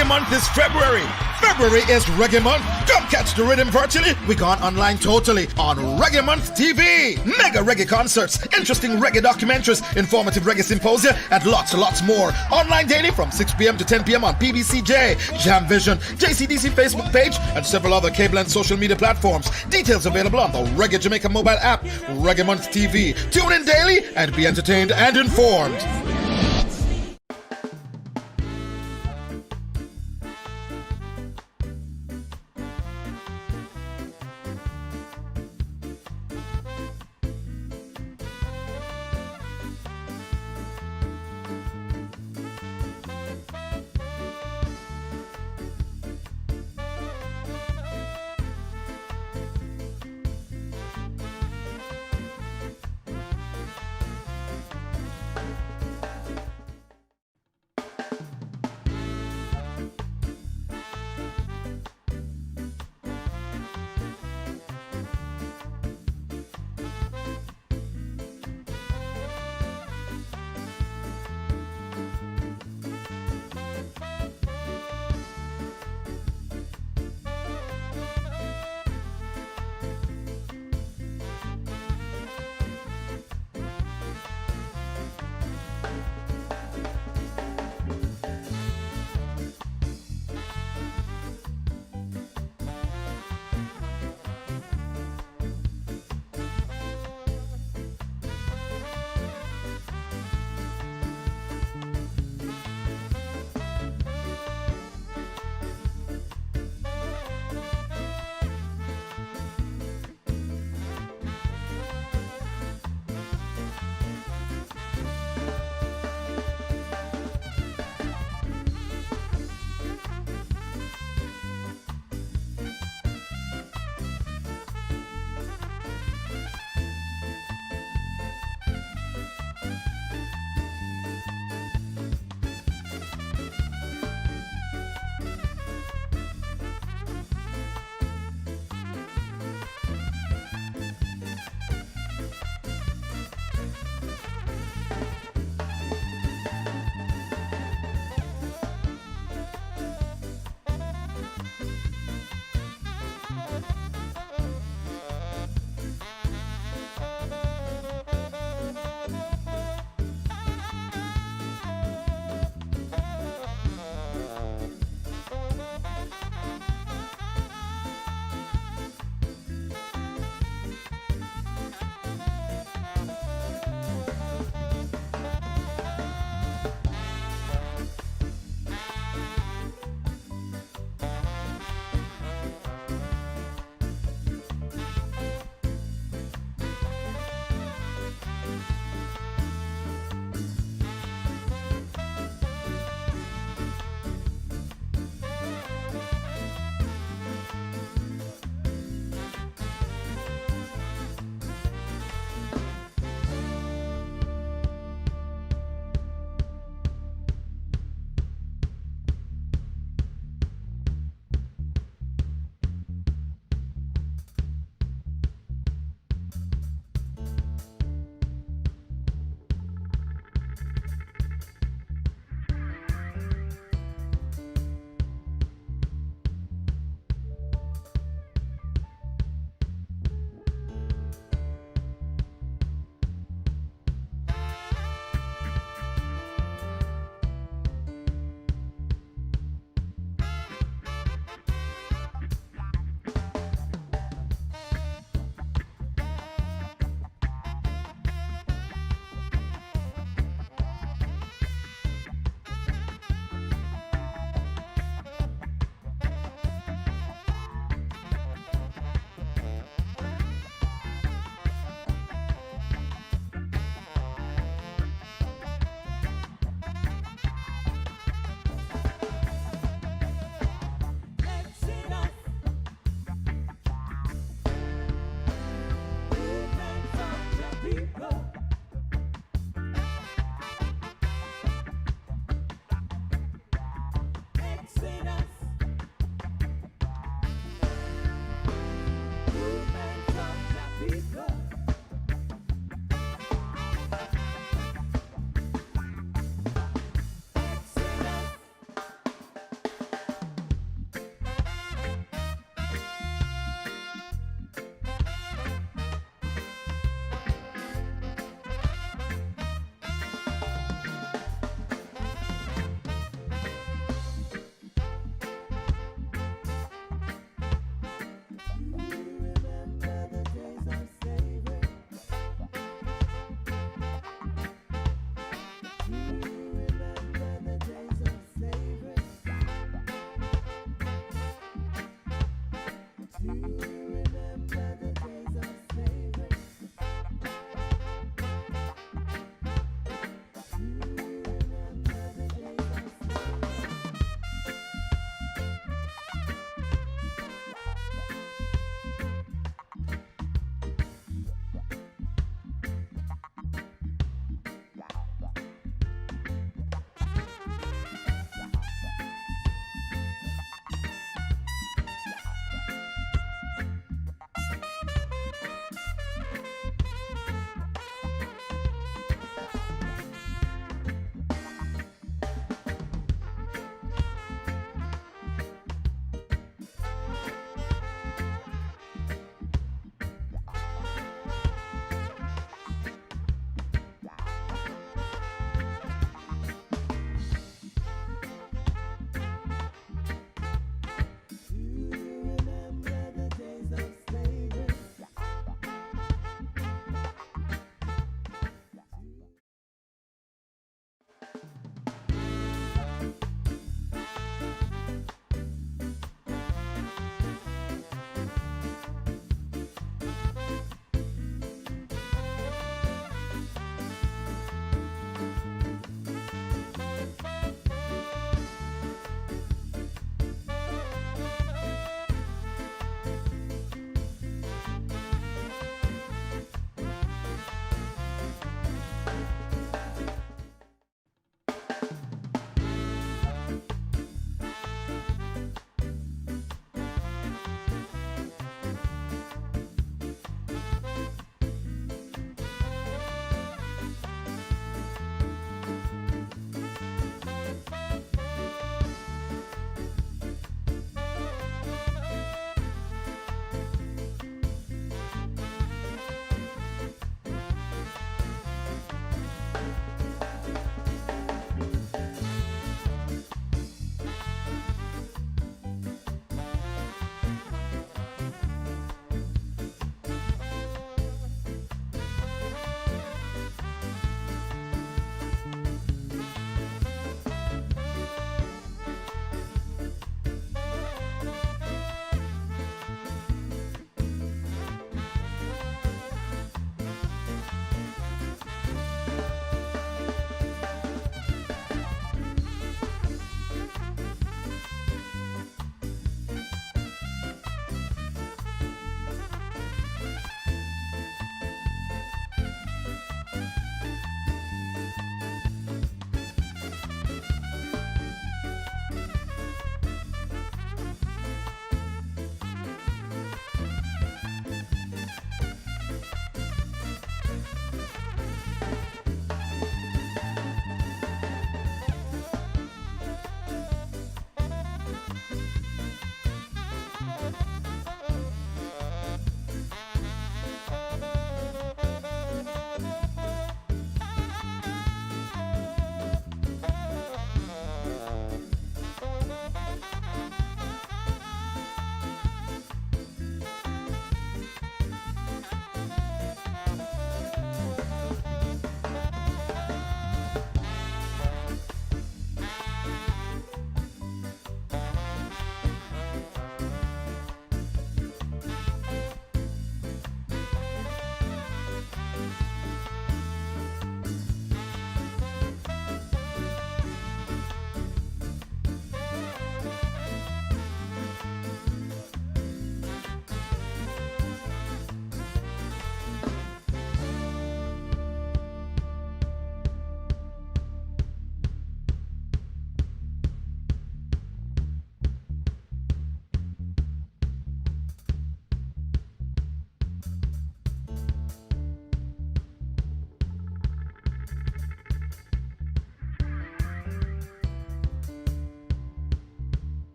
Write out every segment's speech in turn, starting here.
Reggae Month is February. February is Reggae Month. Come catch the rhythm virtually. We gone online totally on Reggae Month TV. Mega reggae concerts, interesting reggae documentaries, informative reggae symposia, and lots more. Online daily from 6 p.m. to 10 p.m. on PBCJ, Jam Vision, JCDC Facebook page, and several other cable and social media platforms. Details available on the Reggae Jamaica mobile app, Reggae Month TV. Tune in daily and be entertained and informed.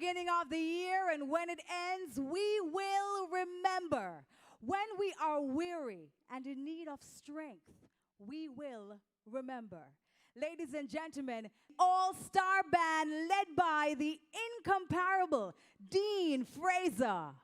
beginning of the year, and when it ends, we will remember. When we are weary and in need of strength, we will remember. Ladies and gentlemen, all-star band led by the incomparable Dean Fraser.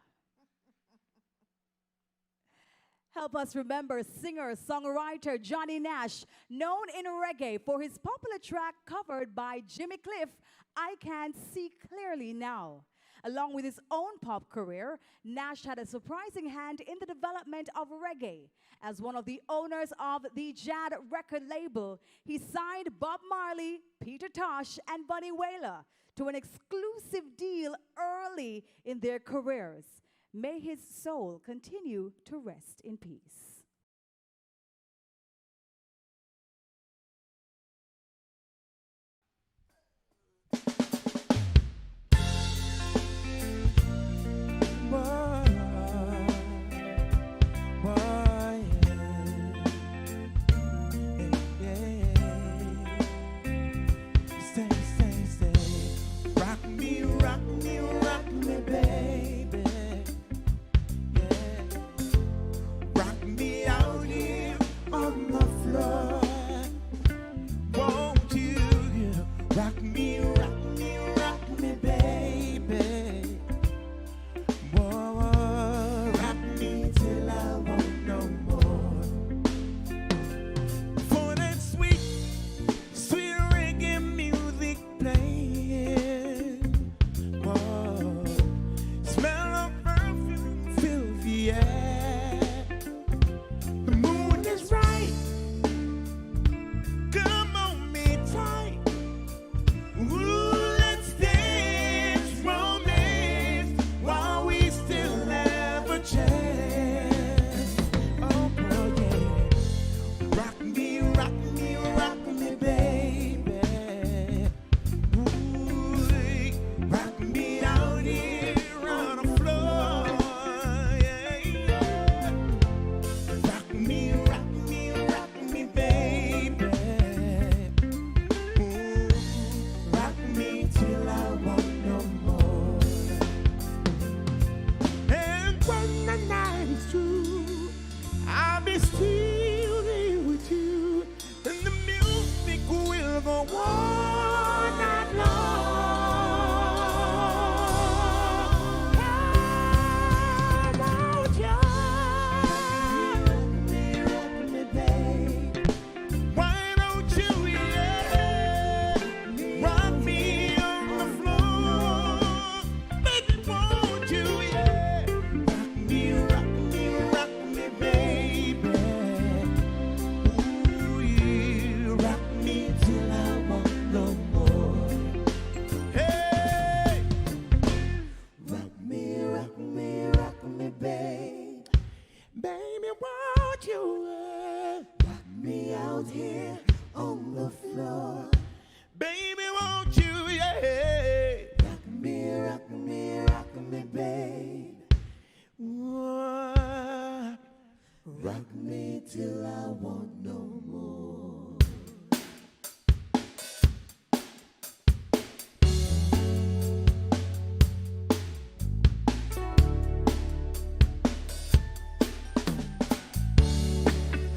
Help us remember singer-songwriter Johnny Nash, known in reggae for his popular track covered by Jimmy Cliff, I Can't See Clearly Now. Along with his own pop career, Nash had a surprising hand in the development of reggae. As one of the owners of the Jad record label, he signed Bob Marley, Peter Tosh, and Bunny Wailer to an exclusive deal early in their careers. May his soul continue to rest in peace.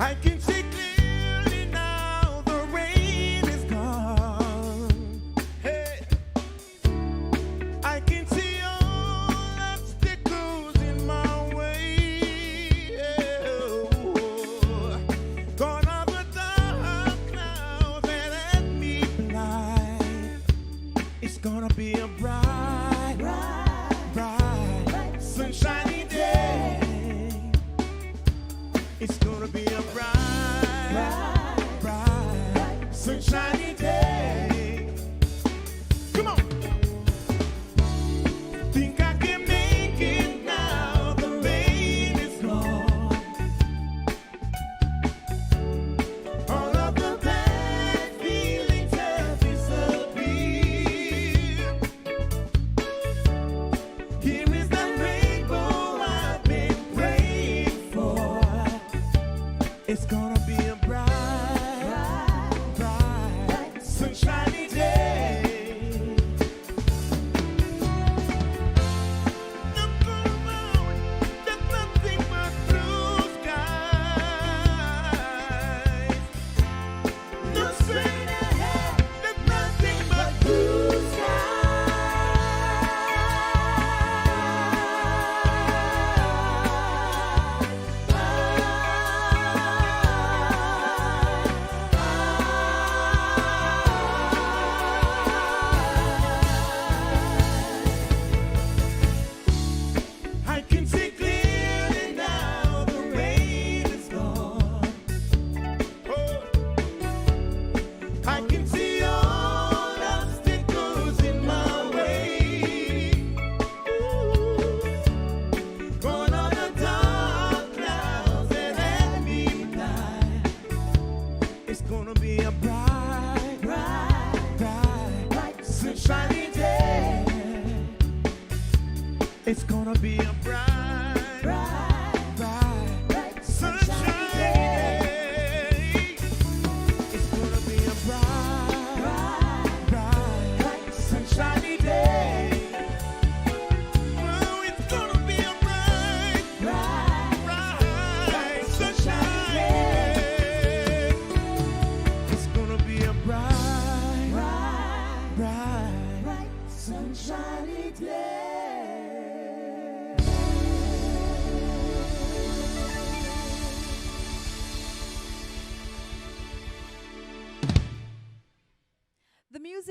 I can see clearly now the rain is gone. Hey, I can see all obstacles in my way. Oh, gone are the dark clouds that had me blind. It's gonna be a bright, bright, sunshiny day. It's gonna be a bright, bright, sunshiny day. Come on. Think I can make it now, the rain is gone. All of the bad feelings have disappeared. Here is the rainbow I've been praying for. It's gonna be a bright, bright, sunshiny day.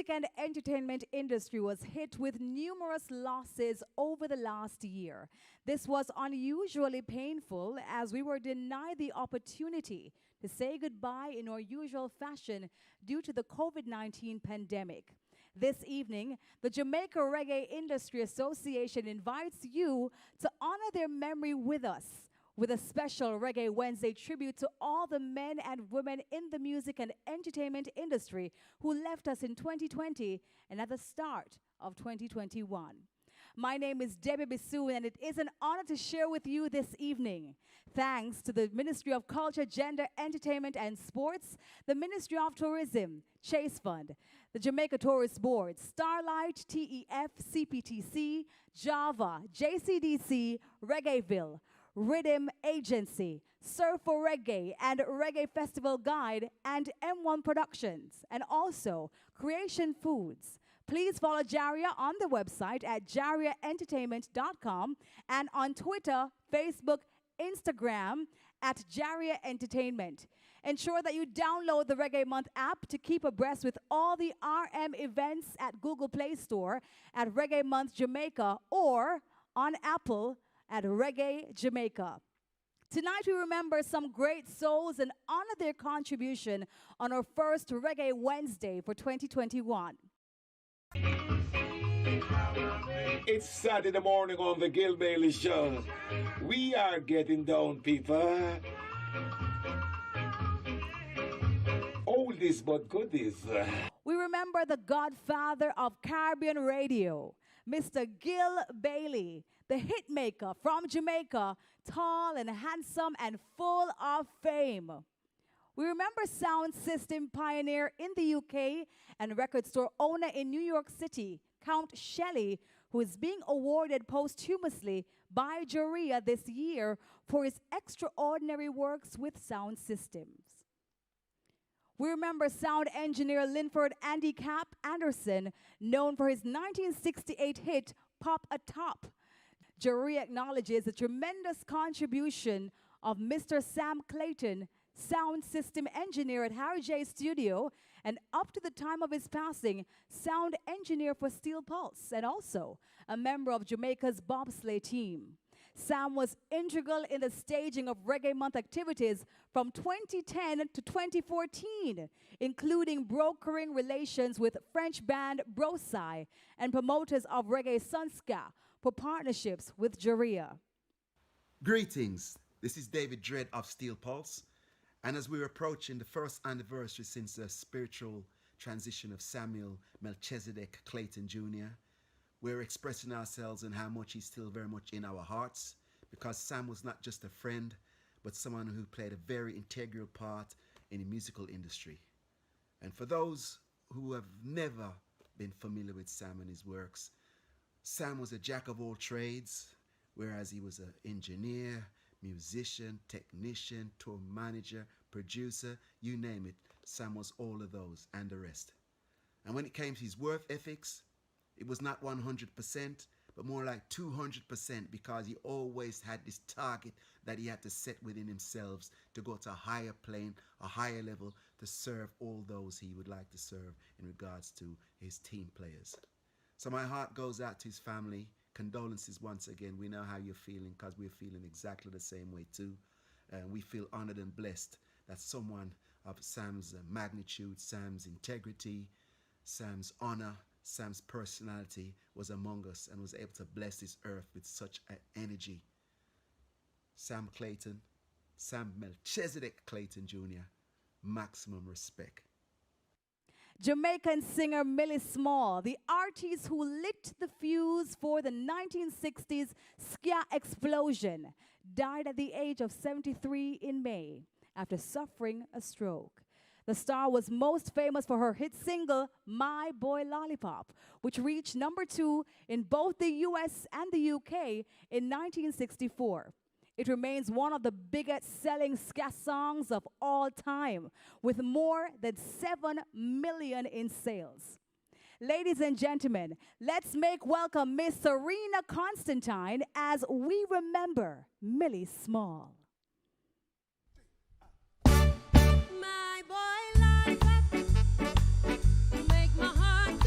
music and entertainment industry was hit with numerous losses over the last year. This was unusually painful as we were denied the opportunity to say goodbye in our usual fashion due to the COVID-19 pandemic. This evening, the Jamaica Reggae Industry Association invites you to honor their memory with us with a special Reggae Wednesday tribute to all the men and women in the music and entertainment industry who left us in 2020 and at the start of 2021. My name is Debbie Bissou, and it is an honor to share with you this evening. Thanks to the Ministry of Culture, Gender, Entertainment and Sports, the Ministry of Tourism, Chase Fund, the Jamaica Tourist Board, Starlight, TEF, CPTC, Java, JCDC, Reggaeville, Rhythm Agency, Surf for Reggae, and Reggae Festival Guide, and M1 Productions, and also Creation Foods. Please follow Jaria on the website at jariaentertainment.com and on Twitter, Facebook, Instagram at Jaria Entertainment. Ensure that you download the Reggae Month app to keep abreast with all the RM events at Google Play Store at Reggae Month Jamaica or on Apple at Reggae Jamaica. Tonight we remember some great souls and honor their contribution on our first Reggae Wednesday for 2021. It's Saturday morning on the Gil Bailey Show. We are getting down, people. Oldies but goodies. We remember the godfather of Caribbean radio, Mr. Gil Bailey, the hitmaker from Jamaica, tall and handsome and full of fame. We remember sound system pioneer in the UK and record store owner in New York City, Count Shelley, who is being awarded posthumously by Jaria this year for his extraordinary works with sound systems. We remember sound engineer Linford Andy Cap Anderson, known for his 1968 hit, Pop Atop. Jaria acknowledges the tremendous contribution of Mr. Sam Clayton, sound system engineer at Harry J Studio, and up to the time of his passing, sound engineer for Steel Pulse, and also a member of Jamaica's bobsleigh team. Sam was integral in the staging of Reggae Month activities from 2010 to 2014, including brokering relations with French band Brosai and promoters of Reggae Sunska for partnerships with Jaria. Greetings, this is David Dredd of Steel Pulse, and as we're approaching the first anniversary since the spiritual transition of Samuel Melchizedek Clayton Jr., we're expressing ourselves and how much he's still very much in our hearts, because Sam was not just a friend, but someone who played a very integral part in the musical industry. And for those who have never been familiar with Sam and his works, Sam was a jack of all trades, whereas he was an engineer, musician, technician, tour manager, producer, you name it. Sam was all of those and the rest. And when it came to his work ethics, it was not 100%, but more like 200%, because he always had this target that he had to set within himself to go to a higher plane, a higher level, to serve all those he would like to serve in regards to his team players. So my heart goes out to his family. Condolences once again. We know how you're feeling, because we're feeling exactly the same way too. We feel honored and blessed that someone of Sam's magnitude, Sam's integrity, Sam's honor, Sam's personality was among us and was able to bless this earth with such an energy. Sam Clayton, Sam Melchizedek Clayton Jr., maximum respect. Jamaican singer Millie Small, the artist who lit the fuse for the 1960s ska explosion, died at the age of 73 in May after suffering a stroke. The star was most famous for her hit single, My Boy Lollipop, which reached #2 in both the US and the UK in 1964. It remains one of the biggest selling ska songs of all time, with more than 7 million in sales. Ladies and gentlemen, let's make welcome Miss Serena Constantine as we remember Millie Small. My boy lollipop, make my heart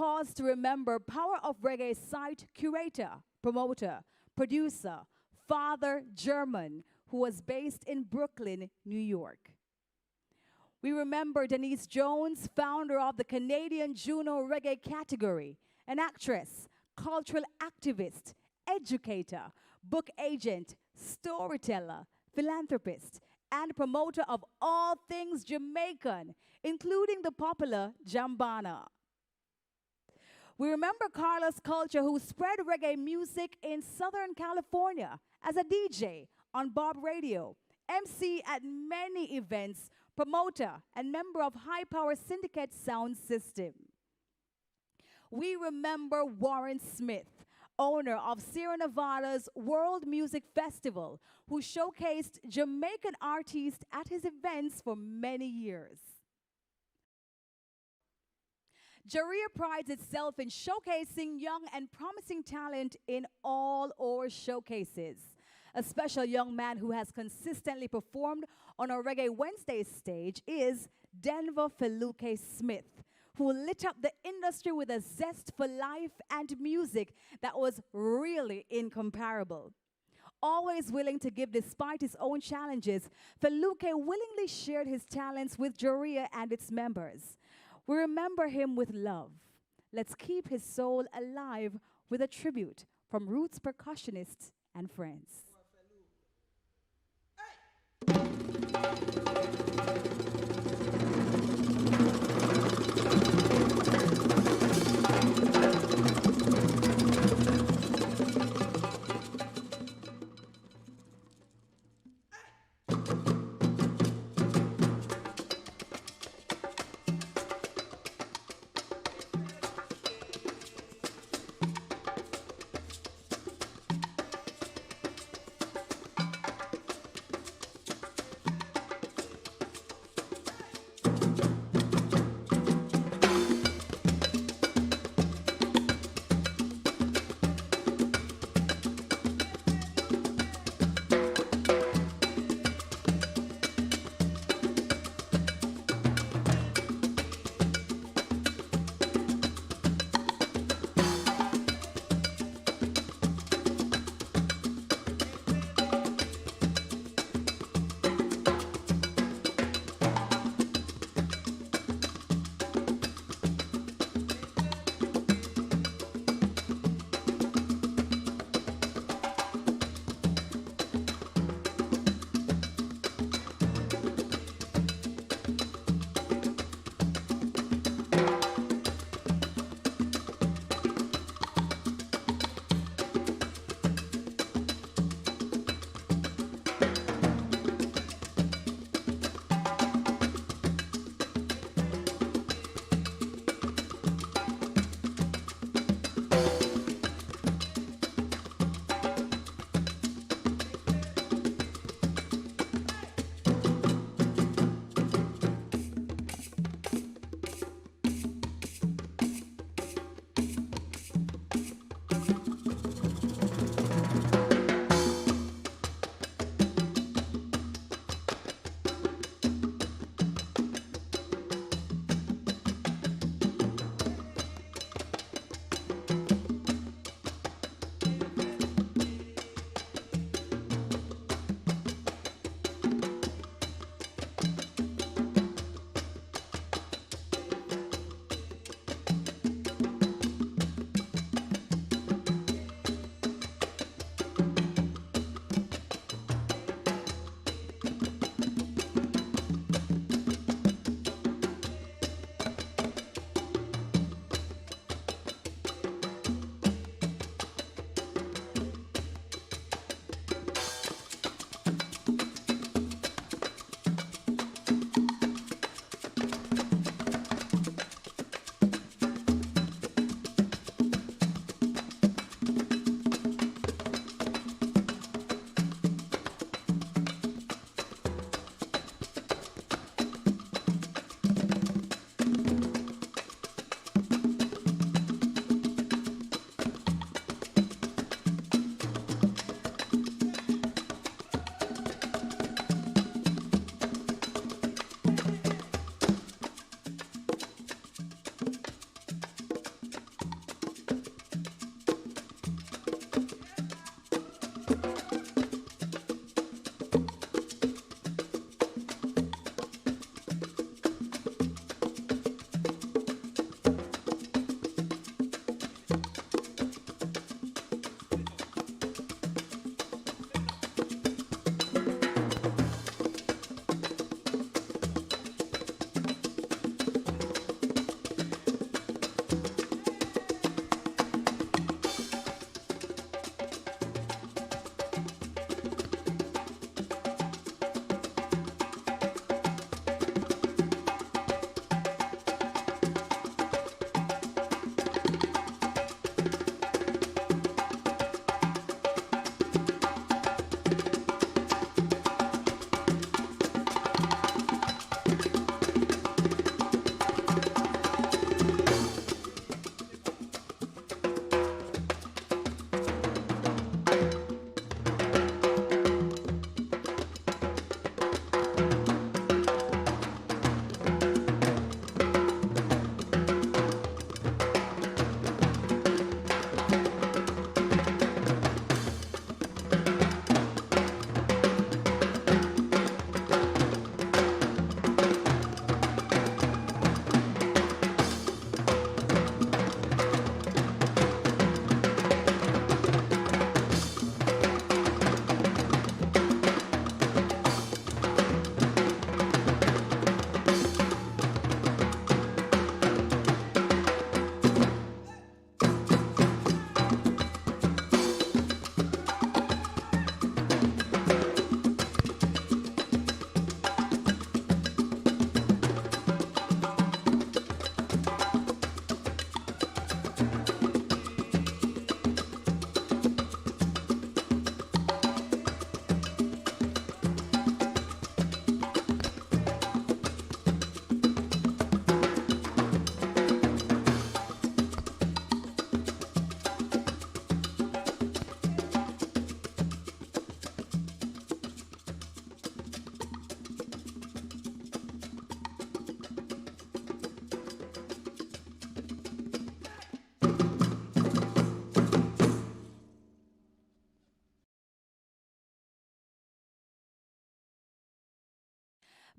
pause to remember Power of Reggae site curator, promoter, producer, Father German, who was based in Brooklyn, New York. We remember Denise Jones, founder of the Canadian Juno Reggae category, an actress, cultural activist, educator, book agent, storyteller, philanthropist, and promoter of all things Jamaican, including the popular Jambana. We remember Carlos Culture, who spread reggae music in Southern California as a DJ on Bob Radio, MC at many events, promoter, and member of High Power Syndicate Sound System. We remember Warren Smith, owner of Sierra Nevada's World Music Festival, who showcased Jamaican artists at his events for many years. Jaria prides itself in showcasing young and promising talent in all our showcases. A special young man who has consistently performed on our Reggae Wednesday stage is Denver Feluke Smith, who lit up the industry with a zest for life and music that was really incomparable. Always willing to give despite his own challenges, Feluke willingly shared his talents with Jaria and its members. We remember him with love. Let's keep his soul alive with a tribute from Roots percussionists and friends.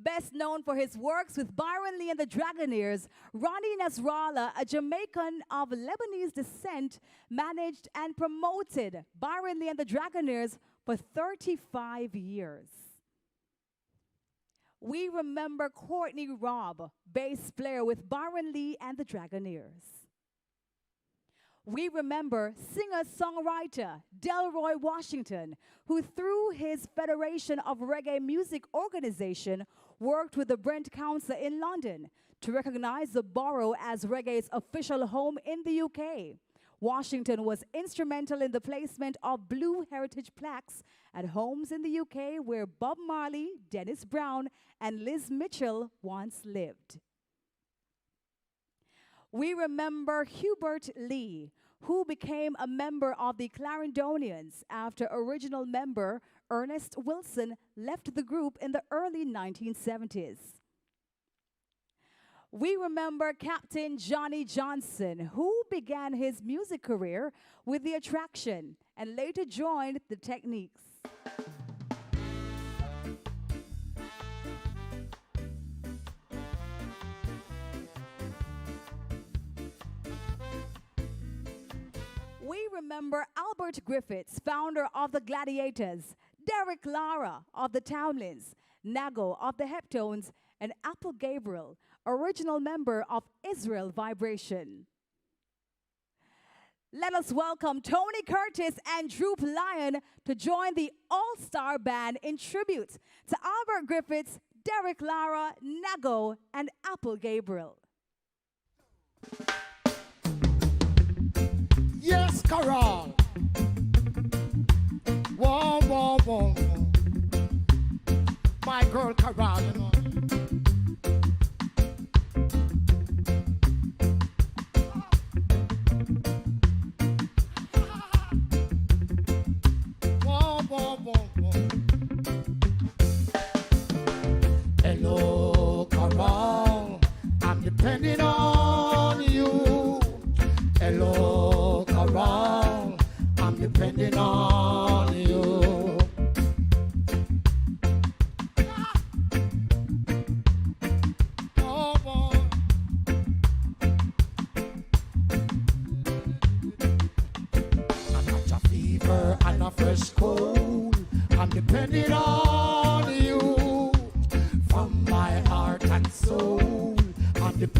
Best known for his works with Byron Lee and the Dragonaires, Ronnie Nasrallah, a Jamaican of Lebanese descent, managed and promoted Byron Lee and the Dragonaires for 35 years. We remember Courtney Robb, bass player with Byron Lee and the Dragonaires. We remember singer-songwriter Delroy Washington, who through his Federation of Reggae Music organization worked with the Brent Council in London to recognize the borough as reggae's official home in the UK. Washington was instrumental in the placement of blue heritage plaques at homes in the UK where Bob Marley, Dennis Brown, and Liz Mitchell once lived. We remember Hubert Lee, who became a member of the Clarendonians after original member Ernest Wilson left the group in the early 1970s. We remember Captain Johnny Johnson, who began his music career with The Attraction and later joined The Techniques. We remember Albert Griffiths, founder of the Gladiators, Derek Lara of the Townlins, Nago of the Heptones, and Apple Gabriel, original member of Israel Vibration. Let us welcome Tony Curtis and Droop Lion to join the all-star band in tribute to Albert Griffiths, Derek Lara, Nago, and Apple Gabriel. Yes, Carol. Whoa, whoa, whoa, whoa. My girl Carol, you know. Whoa, whoa, whoa, whoa. Hello, Carol. I'm depending on you. Hello, Carol. I'm depending on you.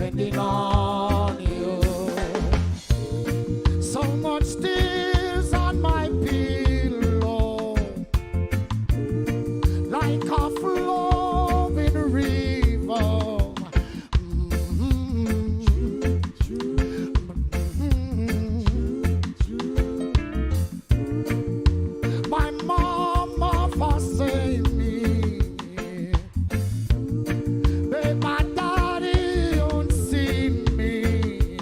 depending on you. So much tears on my pillow, like a flowing river. My mama forsake me, but my daddy don't see me.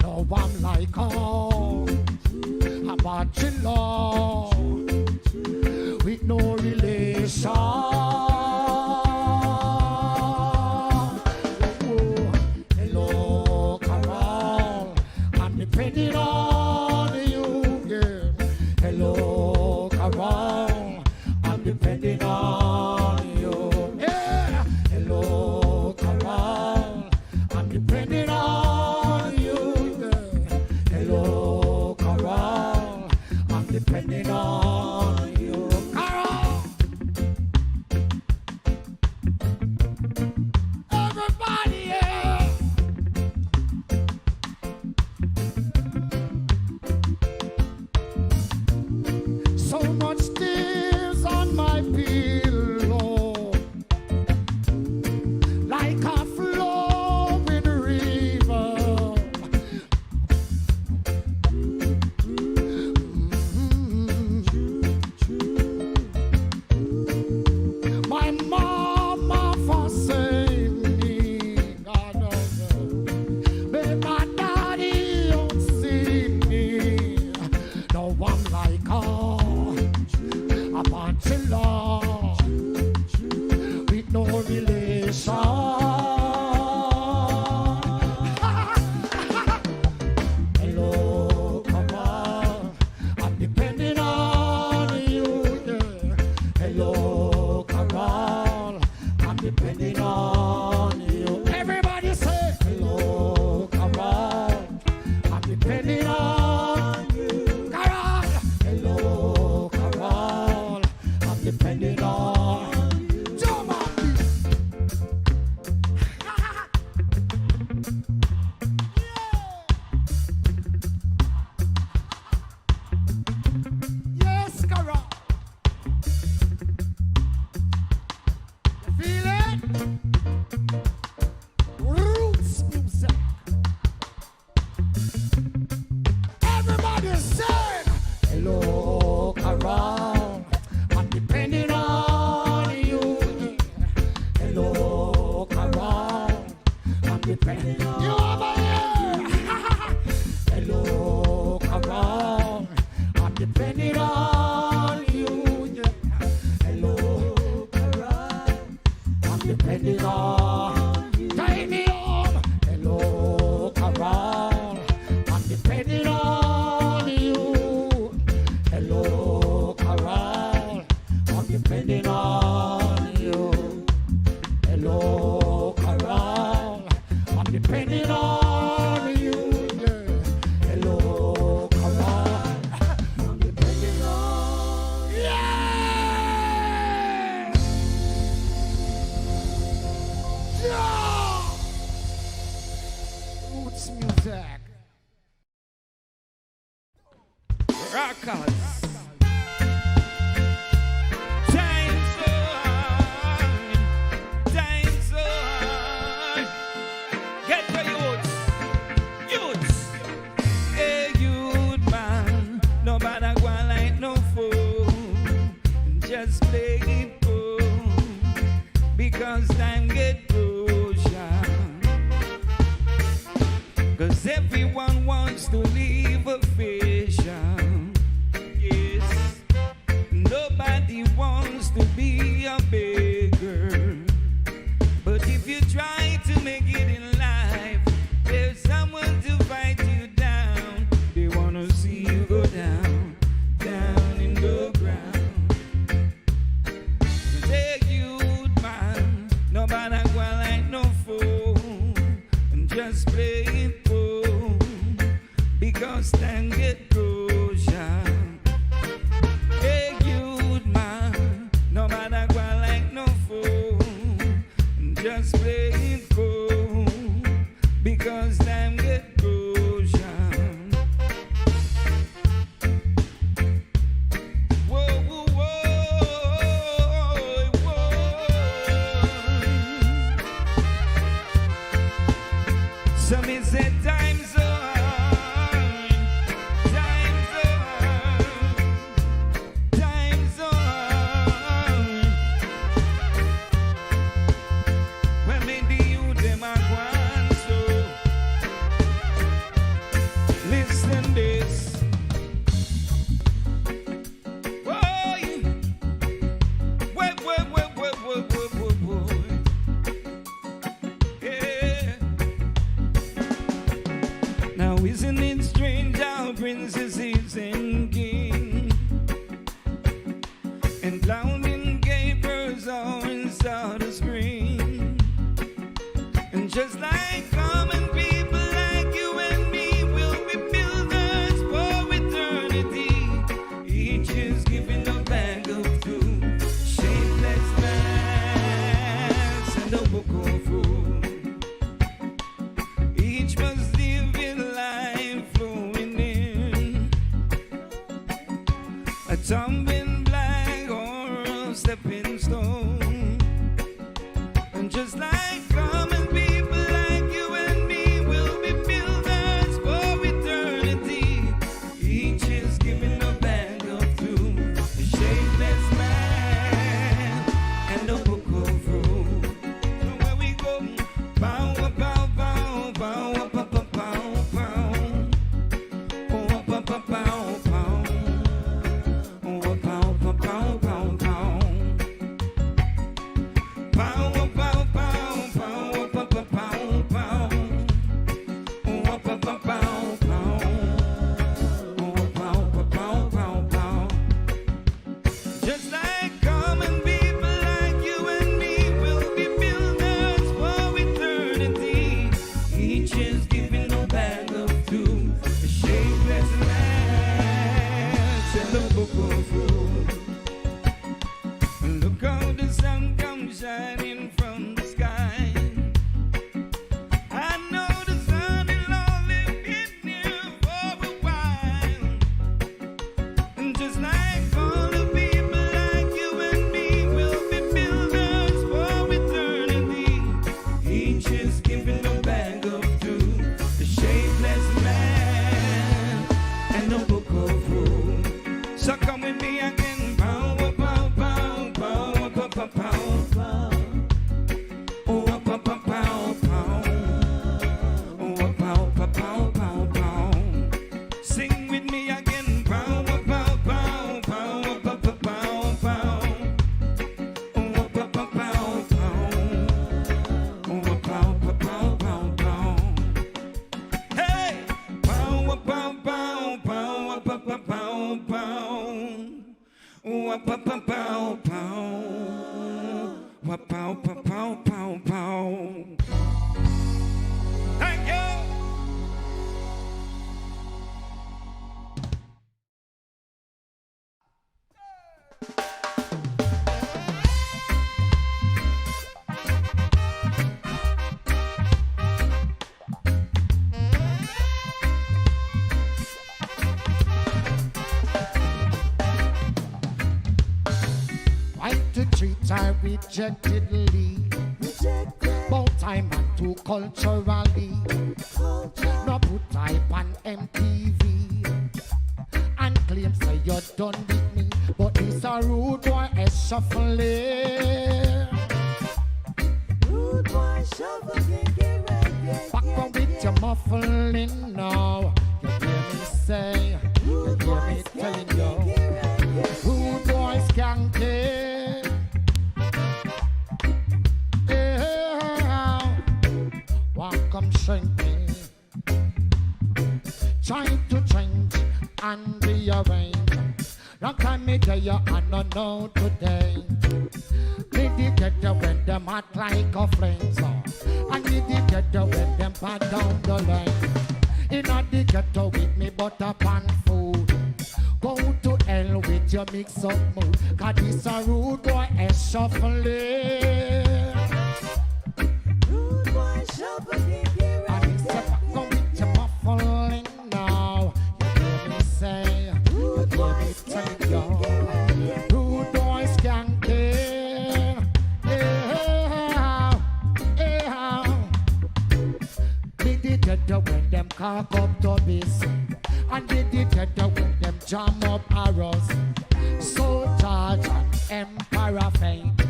No, I'm like, oh, I'm watching law with no relation. Oh, hello, Carol, I'm depending on you, yeah. Hello, Carol, I'm depending on you. Yeah. Hello, Carol, I'm depending on you. Yeah. Hello, Carol, I'm depending on you. Carol, everybody, yeah. So much tears on my pillow, like a flowing river. My mama forsake me, God knows, but my daddy don't see me. No, I'm like, oh, a bachelor with no relation. Hello, come on, I'm depending on you. Yeah. Hello, come on, I'm depending on you. Everybody say, hello, come on, I'm depending on you. Carol, hello, Carol, I'm depending on you. Jump on me. Yes, Carol. You feel it? Roots music. Everybody sing. Hello, Carol, I'm depending on you. Hello, Carol, I'm depending on you. Over here. Hello, Carol, I'm depending on you. Hello, Carol, I'm depending on you. Take me home. Hello, Carol, I'm depending on you. Hello, Carol, I'm depending on you. Hello, Carol, I'm depending on you. Yeah. Hello, Carol, I'm depending on you. Yeah! Yeah! Roots music. Rockers. Time's on. Time's on. Get the youths. Youths. Hey, youth man. Nobody go like no fool. Just play it cool. Because time get closer. Cause everyone wants to live a vision. Yes. Nobody wants to be a beggar. But if you try to make it in life, there's someone to fight you down. They wanna see you go down, down in the ground. Take youth man, nobody go like no fool. And just play it cool. Because time get closer. Hey youth man, nobody go like no fool. Just play it cool. because time get crucial. Whoa, whoa, whoa, whoa. Some is said time's hard, time's hard, time's hard. When me the youth them a gone so. Listen this. Boy, boy. Yeah. Now isn't it strange how princesses and kings and clowning gapers always start to scream, and just like common people like you and me will be builders for eternity. Each is giving a bag of two shapeless bags and a book of food. Each must live in life flowing in a tumbling black or a stepping stone. And just like common people like you and me will be builders for eternity. Each is giving a bag of two, a shapeless man and a book of rules. Where we go, bow, bow, bow, bow, bow, bow, bow, bow. Oh, bow, bow, bow, bow. Oh, bow, bow, bow, bow, bow. Bow, bow, bow, bow, bow, bow, bow, bow. Oh, bow, bow, bow, bow. Oh, bow, bow, bow, bow, bow. Just like common people like you and me will be builders for eternity. Each is giving a bag of two, a shapeless man and the book of rules. Look how the sun comes shining from the sky. I know the sun will only be here for a while. And just like all the people like you and me will be builders for eternity. Each is giving a bag of two, the shapeless man and the book of rules. So come with me again, bow, bow, bow, bow, bow, bow, bow, bow. Oh, bow, bow, bow, bow. Oh, bow, bow, bow, bow, bow. Sing with me again, bow, bow, bow, bow, bow, bow, bow, bow. Oh, bow, bow, bow, bow. Oh, bow, bow, bow, bow, bow. Hey! Bow, bow, bow, bow, bow, bow, bow, bow. Oh, bow, bow, bow, bow. Bow, bow, bow, bow, bow. Thank you! Right to treat I rejectedly. Both time and too culturally. No put type on MTV. And claim say you're done with me. But this a rude boy is shuffling. Rude boy shuffling, Back on with your muffling now. You hear me say, you hear me telling you. Rude boy skanking. Yeah. Walk come shrinking. Trying to change and rearrange. Long time me tell you I don't know today. Did you get the when them hot like a flame so? And did you get the when them bad down the lane? In a the ghetto with me butter pan food. Go to hell with your mix up mood. Cause this a rude boy is shuffling. Rude boy shuffling, And this cock up to this. And they did get the when them jam up arrows. So charge and emperor faint.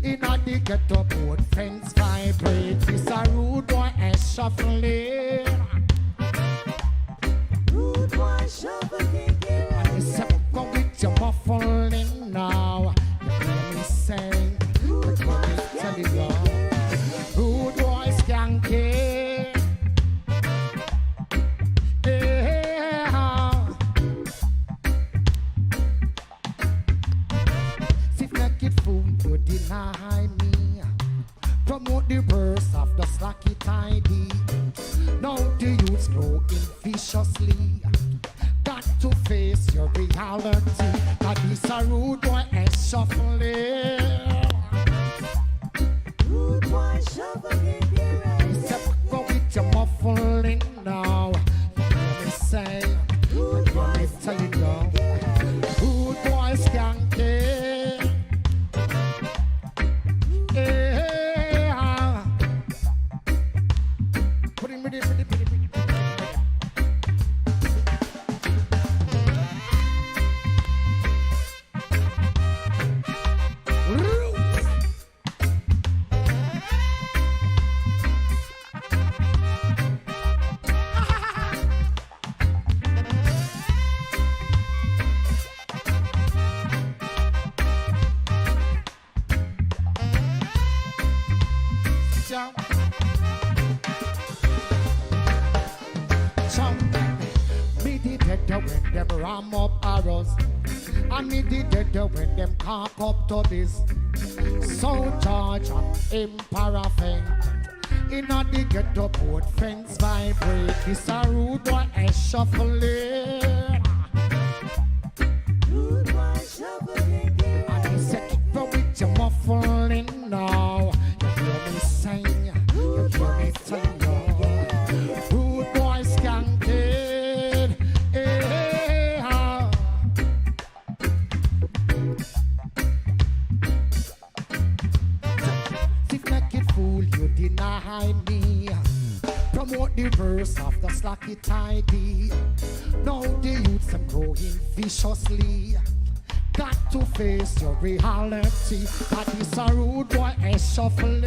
In a the ghetto boat fence vibrate. This a rude boy and shuffling. Rude boy shuffling. And he said, go with your muffling now. You hear me saying, Rude boy telling you. Rude boy skanking. Yeah. If naked food you deny me. Promote the verse of the slacky tidy. Now the youths growing viciously. Got to face your reality. That is a rude boy and shuffling. Rude boy shuffling. Step go with your muffling now. You hear me say, you hear me telling you. Rude boy skanking. Yeah. Put him with it, with it, with it, with it. Roots. Jump. Jump. Me did it when them ram up arrows. And me did it when them cock up to this. So charge and emperor faint. In a the ghetto boat fence vibrate. This a rude boy and shuffling. Rude boy shuffling. And he said, keep on with your muffling now. You hear me sing, you hear me telling you. Rude boy skanking. Yeah. If naked fool, you deny me. Promote the verse of the slacky tidy. Now the youths them growing viciously. Got to face your reality. That is a rude boy and shuffling.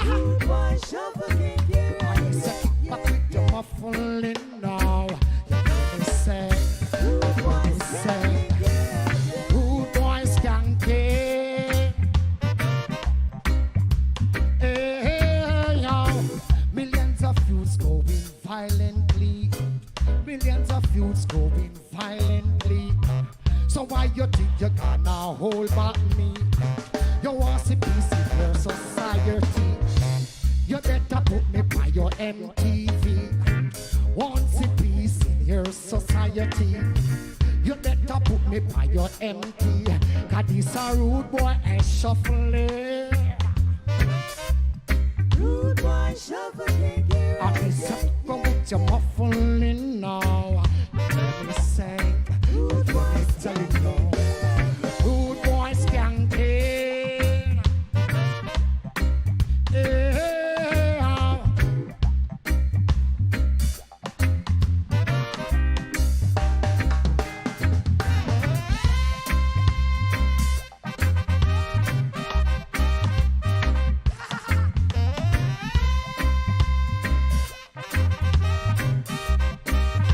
Rude boy shuffling. And he said, keep back with your muffling now. You hear me say, you hear me say, rude boy skanking. Hey, yo. Millions of youths going violently. Millions of youths going violently. So why you think you gonna hold back me? You want to see peace in your society. You better put me by your MTV. Want to see peace in your society. You better put me by your MT. Cause this a rude boy and shuffling. Rude boy shuffling. I be sucking with your muffling now. Let me sing, let me tell you now. Rude boy skanking. Yeah.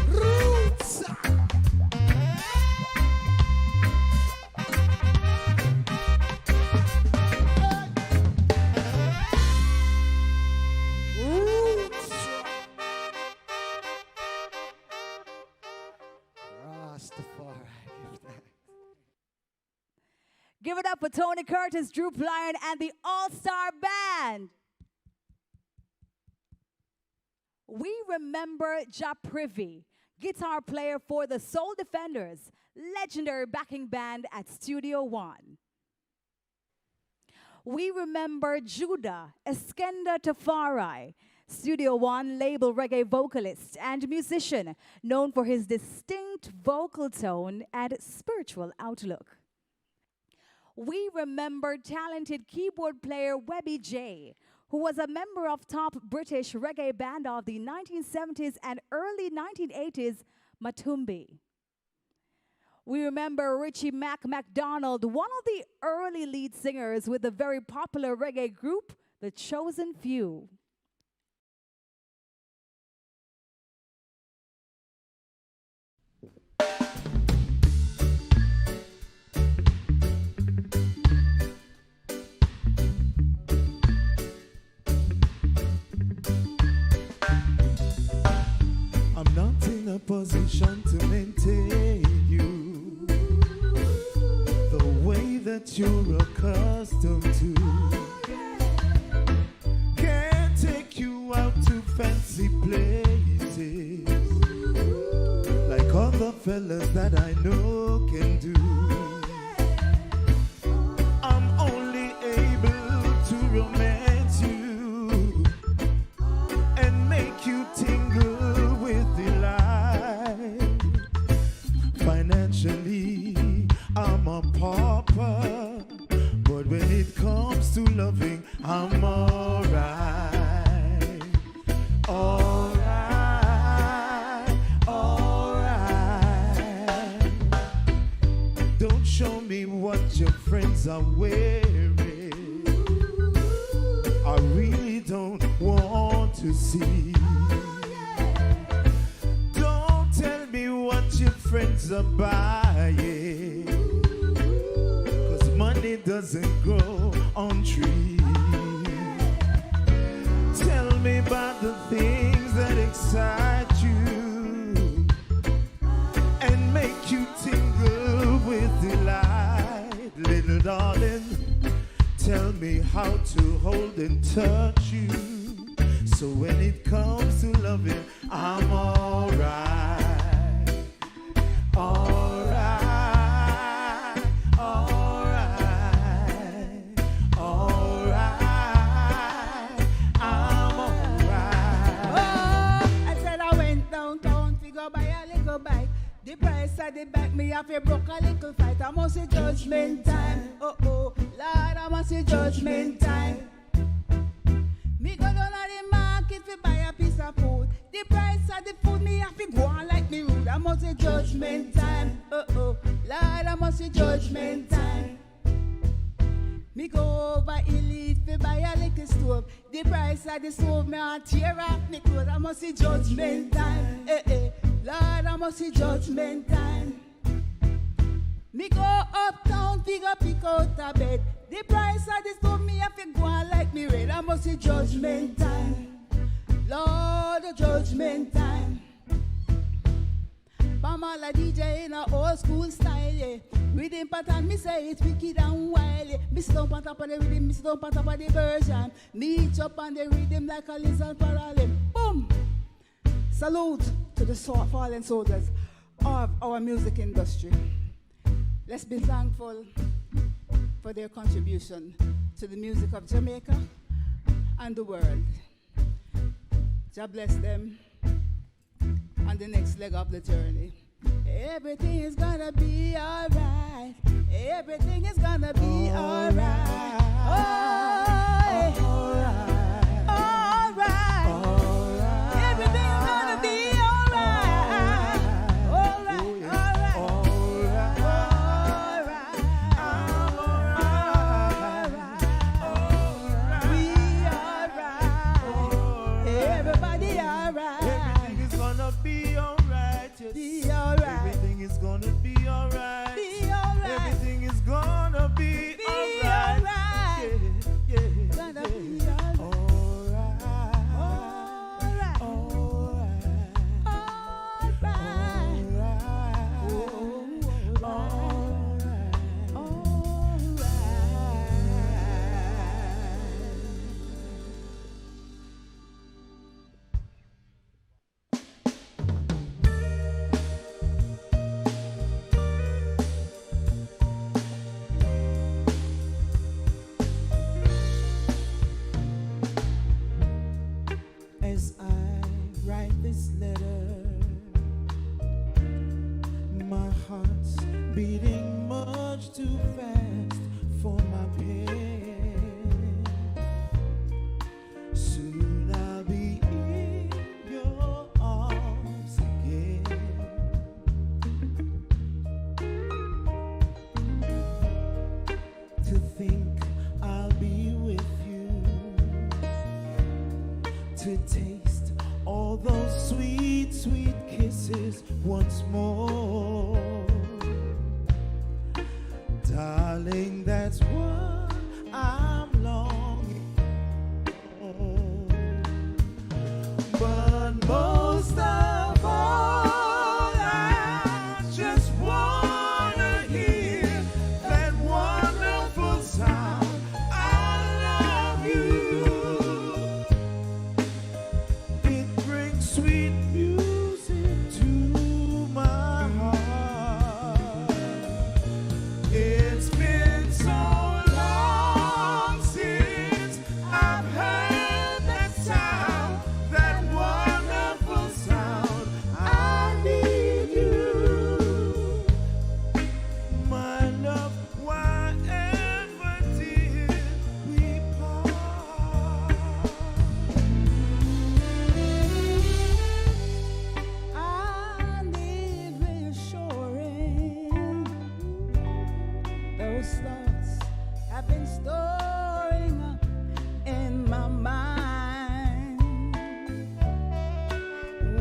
Roots. Rastafari. Give it up for Tony Curtis, Drew Plyan, and the All-Star Band. We remember Ja Privy, guitar player for the Soul Defenders, legendary backing band at Studio One. We remember Judah Eskenda Tafari, Studio One label reggae vocalist and musician, known for his distinct vocal tone and spiritual outlook. We remember talented keyboard player Webby J, who was a member of top British reggae band of the 1970s and early 1980s, Matumbi. We remember Richie MacDonald, one of the early lead singers with the very popular reggae group, The Chosen Few. I'm not in a position to maintain you the way that you're accustomed to. Can't take you out to fancy places like other fellas that I know can do. I'm only able to romance you and make you tingle with delight. Financially, I'm a pauper, but when it comes to loving, I'm alright. Alright, alright. Don't show me what your friends are wearing. I really don't want to see. Don't tell me what your friends are buying, 'cause money doesn't grow on trees. Tell me about the things that excite you and make you tingle with delight. Little darling, tell me how to hold and touch you, so when it comes to loving, I'm alright. Alright, alright, alright, I'm alright. Oh, I said I went downtown to go buy a little bike. The price of the bike, me have a broke a little fight. I must say judgment time. Oh, oh, Lord, I must say judgment time. Me go down to the market to buy a piece of food. The price of the food, me have to go on like me rude. I must say judgment time. Oh, oh, Lord, I must say judgment time. Me go over Elite to buy a little stove. The price of the stove, me a tear off me clothes. I must say judgment time. Eh, eh, Lord, I must say judgment time. Me go uptown, pick out a bed. The price of the stove, me have to go on like me red. I must say judgment time. Lord, the judgment time. Pamela DJ in a old school style, yeah. Rhythm pattern, me say it's wicked and wild, yeah. Me stomp on top of the rhythm, me stomp on top of the version. Me each up on the rhythm like a lizard parallel. Boom! Salute to the fallen soldiers of our music industry. Let's be thankful for their contribution to the music of Jamaica and the world. God bless them on the next leg of the journey. Everything is gonna be alright. Everything is gonna be alright. Alright. Alright. Everything is gonna be alright. Alright. Alright. Alright. We alright. Everybody alright. Everything is gonna be alright. Yes. Be alright. Everything is gonna be alright. Be alright. Everything is gonna be alright. Alright. to taste all those sweet, sweet kisses once more. Darling, that's what I'm longing for. But most of all, I just wanna hear that wonderful sound. I love you. It brings sweet music to my heart. It's been so long since I've heard that sound, that wonderful sound. I need you, my love. Why ever did we part? I need reassuring. Those thoughts have been storing up in my mind.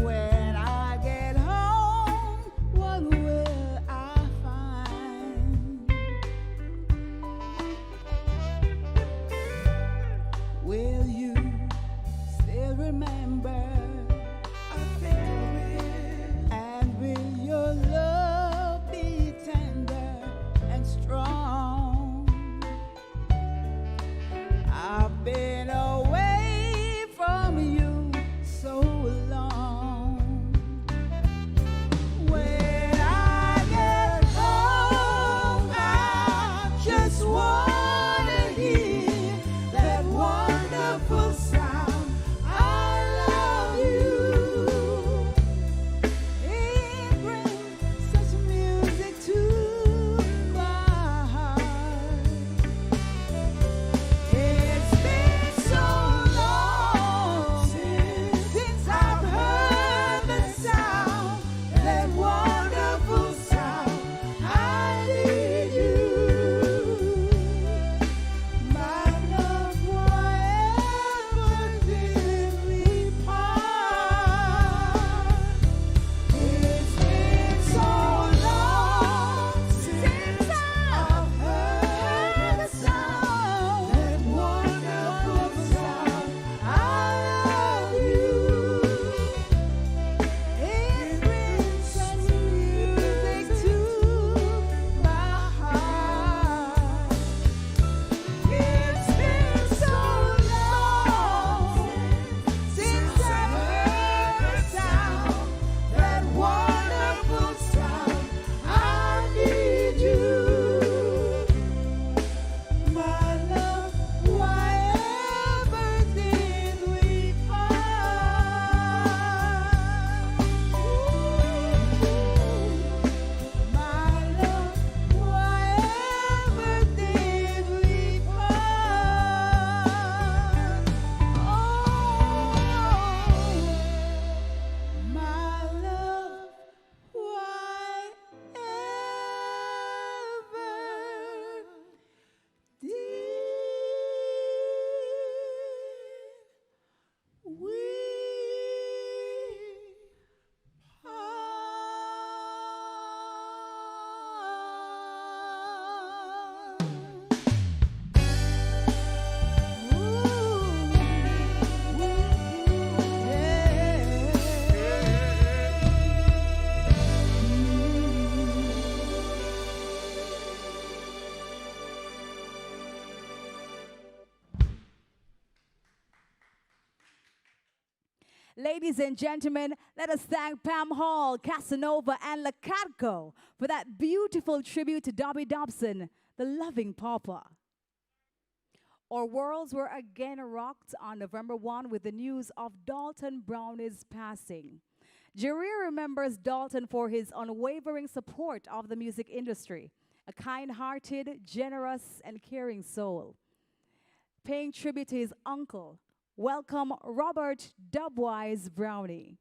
When I get home, what will I find? Will you still remember? I think I will. And will your love be tender and strong? I've been away from you so long. When I get home, I just wanna hear that wonderful sound. I love you. It brings such music to my heart. It's been so long since I've heard the sound, that wonderful sound. I need you, my love. Whatever did we part? It's been so long since I've heard the sound, that wonderful sound. I love you. It brings such music to my heart. It's been so long since I've heard the sound, that wonderful sound. I need you, my love. Why ever did we part? My love, why ever did we part? My love, why ever did we Ladies and gentlemen, let us thank Pam Hall, Casanova, and Lacatco for that beautiful tribute to Dobby Dobson, the loving papa. Our worlds were again rocked on November 1 with the news of Dalton Brownie's passing. Jareer remembers Dalton for his unwavering support of the music industry, a kind-hearted, generous, and caring soul. Paying tribute to his uncle, welcome Robert Dubwise Brownie.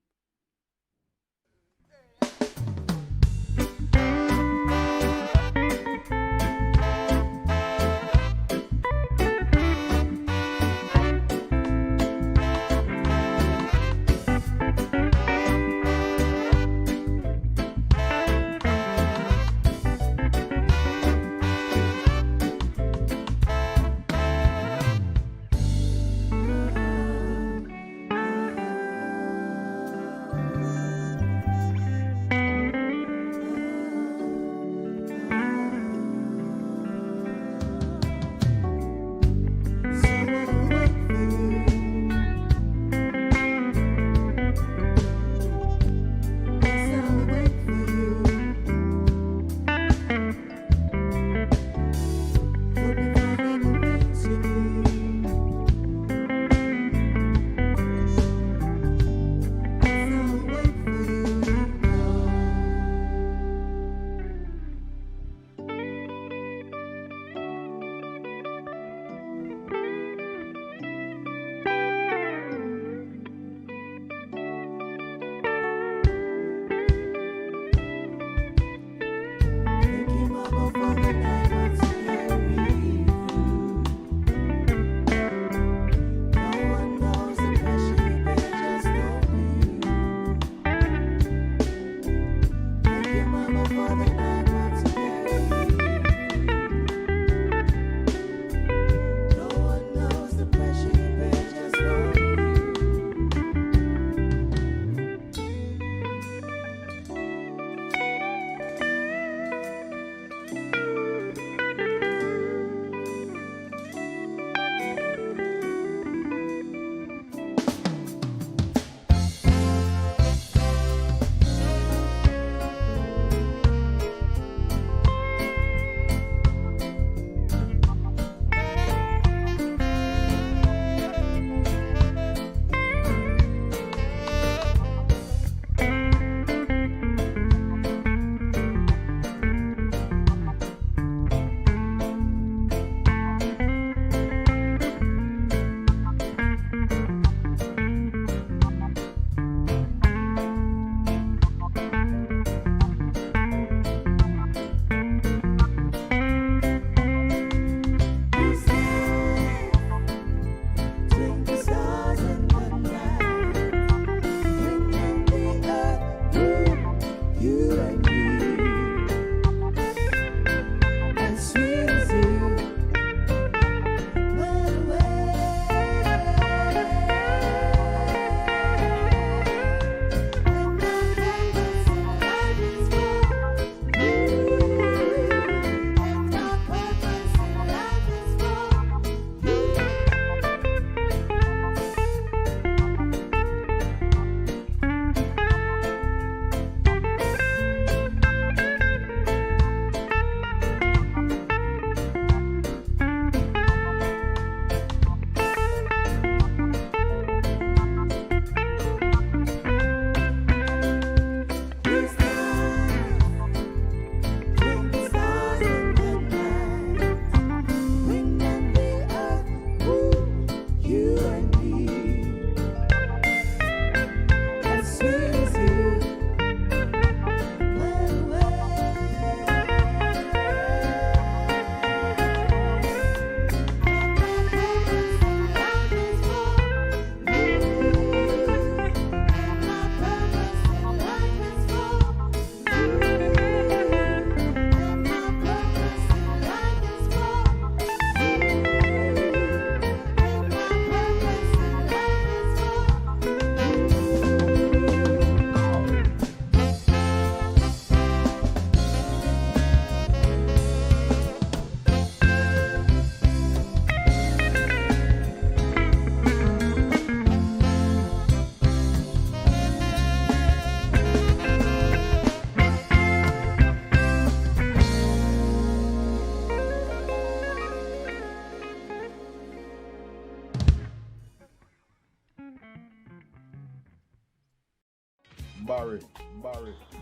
Barry.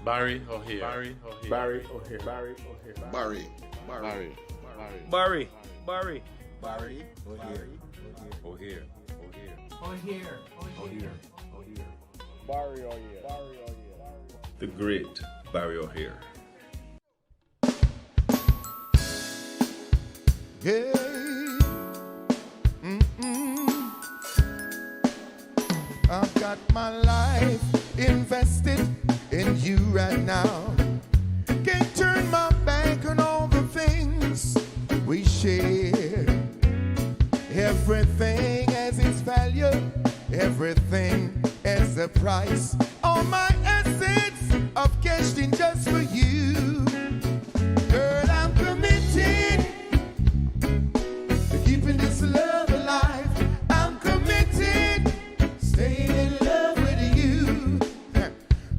Barry O'Hare. Barry O'Hare. Barry O'Hare. Barry O'Hare. Barry. Barry. Barry. Barry. Barry O'Hare. O'Hare. Barry O'Hare. The great Barry O'Hare. Yeah. I've got my life invested in you right now. Can't turn my back on all the things we share. Everything has its value, everything has a price. All my assets I've cashed in just for you. Girl, I'm committed to keeping this love alive. I'm committed, staying in love with you.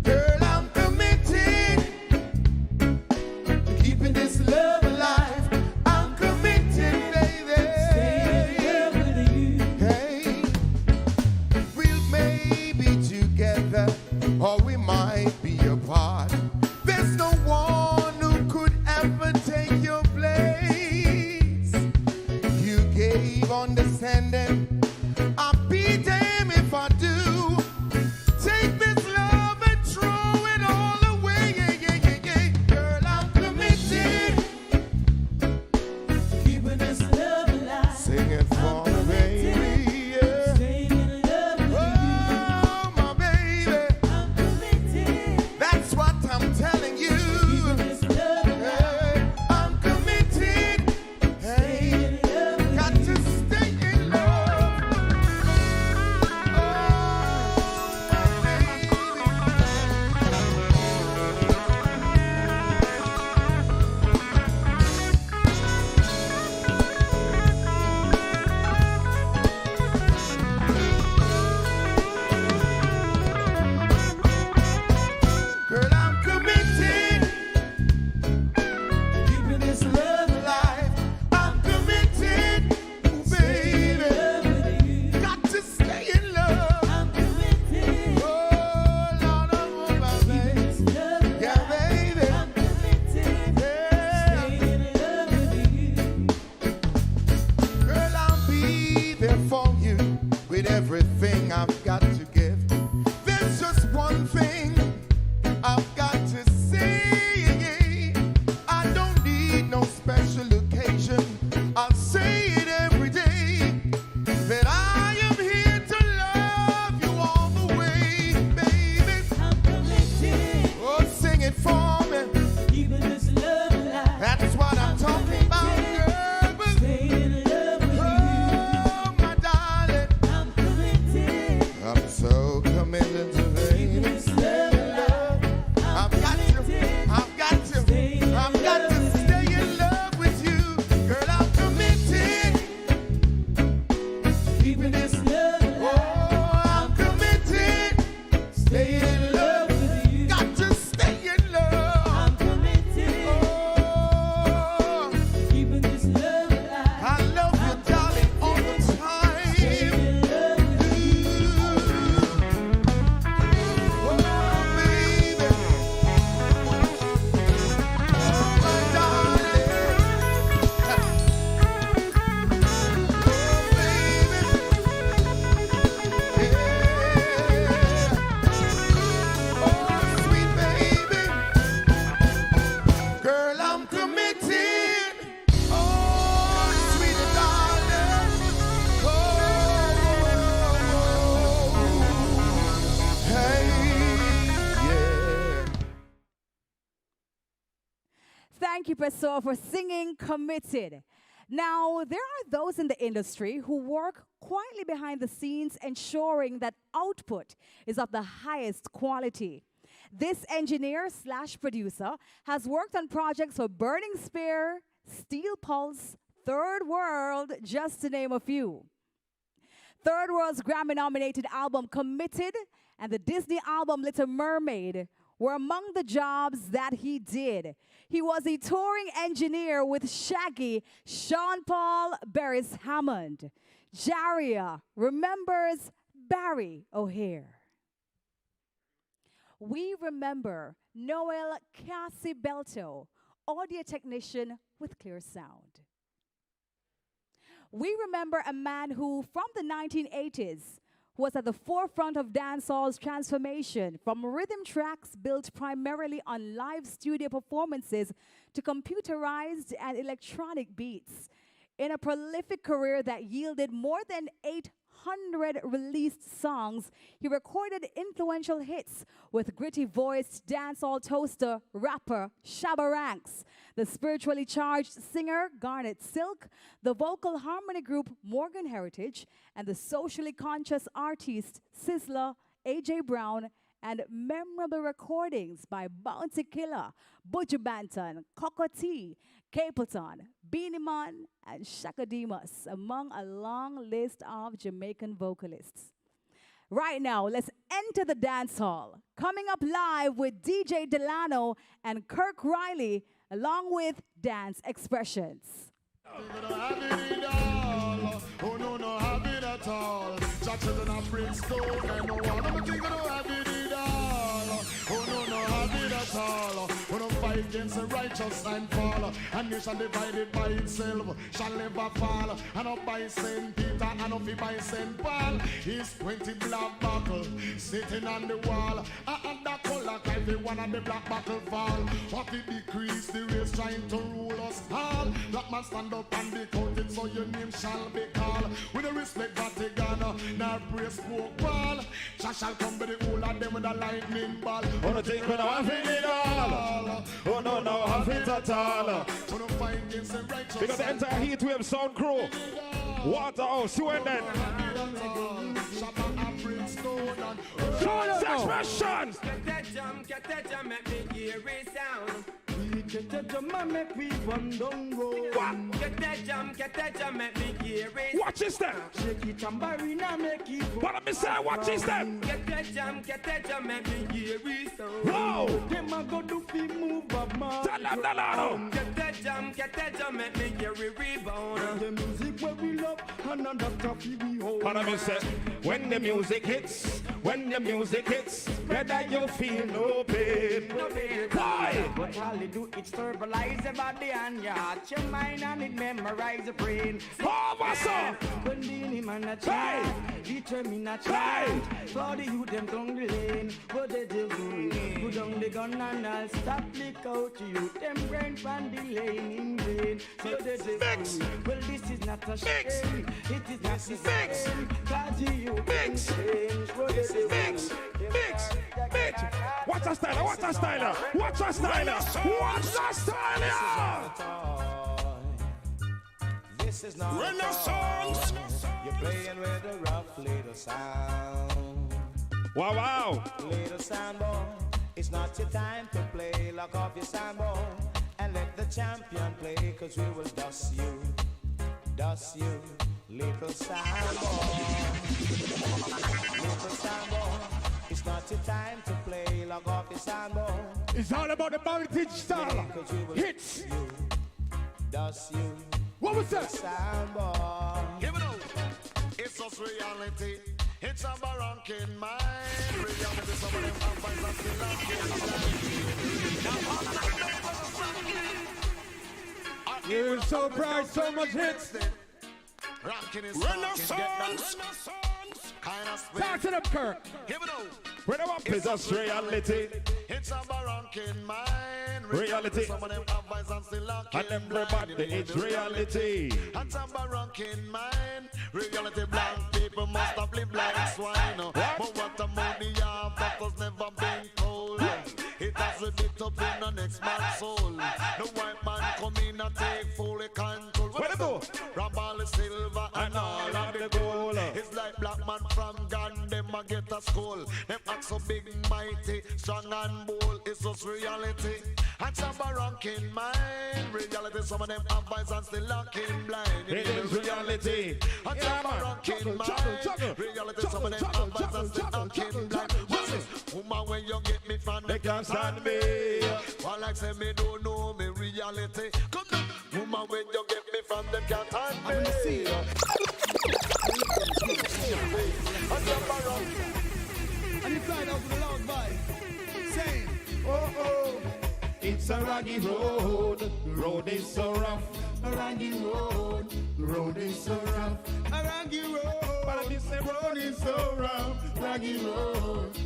Girl, I'm committed to keeping this love alive. I'm committed, baby. Staying in love with you. Hey, we'll maybe together, or we might be apart. There's no one who could ever take your place. You gave understanding. I'll be damned if I do. Take this love and throw it all away. Yeah, yeah, yeah, yeah. Girl, I'm committed. Keeping this love alive. Sing it for me, baby. Yeah. Staying in love with you. My baby. I'm committed. That's what I'm telling you. Keeping this love alive. Hey, I'm committed. Hey, got to stay in love. Girl, I'm committed. Keeping this love alive. I'm committed, baby. Got to stay in love. I'm committed. Oh, Lord, oh, my baby. Yeah, baby. I'm committed. Yeah. Staying in love with you. Girl, I'll be there for you with everything I've got to give. There's just one thing I've got to say. I don't need no special occasion. I'll say it every day that I am here to love you all the way, baby. I'm committed. Oh, sing it for me. Keeping this love alive. That's what I'm talking about, girl. Stay in love with you. Oh, my darling. I'm committed. I'm so committed to keeping this love alive. I've got to stay in love with you. Girl, I'm committed. Keeping this love alive. Oh, I'm committed. Stay in love with you. Got to stay in love. I'm committed. Oh, keeping this love alive. I love you, darling, all the time. Stay in love with you. Oh, baby. Girl, I'm committed. Oh, sweet darling. Oh, hey, yeah. Thank you, Pessoa, for singing Committed. Now, there are those in the industry who work quietly behind the scenes, ensuring that output is of the highest quality. This engineer slash producer has worked on projects for Burning Spear, Steel Pulse, Third World, just to name a few. Third World's Grammy-nominated album Committed and the Disney album Little Mermaid were among the jobs that he did. He was a touring engineer with Shaggy, Sean Paul, Beres Hammond. Jaria remembers Barry O'Hare. we remember Noel Casibelto, audio technician with clear sound. We remember a man who, from the 1980s, was at the forefront of dancehall's transformation from rhythm tracks built primarily on live studio performances to computerized and electronic beats. In a prolific career that yielded more than 800 released songs, he recorded influential hits with gritty-voiced dancehall toaster rapper Shabba Ranks, the spiritually charged singer Garnet Silk, the vocal harmony group Morgan Heritage, and the socially conscious artist Sizzla, AJ Brown, and memorable recordings by Bounty Killer, Buju Banton, Coco T, Capleton, Beanie Man, and Shaka Demus, among a long list of Jamaican vocalists. Right now, let's enter the dance hall. Coming up live with DJ Delano and Kirk Riley, along with Dance Expressions. Oh no, no have it at all. Children of brimstone and no one of the have it all. Oh no, no have it at all. When I fight against the righteous and fall, and nation divided by itself shall never fall. And up by Saint Peter and up by Saint Paul, his 20 black buckle sitting on the wall. And that color like every one of the black buckle fall. What it decrease the race trying to rule us all. Black man stand up and be counted so your name shall be called. With the respect Vatican, now praise spoke ball. Shall come with the whole of them with a lightning ball. Oh, no, think we don't have it all. Oh, no, no, have it at all. Because the entire heat wave sound crew. Waterhouse, Sweden. Dance Expressions. Get that jam, make me hear it sound. Get that jam and make me run down road. What? Get that jam, make me hear it. Watch this then. Shake it and barina make it go. What am I saying? Watch this then. Get that jam, make me hear it sound. Whoa. Them a go do fi move up man. Tell them Delano. Get that jam, make me hear it rebound. The music where we love and another coffee we hold. What am I saying? When the music hits, whether you feel no pain. Why? But all they do is verbalize your body and your heart, your mind, and it memorize your brain. Oh, what's up? When the man a chant, determine a chant. For the youth them down the lane, what they do? Put down the gun and I'll stop lick out to you. Them brain from the lane in vain. So they do. Well, this is not a shame. It is not a shame. Cause you Mix. change. What they do? Mix. Watch a styler, watch a styler, watch a styler, watch a styler. This is not Renaissance. You're playing with a rough little sound. Wow, wow. Little sound boy, it's not your time to play. Lock off your sound boy and let the champion play. Cause we will dust you, little sound boy. Little sound boy, it's not your time to play. Lock off your sound boy. It's all about the Heritage style. Hits. Dust you. What was that? Sound boy. Give it out. It's just reality. It's a barranking mind. Reality, some of them vampires are still on You're so bright, so much hits. Ranking is Renaissance. kind of spin. Talk to them, Kirk. Give it out. When I'm up, it's just reality. It's a barranking mind. Reality. Some of them vampires are still on And everybody, it's reality. It's a barranking mind. Reality, blind people must have lived like swine. But what the money have, that was never been told. It has a bit up in the next man's soul. The white man come in and take full control. What do? Rob all the silver and all of the gold. It's like black man from Ghana, them a get a skull. Them act so big and mighty, strong and bold. It's just reality. And some are ranking mind. Reality, some of them have eyes and still looking blind. It is reality. And some are ranking mind. Reality, some of them have eyes and still looking blind. Woman, when you get me from They can't stand me. One like say me don't know me reality. Come down. Woman, when you get me from them can't stand me. I'm gonna see you. And some are ranking. And you fly out with a loud vibe. a raggy road. The road is so rough. A raggy road. The road is so rough. A raggy road. But this road is so rough. Raggy road.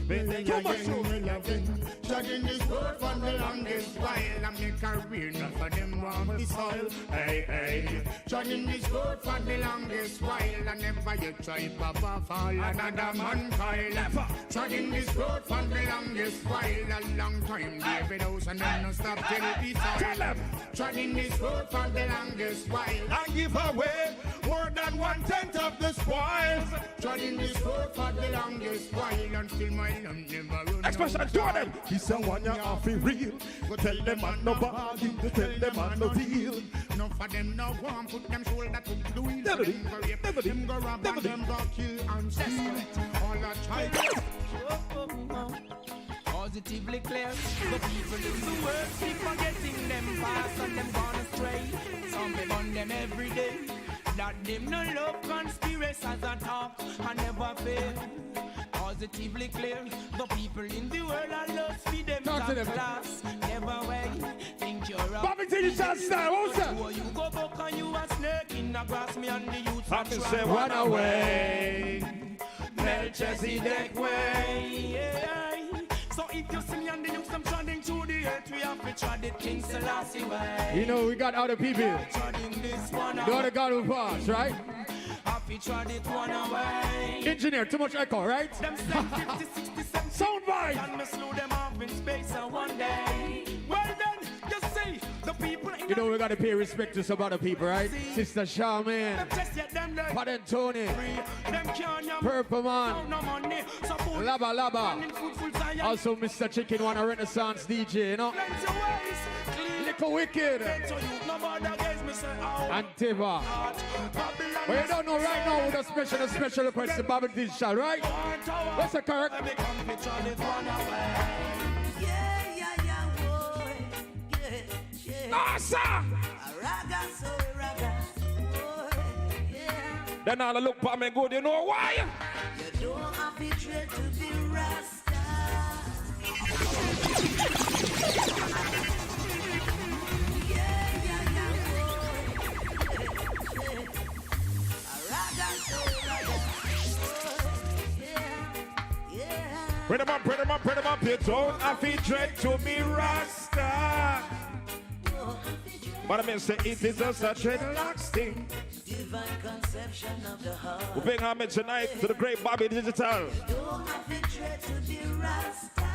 Chugging this road for the longest while. I'm in career, not for them want the soil. Hey, hey. Chugging this road for the longest while. And never you try papa fall another man coil. Chugging this road for the longest while. A long time, David House and then no stop till the soil. Chugging this road for the longest while. And give away more than 1/10 of the spoils. Chugging this road for the longest while. Until my lamb never run. Expression to them. He's someone you have to real. Go tell them man no bargain. Go tell them man no deal. None for them no one put them shoulder to the wheel. Never them go rape, never them go rob, and them go kill and steal. All that child. Positively clear, the people in the world keep forgetting them past and them gone astray. Some they on them every day. That them no love conspiracies and talk and never fail. Positively clear, the people in the world are lost for them class. Never way, think you're up. Bobby T. Style, what's that? You go back and you a snake in the grass, me and the youth. I can say run away. Melchizedek way. Yeah. So if you see me and the youth, I'm treading to the earth, we have to tread it King Selassie way. You know, we got other people. Treading this one The other God who pass, right? Happy tread it one away. Engineer, too much echo, right? Them say 50, 60, 70. Sound vibe. And me slow them off in space and one day. Well then, you see, the people in You know, we gotta pay respect to some other people, right? Sister Charmaine, them just yet them there. Pat and Tony, Them can't yam. Purple Man, No money. Support Laba Laba. and in fruitful science. Also Mr. Chicken, one a Renaissance DJ, you know? Plenty ways. Clean. Little Wicked, So you no bother guys, me say, oh. Antiva. Babylon. But you don't know right now with a special request to Bobby Digital, right? What's the correct? Let me come picture it one away. Yeah, yeah, yeah, boy. Yeah, yeah. Awesome! Raga, so raga. Boy, yeah. Then all look for me good, you know why? You don't have to dread to be Rasta. Yeah, yeah, yeah, boy. Yeah, yeah. Raga, so raga. Boy, yeah, yeah. Put them up, you don't have to dread to be Rasta. But I mean, say it is just a dreadlocks thing. Divine conception of the heart. We bring homage tonight to the great Bobby Digital. Don't have to dread to be Rasta.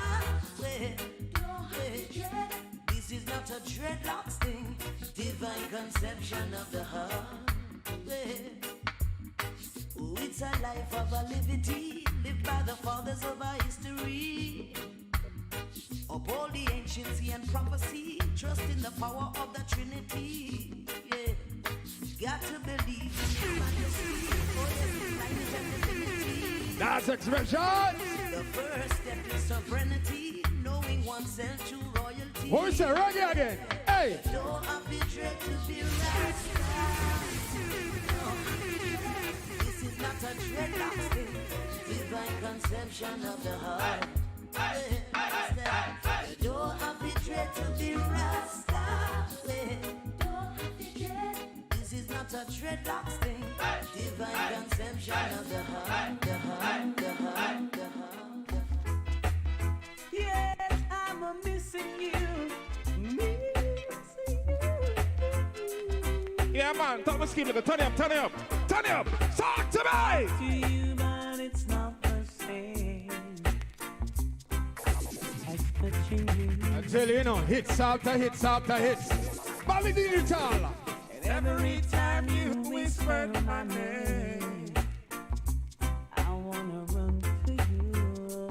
This is not a dreadlocks thing. Divine conception of the heart. Oh, it's a life of a liberty lived by the fathers of our history. Uphold the anciency and prophecy. Trust in the power of the Trinity. Yeah. Got to believe in the majesty. Oh, yes, it's life and divinity. That's expression. The first step is sovereignty, knowing oneself to royalty. Who is it? Reggae again. Hey. Don't have to dread to be Rasta. This is not a dreadlocks thing. Divine conception of the heart. Don't have to dread to be Rasta. This is not a dreadlocks thing. Divine conception of the heart, the heart, the heart, the heart. Yes, I'm a missing you. Missing you. Yeah, man. Talk about skin. Turn it up. Turn it up. Turn it up. Talk to me. To you, man, it's not the same. As touching you. I tell you, you know, hits after hits after hits. Bobby Digital. And every time you whisper my name, I wanna run to you.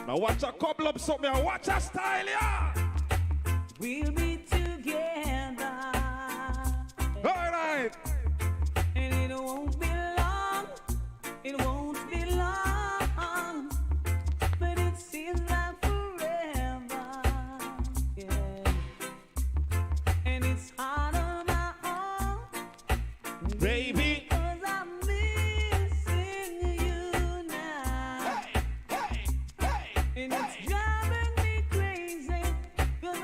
Now watch a couple up something. Watch a style, yeah. We'll be together. All right. And it won't be long. It won't be long. But it seems like forever. Yeah. And it's hard on my own. Baby. Cause I'm missing you now. Hey, hey, hey, And it's hey. driving me crazy. Cause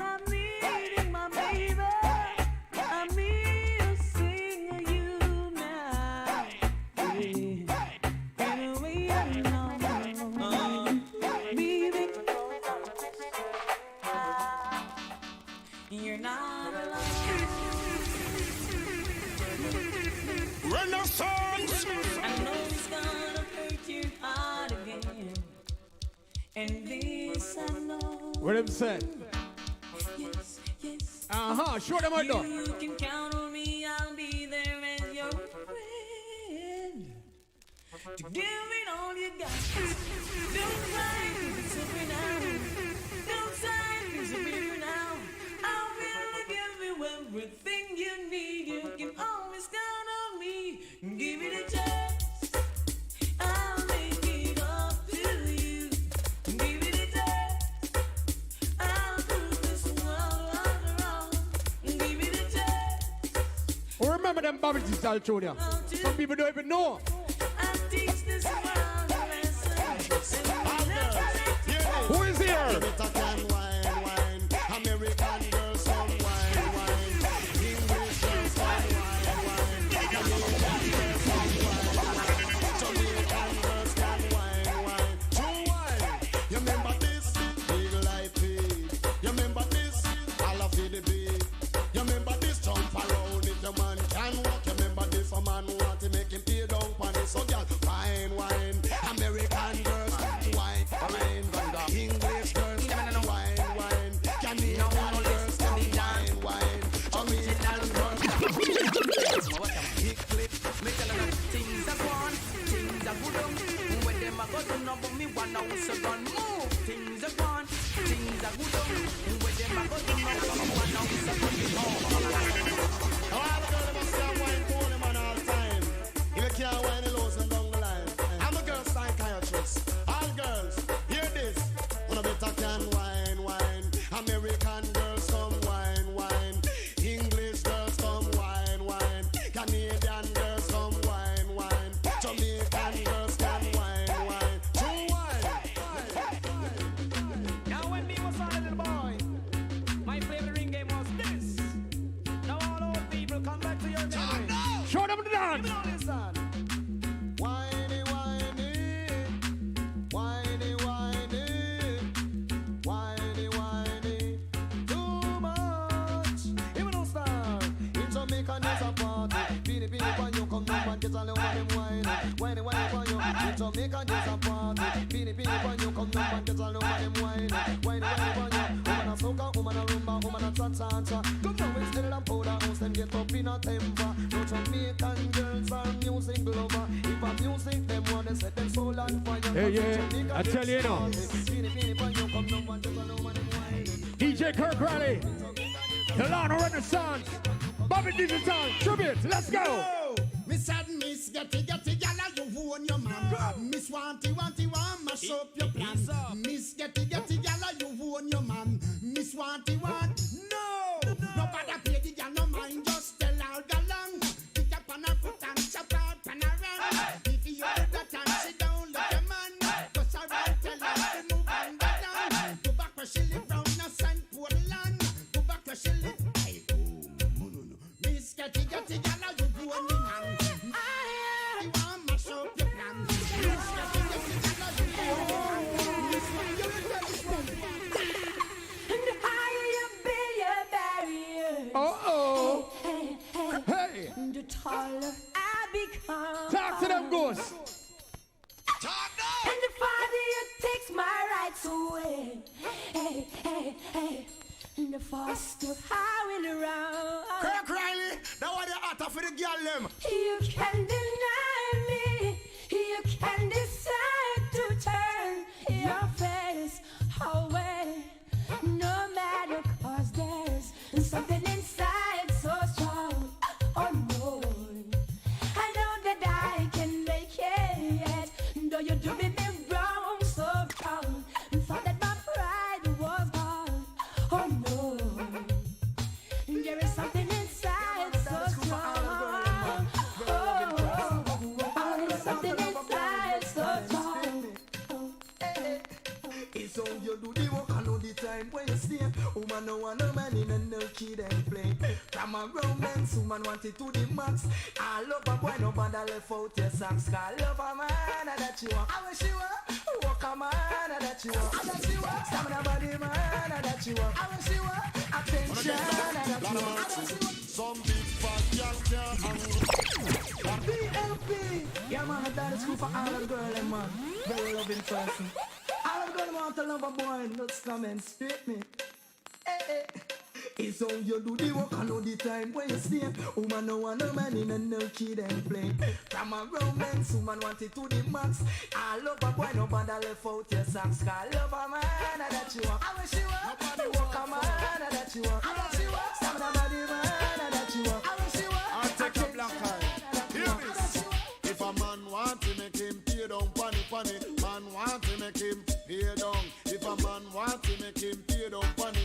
songs. I know it's gonna hurt your heart again. And this I know. What them said? Yes, yes. Show them out though. You can count on me, I'll be there as your friend. To give it all you got. Don't cry, it's over now. Don't sigh, it's over now. I will give you everything you need. You can always count on me. Give it a chance. I'll make it up to you. Give it a chance. I'll prove this world around. Give it a chance. Remember them Bobby style tune ya? Some people don't even know. I'll teach this world a lesson. Who is here? American girls come wine, wine. English girls come wine, wine. Canadian girls come wine, wine. Jamaican girls come wine, wine. True wine. You remember this? Big life beat. You remember this? All of the beat. You remember this? Jump around if your man can walk. You remember this? A man want to make him pay down on this. So girl, wine, wine. American girls wine, wine. English girls wine, wine. Canadian girls wine, wine. Jamaican girls. He clip, me tell them things are gone, things are good. When them a go to know me, one house a gun move. Things are gone, things are good. When them a go to know me, one house a gun. All the girls must say wine for them on all time. If you can't wine, you lose them down the line. I'm a girl psychiatrist. All girls, hear this. When a better can wine, wine. American girls come wine, wine. English girls come wine, wine. Canadian girls come wine, wine. Jamaican girls come wine, wine. True wine. Now when me was a little boy, my favorite ring game was this. Now all old people come back to your memory. Show them the dance. Listen. Whiny, whiny. Whiny, whiny. Whiny, whiny. Too much. Even no star. In Jamaica, there's a party. Beanie, beanie, when you come down and get all over them whiny. Whiny, whiny, when you. In Jamaica, there's a party. Beanie, beanie, when you come down and get all over them whiny. Whiny, whiny, when you. Woman a soca, woman a rumba, woman a cha-cha-cha. Come down with still and powder house, them get up in a temper. No Jamaican girls are music lover. If a music, them want to set them soul on fire. Hey, yeah, I tell you now. Beanie, beanie, when you come down and get all over them whiny. DJ Kirk Riley, Delano Renaissance, Bobby Digital, tribute, let's go. Miss Miss Getty Gala, you own your man. Miss Wanty mash up your plan. Miss Getty Gala, you own your man. Miss Wanty no. Nobody pay the gal no mind, just tell her go long. Pick up on her foot and chop out on her run. If you hear that and sit down, look your man. Just around, tell her to move and go down. Go back where she live round the St. Portland. Go back where she live. Hey, no. Miss Getty Gala, you own your man. You want mash up your plan. Miss Getty Gala, you own your man. Miss Wanty, And the higher you build your barriers, Uh-oh. hey, the taller I become. Talk to them ghosts. And the farther you takes my rights away, hey, and the faster I will run. Kirk Riley, that was the hotter for the girl them. You can deny me, you can decide to turn your face away, no matter 'cause there's something inside so strong. Oh no, I know that I can make it, though you do me wrong, so wrong. Thought that my pride was gone. Oh no, there is something inside so strong. Oh, there's something inside so strong. It's how you do the work and know the time when you stay. Woman no want no man in and no kid and play. From a romance, woman want it to the max. I love a boy, nobody left out your socks. I love a man that you want. I wish you were. Walk a man that you want. I wish you were. Stamina body man that you want. I wish you were. Attention that you want. Some big fat girl can't hang. BLP. Yeah, man, I died school for all the girls, man. Very loving person. All the girls want to love a boy, not come and straight me. Hey, hey. It's how you do the work, I know the time when you stay. Woman no want no man in a no kid and play. From a romance, woman want it to the max. I love a boy, no bother left out your socks. I love a man that you want. I wish you want. Nobody walk a man that you want. I wish you want. Some nobody man that you want. I wish you want. I'll take a black eye. Hear this. If a man want to make him pay down, funny. Man want to make him pay down. If a man want to make him pay down, funny.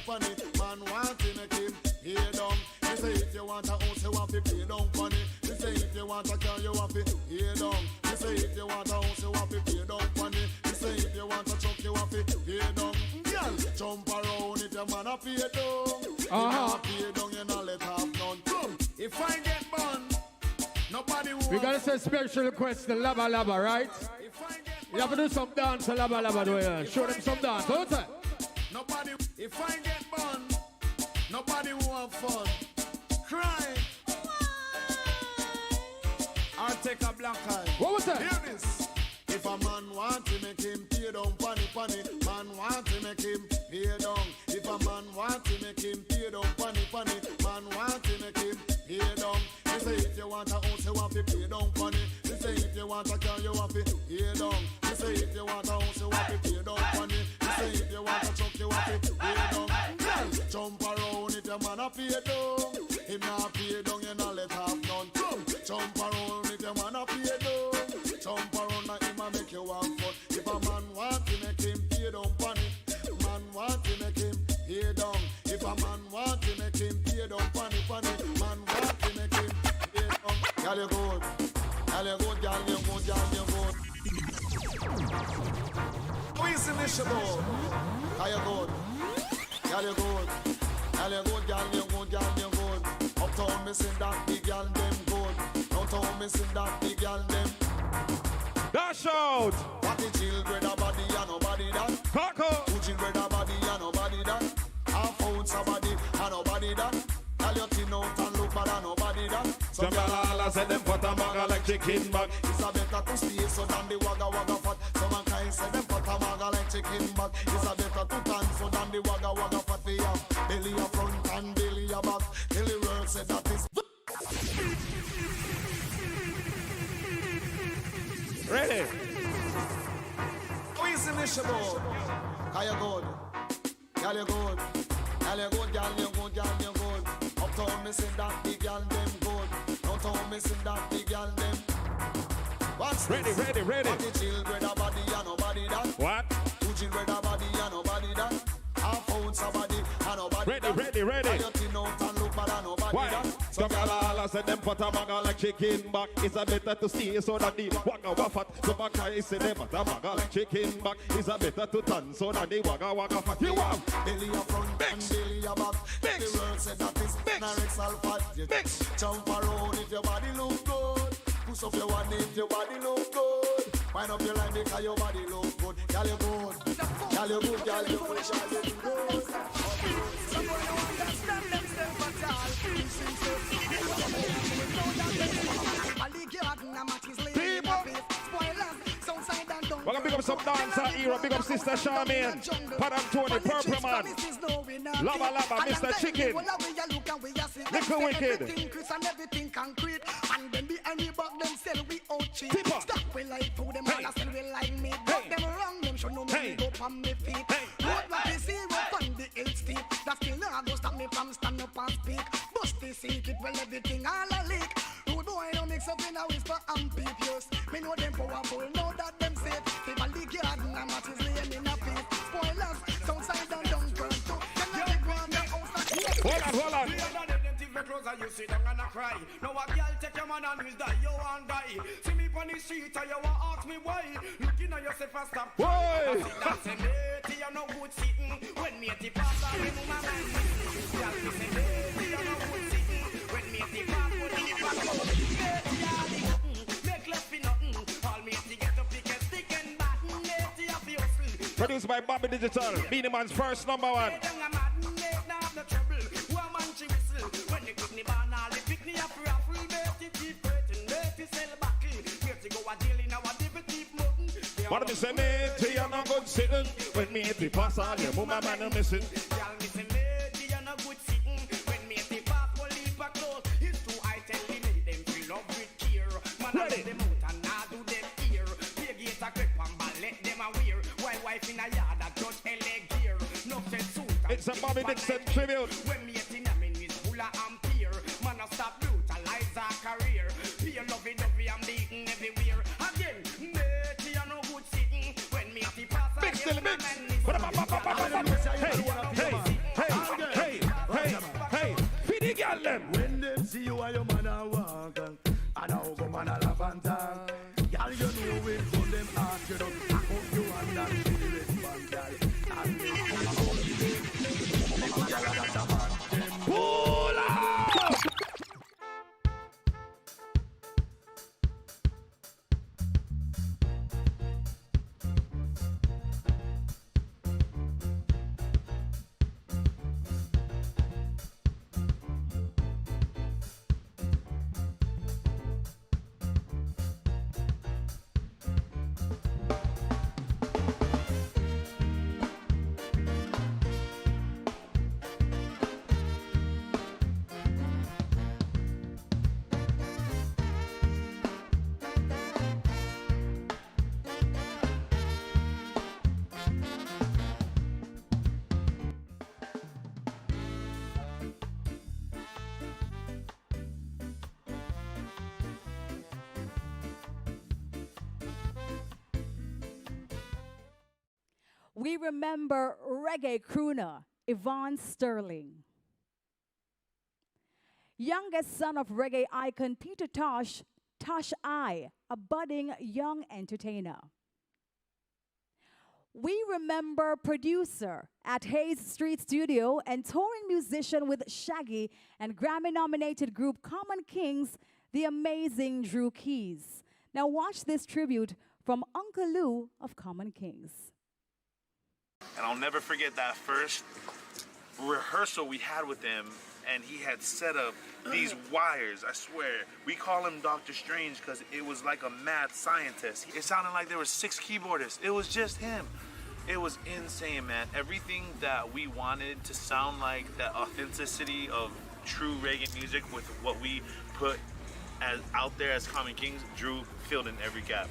Man want to make him pay down. They say if you want a house, you want to pay down, funny. They say if you want a car, you want to pay down. They say if you want a house, you want to pay down, funny. They say if you want a truck, you want to pay down. Girl, jump around if your man a pay down. If you not pay down, you not let have none. Come, if I get burned, nobody wants. We gotta say special request to Laba Laba, right? You have to do some dance to Laba Laba, do you? Show them some dance, don't you? Nobody, if I get burned, nobody want fun. Cry. I'll take a black eye. What was that? Hear this. If a man want to make him pay down, funny. Man want to make him pay down. If a man want to make him pay down, funny. Man want to make him pay down. They say if you want a house, you want to pay down, funny. They say if you want a car, you want to pay down. They say if you want a house, you want to pay down, funny. They say if you want a truck, you want to pay down. Girl, jump around if your man a pay down. If not pay down, you not let have none. Jump around if your man a pay down. Jump around like him a make you want fun. If a man want to make him pay down, funny. Man want to make him pay down. If a man want to make him pay down, funny. Man want to make him pay down. Girl, you good. Girl, you good. Girl, you good. Girl, you good. Who is in this show? Girl, you good. Girl, you good. Girl, you good. Girl, you good. Girl, you good. Uptown missing that big girl, them good. Downtown missing that big girl, them. Dash out! What the children a body and nobody that. Coco! Two children a body and nobody that. I found somebody and nobody that. Tell your tin out and look bad and nobody that. Some galala said them put a maga like chicken back. It's a better to stay so than the wagga fat. Some mankind said them put a maga like chicken back. It's a better to dance so than the wagga fat. They have belly a front and belly a back. Tell the world said that is. Ready? Who is in this show? How you good? Girl, you good. Girl, you good. Girl, you good. Girl, you good. Uptown missing that big girl, them good. Downtown missing that big girl, them. What's ready, this? ready, ready. What the children a body and nobody that. What? Two children a body and nobody that. I found somebody and nobody ready, that. Ready, ready. Tell your tin out and look bad and nobody Why? that. Some galala said them put a maga like chicken back. It's a better to stay so that the wagga fat. Some mankind say them put a maga like chicken back. It's a better to dance so that the wagga fat. You want? Belly a front and belly a back. The world said that is narexal fat. Mix. Jump around if your body look good. Push up your one if your body look good. Wind up your line because your body look good. Girl, you good. Girl, you good. Girl, you good. Girl, you good. Someone who understand themselves at all. We're gonna pick up some dancer era, big up Sister Charmaine, Padam Tony, Purple Man, Lava Lava, Mr. Chicken, Little Wicked, everything concrete, and then behind we back them sell we out cheap. Stop we like food, them all sell we like meat. But them wrong, them should know me go on me feet. What we see, we find the hill steep. That still not go stop me from stand up and speak. Bust the secret, well everything all a leak. Rude boy don't mix up in a whisper and peepios. Me know them powerful, know that them safe. People leak garden and what is laying in a pit. Spoilers, outside and down turn to. Hold on. Closer, you sit down and cry. Now a girl take your man and he's die, you want die. See me on the street and you want ask me why. Looking at yourself and stop. Why? That's a matey, you no good sitting. When matey pass, I remove my man. Girl, you say matey, you no good sitting. When matey pass, put in the back. Matey, all the nothing, make left for nothing. All matey get to pick a stick and batten. Matey, have the hustle. Produced by Bobby Digital, Beanie Man's first number one. She whistle when you give me banana, pick me up rough. But me say matey, you no good sitting. When matey pass all your mama man are missing. Y'all me say matey, you no good sitting. When matey pass, will leave a clothes. It's true, I tell you, make them fill up with care. Man, I let them out and now do them here. Pay gate a grip and ball, let them a wear. While wife in a yard, a judge eleg gear. No set suit. It's a Bobby Dixon tribute. When matey namin is full of ampere. Man, I stop brutalize our career. Pay lovey-dovey and beaten everywhere. Again, matey, you no good sitting. When matey pass, Big still in mix. Hey, feed the girl them. When them see you and your man a walk, and how go man a laugh and talk. Girl, you know it, so them ask you, I hope you understand the response, girl. And they pull out. We remember reggae crooner Yvonne Sterling. Youngest son of reggae icon Peter Tosh, Tosh I, a budding young entertainer. We remember producer at Hayes Street Studio and touring musician with Shaggy and Grammy-nominated group Common Kings, the amazing Drew Keys. Now watch this tribute from Uncle Lou of Common Kings. And I'll never forget that first rehearsal we had with him, and he had set up these wires, I swear. We call him Dr. Strange because it was like a mad scientist. It sounded like there were 6 keyboardists. It was just him. It was insane, man. Everything that we wanted to sound like, that authenticity of true reggae music with what we put as out there as Common Kings, Drew filled in every gap.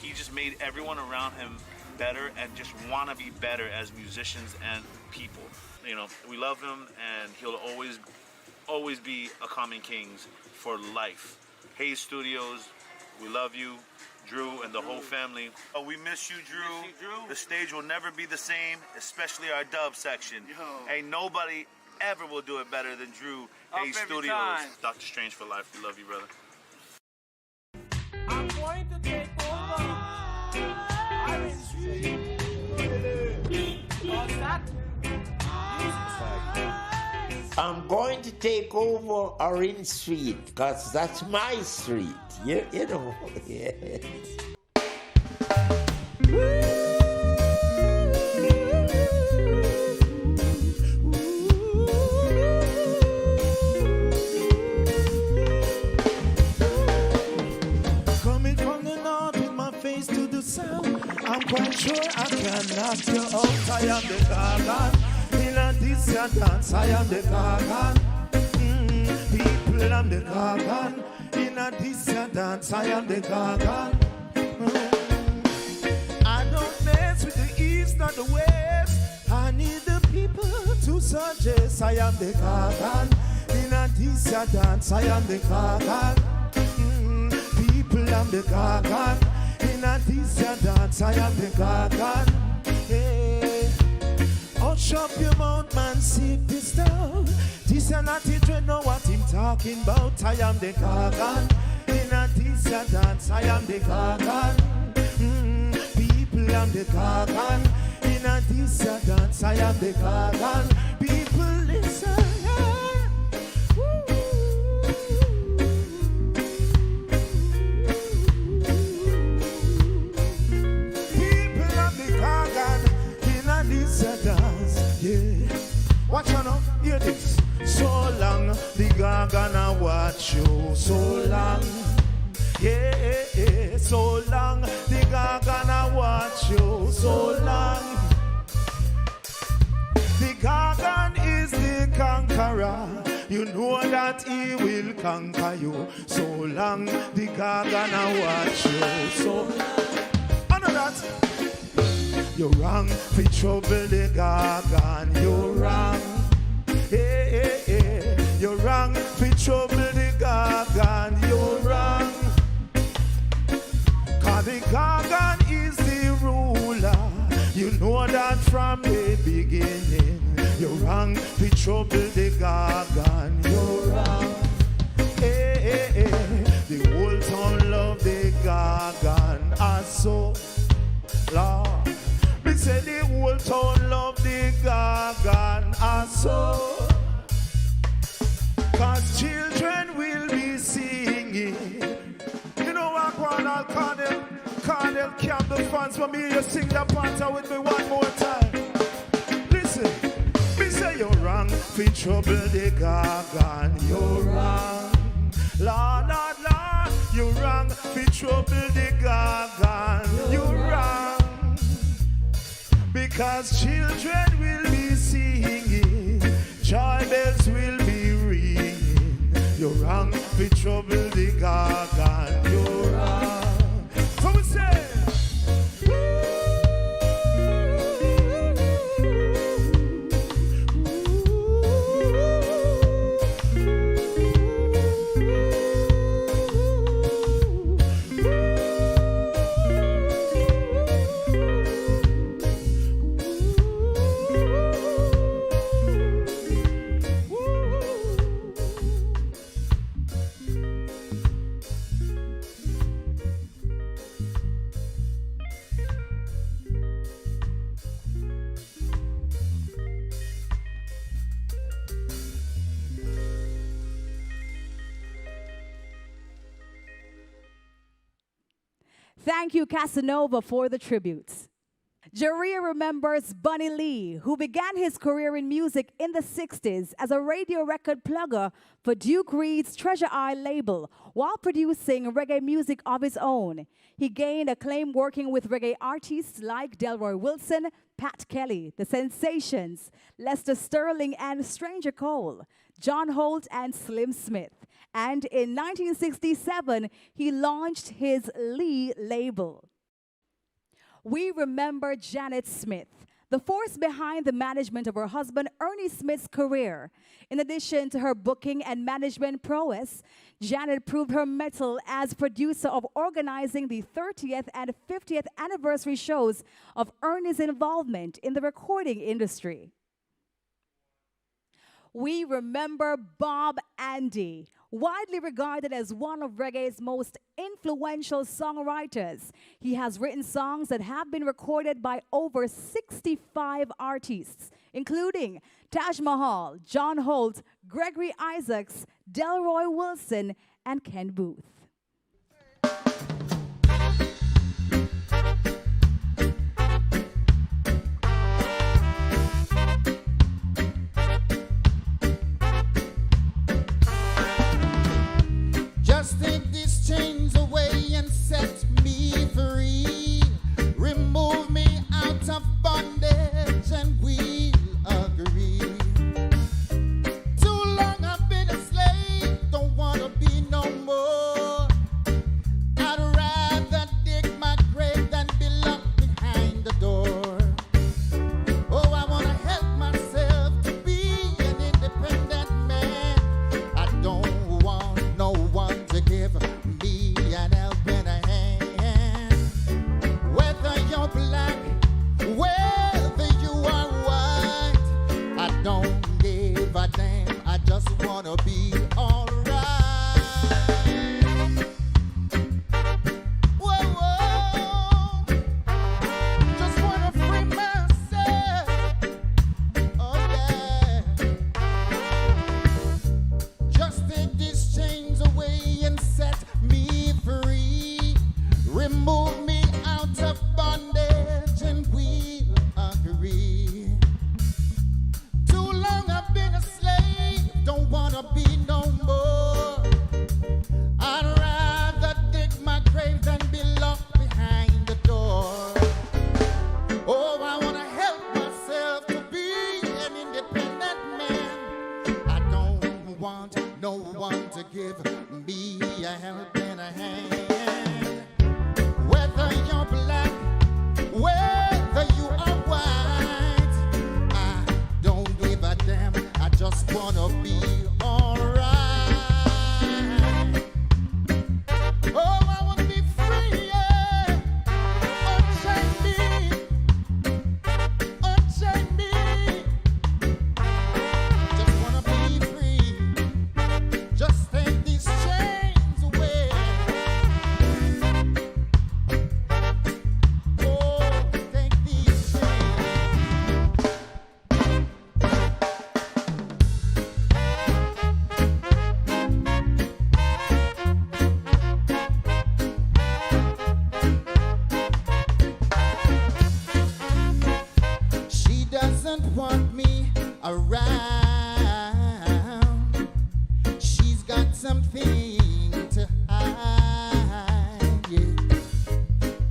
He just made everyone around him better and just want to be better as musicians and people. You know, we love him, and he'll always be a Common Kings for life. Hayes Studios, we love you, Drew, and the whole family. Oh, we miss you, Drew. The stage will never be the same, especially our dub section. Ain't nobody ever will do it better than Drew. Hayes Studios. Dr. Strange for life. We love you, brother. I'm going to take over. I'm going to take over Orange Street because that's my street. You know. Yes. Coming from the north with my face to the south, I'm quite sure I can knock you out. I am the Gagan. In a this ya dance, I am the Gagan. People, I'm the Gagan. In a this ya dance, I am the Gagan. I don't mess with the east nor the west. I need the people to suggest I am the Gagan. In a this ya dance, I am the Gagan. People, I'm the Gagan. In a this ya dance, I am the Gagan. Hey. Hush up your mouth, man, sit this down. This and not it, you know what I'm talking about. I am the Gagan. In a this ya dance, I am the Gagan. People, I'm the Gagan. In a this ya dance, I am the Gagan. People, listen. Yeah. Watch out now, hear this. So long, the Gaga watch you. So long, yeah, so long, the Gaga watch conqueror. You know that he will conquer you. So long the God gonna watch you. So I know that you're wrong for trouble the gargan. You're wrong. Hey, hey, hey. You're wrong for trouble the gargan. You're wrong. Cause the gargan is the ruler. You know that from the beginning. You're wrong for trouble the gargan. You're wrong. Hey, hey, hey. The whole town love the gargan. And so, Lord, me say the whole town love the gargan. And so, cause children will be singing. You know what, Ronald Cornell camp the fans for me. You sing that part with me one more time. Listen, me say you're wrong for trouble the gargan. You're wrong, Lord, Lord, Lord. You're wrong for trouble the gargan. You're wrong, because children will be singing, joy bells will be ringing. You're wrong for trouble the gargan. You're wrong. So we say, Thank you, Casanova, for the tributes. Jaria remembers Bunny Lee, who began his career in music in the 60s as a radio record plugger for Duke Reed's Treasure Eye label while producing reggae music of his own. He gained acclaim working with reggae artists like Delroy Wilson, Pat Kelly, The Sensations, Lester Sterling and Stranger Cole, John Holt and Slim Smith. And in 1967, he launched his Lee label. We remember Janet Smith, the force behind the management of her husband Ernie Smith's career. In addition to her booking and management prowess, Janet proved her mettle as producer of organizing the 30th and 50th anniversary shows of Ernie's involvement in the recording industry. We remember Bob Andy, widely regarded as one of reggae's most influential songwriters. He has written songs that have been recorded by over 65 artists, including Taj Mahal, John Holt, Gregory Isaacs, Delroy Wilson, and Ken Booth. Just take these chains away and set me free. Remove me out of bondage and we'll agree. Too long I've been a slave, don't wanna be no more. I'd rather dig my grave than be locked behind the door. Oh, I wanna help myself to be an independent man. I don't want no one to give me an helping hand. Whether you're black, whether you are white, I don't give a damn. I just wanna be alright. Whoa, whoa. Just wanna free myself. Oh yeah. Just take these chains away and set me free. Remove me out of bondage and we'll agree. Too long I've been a slave, don't wanna be no more. I'd rather dig my grave than be locked behind the door. Oh, I wanna help myself to be an independent man. I don't around. She's got something to hide. Yeah.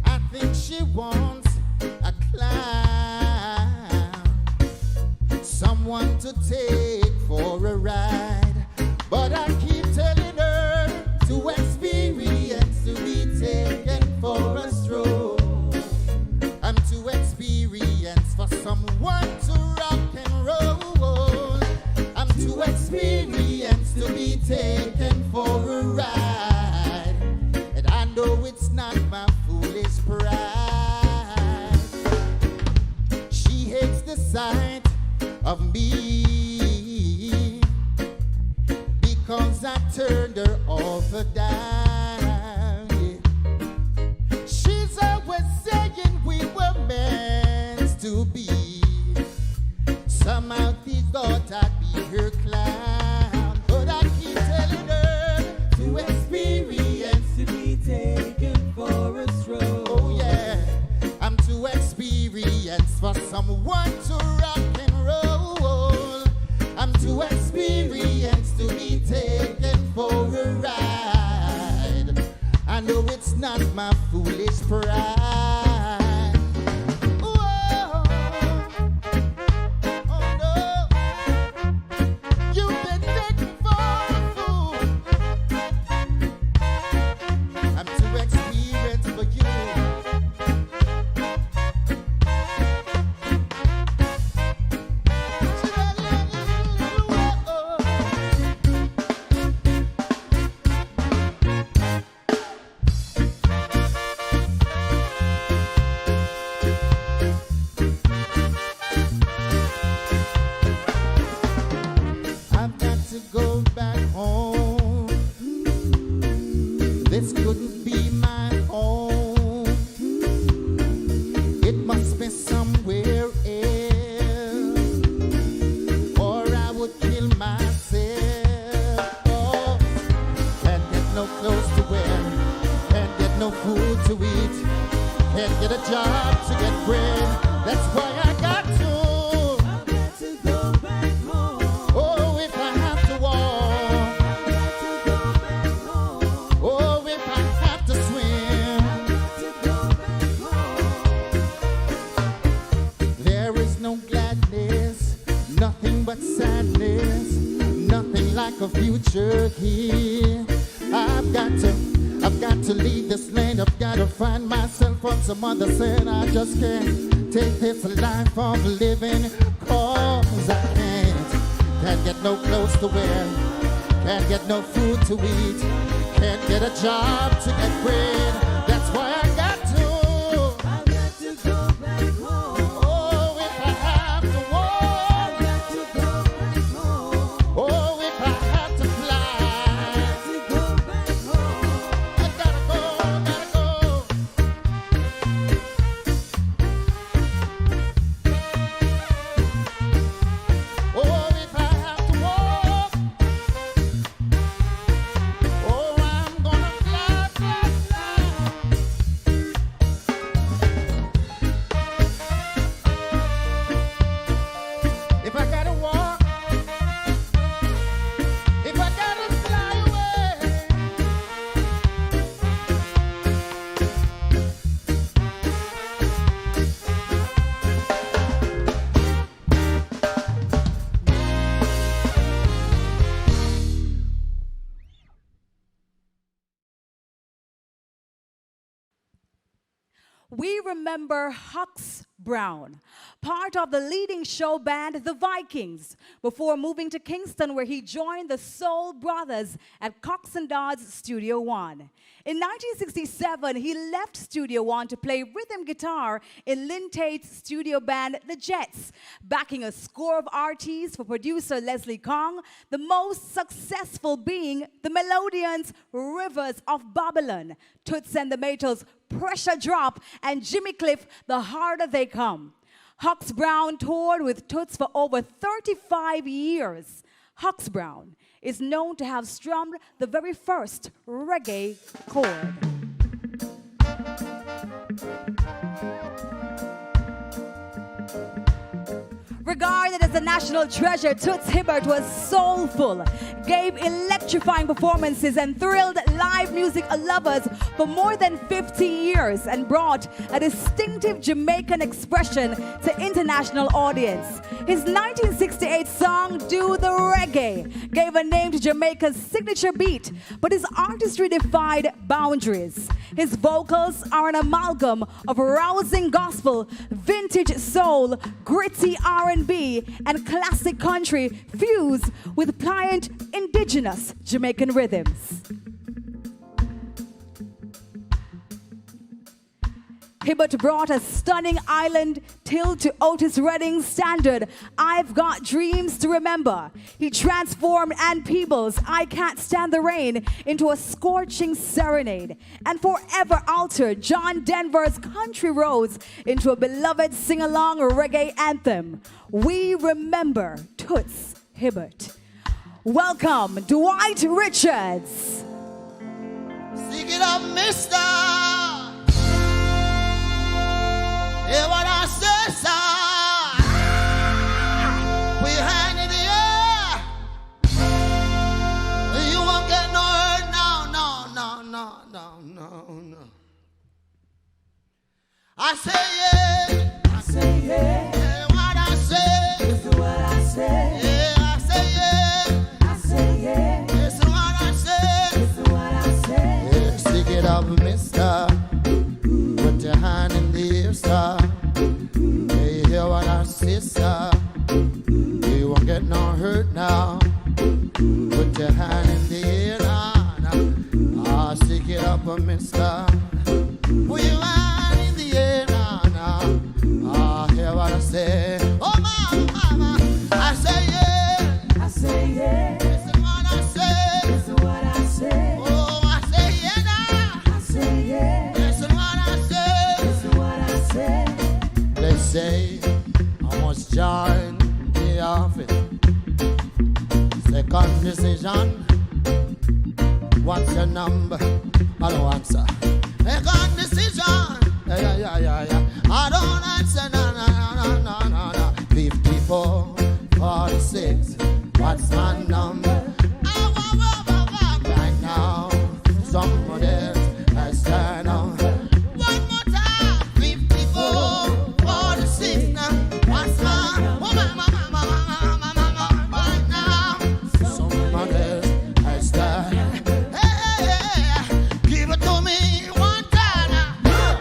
I think she wants a clown, someone to take for a ride. But I keep telling her to experience, to be taken for a stroll. I'm to experience for someone to rock and roll. I'm to experience, to be taken for a ride. And I know it's not my foolish pride. She hates the sight of me because I turned her off a dime. Yeah. She's always saying we were meant to be. Somehow she thought I'd be her clown, but I keep telling her to experience, to be taken for a stroll. Oh yeah, I'm to experience for someone to rock and roll. I'm to experience, to be taken for a ride. I know it's not my foolish pride. Whoa. Oh no, you've been taken for a fool. I'm to experience for you. I've got to go back home. This couldn't be my home. It must be somewhere else, or I would kill myself. Oh, can't get no clothes to wear, can't get no food to eat, can't get a job to get bread. That's why I got to. Go back home. Oh, if I have to walk. Go back home. Oh, if I have to swim. Go back home. There is no gladness, nothing but sadness, nothing like a future here. I've got to leave this land. I've got to find myself on some other side. I just can't take this life of living, cause I can't get no clothes to wear, can't get no food to eat, can't get a job to get bread. That's why I got to go back home. Oh, if I have to walk, I've got to go back home. Oh, if I have to fly, I've got to go back home. I gotta go. Oh, if I have to walk, oh, I'm gonna fly, fly, fly. If I gotta walk, if I gotta fly away. We remember Hux Brown, part of the leading show band The Vikings, before moving to Kingston, where he joined the Soul Brothers at Cox and Dodds Studio One. In 1967, he left Studio One to play rhythm guitar in Lynn Tate's studio band The Jets, backing a score of artists for producer Leslie Kong, the most successful being the Melodians' Rivers of Babylon, Toots and the Maytals' Pressure Drop, and Jimmy Cliff, The Harder They Come. Hux Brown toured with Toots for over 35 years. Hux Brown is known to have strummed the very first reggae chord. Regarded as as the national treasure, Toots Hibbert was soulful, gave electrifying performances and thrilled live music lovers for more than 50 years and brought a distinctive Jamaican expression to international audience. His 1968 song, Do the Reggae, gave a name to Jamaica's signature beat, but his artistry defied boundaries. His vocals are an amalgam of rousing gospel, vintage soul, gritty R&B, and classic country fused with pliant indigenous Jamaican rhythms. Hibbert brought a stunning island tilt to Otis Redding's standard, I've Got Dreams to Remember. He transformed Ann Peebles' I Can't Stand the Rain into a scorching serenade, and forever altered John Denver's Country Roads into a beloved sing-along reggae anthem. We remember Toots Hibbert. Welcome, Dwight Richards. Sing it up, mister. Hear what I say, sir. We hand in the air. You won't get no hurt, no. I say yeah. I say yeah. Hear what I say. Listen what I say. Yeah, I say yeah. I say yeah. Listen what I say. Listen what I say. Yeah, stick it up, mister. Put your hand in the air, sir. Hey, hear what I say, sir. You won't get no hurt now. Put your hand in the air now. Ah, stick it up, mister. Put your hand in the air now. Ah, hear what I say. Oh, mama, I say yeah. I say yeah. Listen what I say. Listen what I say. Oh, I say yeah now. I say yeah. Listen what I say. Listen what I say. Let's say I must join the office. Second decision. What's your number? I don't answer. Second decision. Yeah. I don't answer. No. 54, 46. What's my number? Right now, somebody has turned on. One more time. 54, 46. Now, what's my right now? Somebody has turned. Hey, give it to me one time now.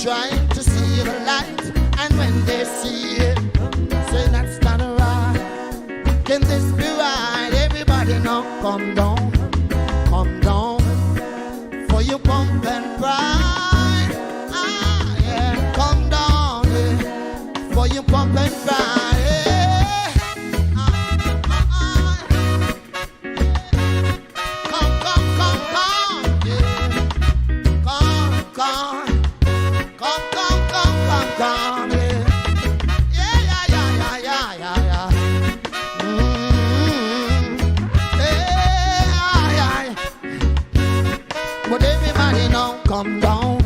trying to see the light, and when they see it, say that's not right. Can this be right? Everybody now come down, for you pump and pride. Ah, yeah, come down, yeah, for you pump and pride. Yeah. Come, yeah. Come, yeah. Yeah. But everybody now come down,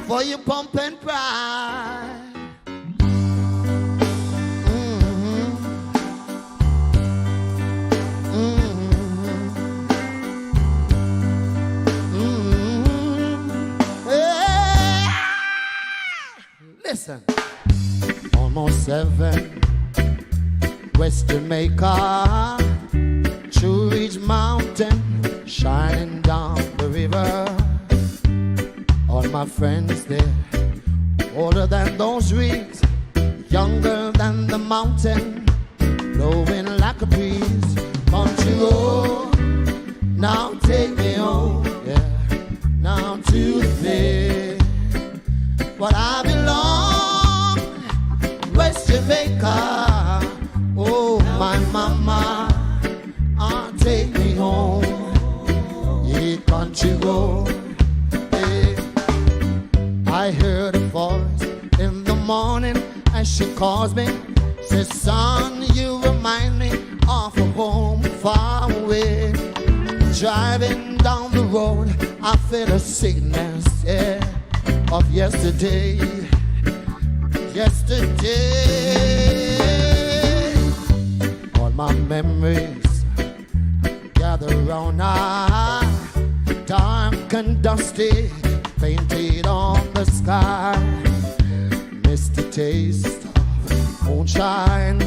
for you pump and pride. Yeah. Listen, almost 7, West Jamaica, True Ridge Mountain, shining down the river. All my friends there, older than those reeds, younger than the mountain, blowing like a breeze. Country road, now take me home, yeah, now to the place where I belong, West Jamaica. Oh, my mama, take me home, yeah, country road. Yeah. I heard a voice in the morning as she calls me, says, son, you remind me of a home far away. Driving down the road, I feel a sickness, yeah, of yesterday. All my memories gather round I, dark and dusty, painted on the sky. Miss the taste of moonshine.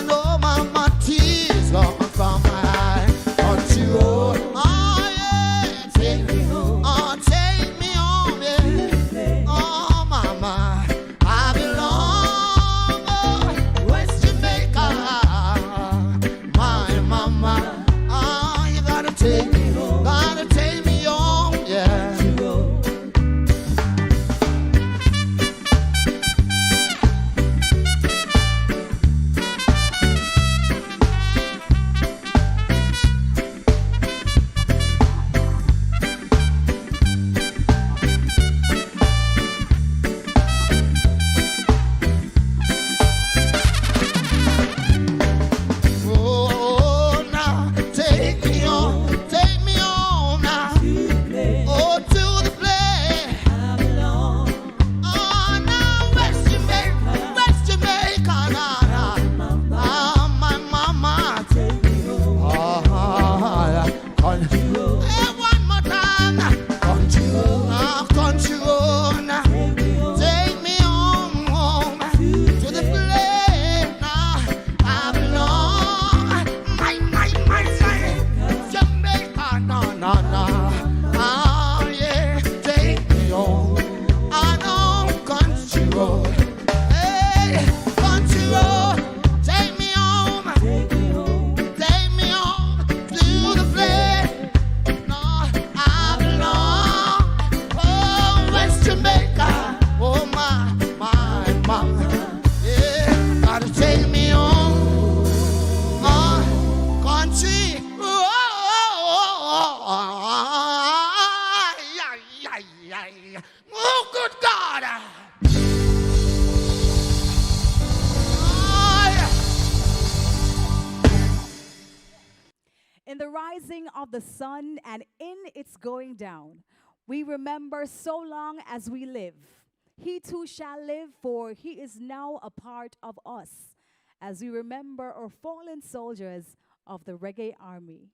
Oh, my tears gone from my eye. Country road, oh yeah, take me home. Oh, take me home, yeah. Oh, mama, I belong, oh, West Jamaica. My mama, oh, you gotta take me home, yeah. Oh, good God! In the rising of the sun and in its going down, we remember so long as we live. He too shall live, for he is now a part of us, as we remember our fallen soldiers of the Reggae Army.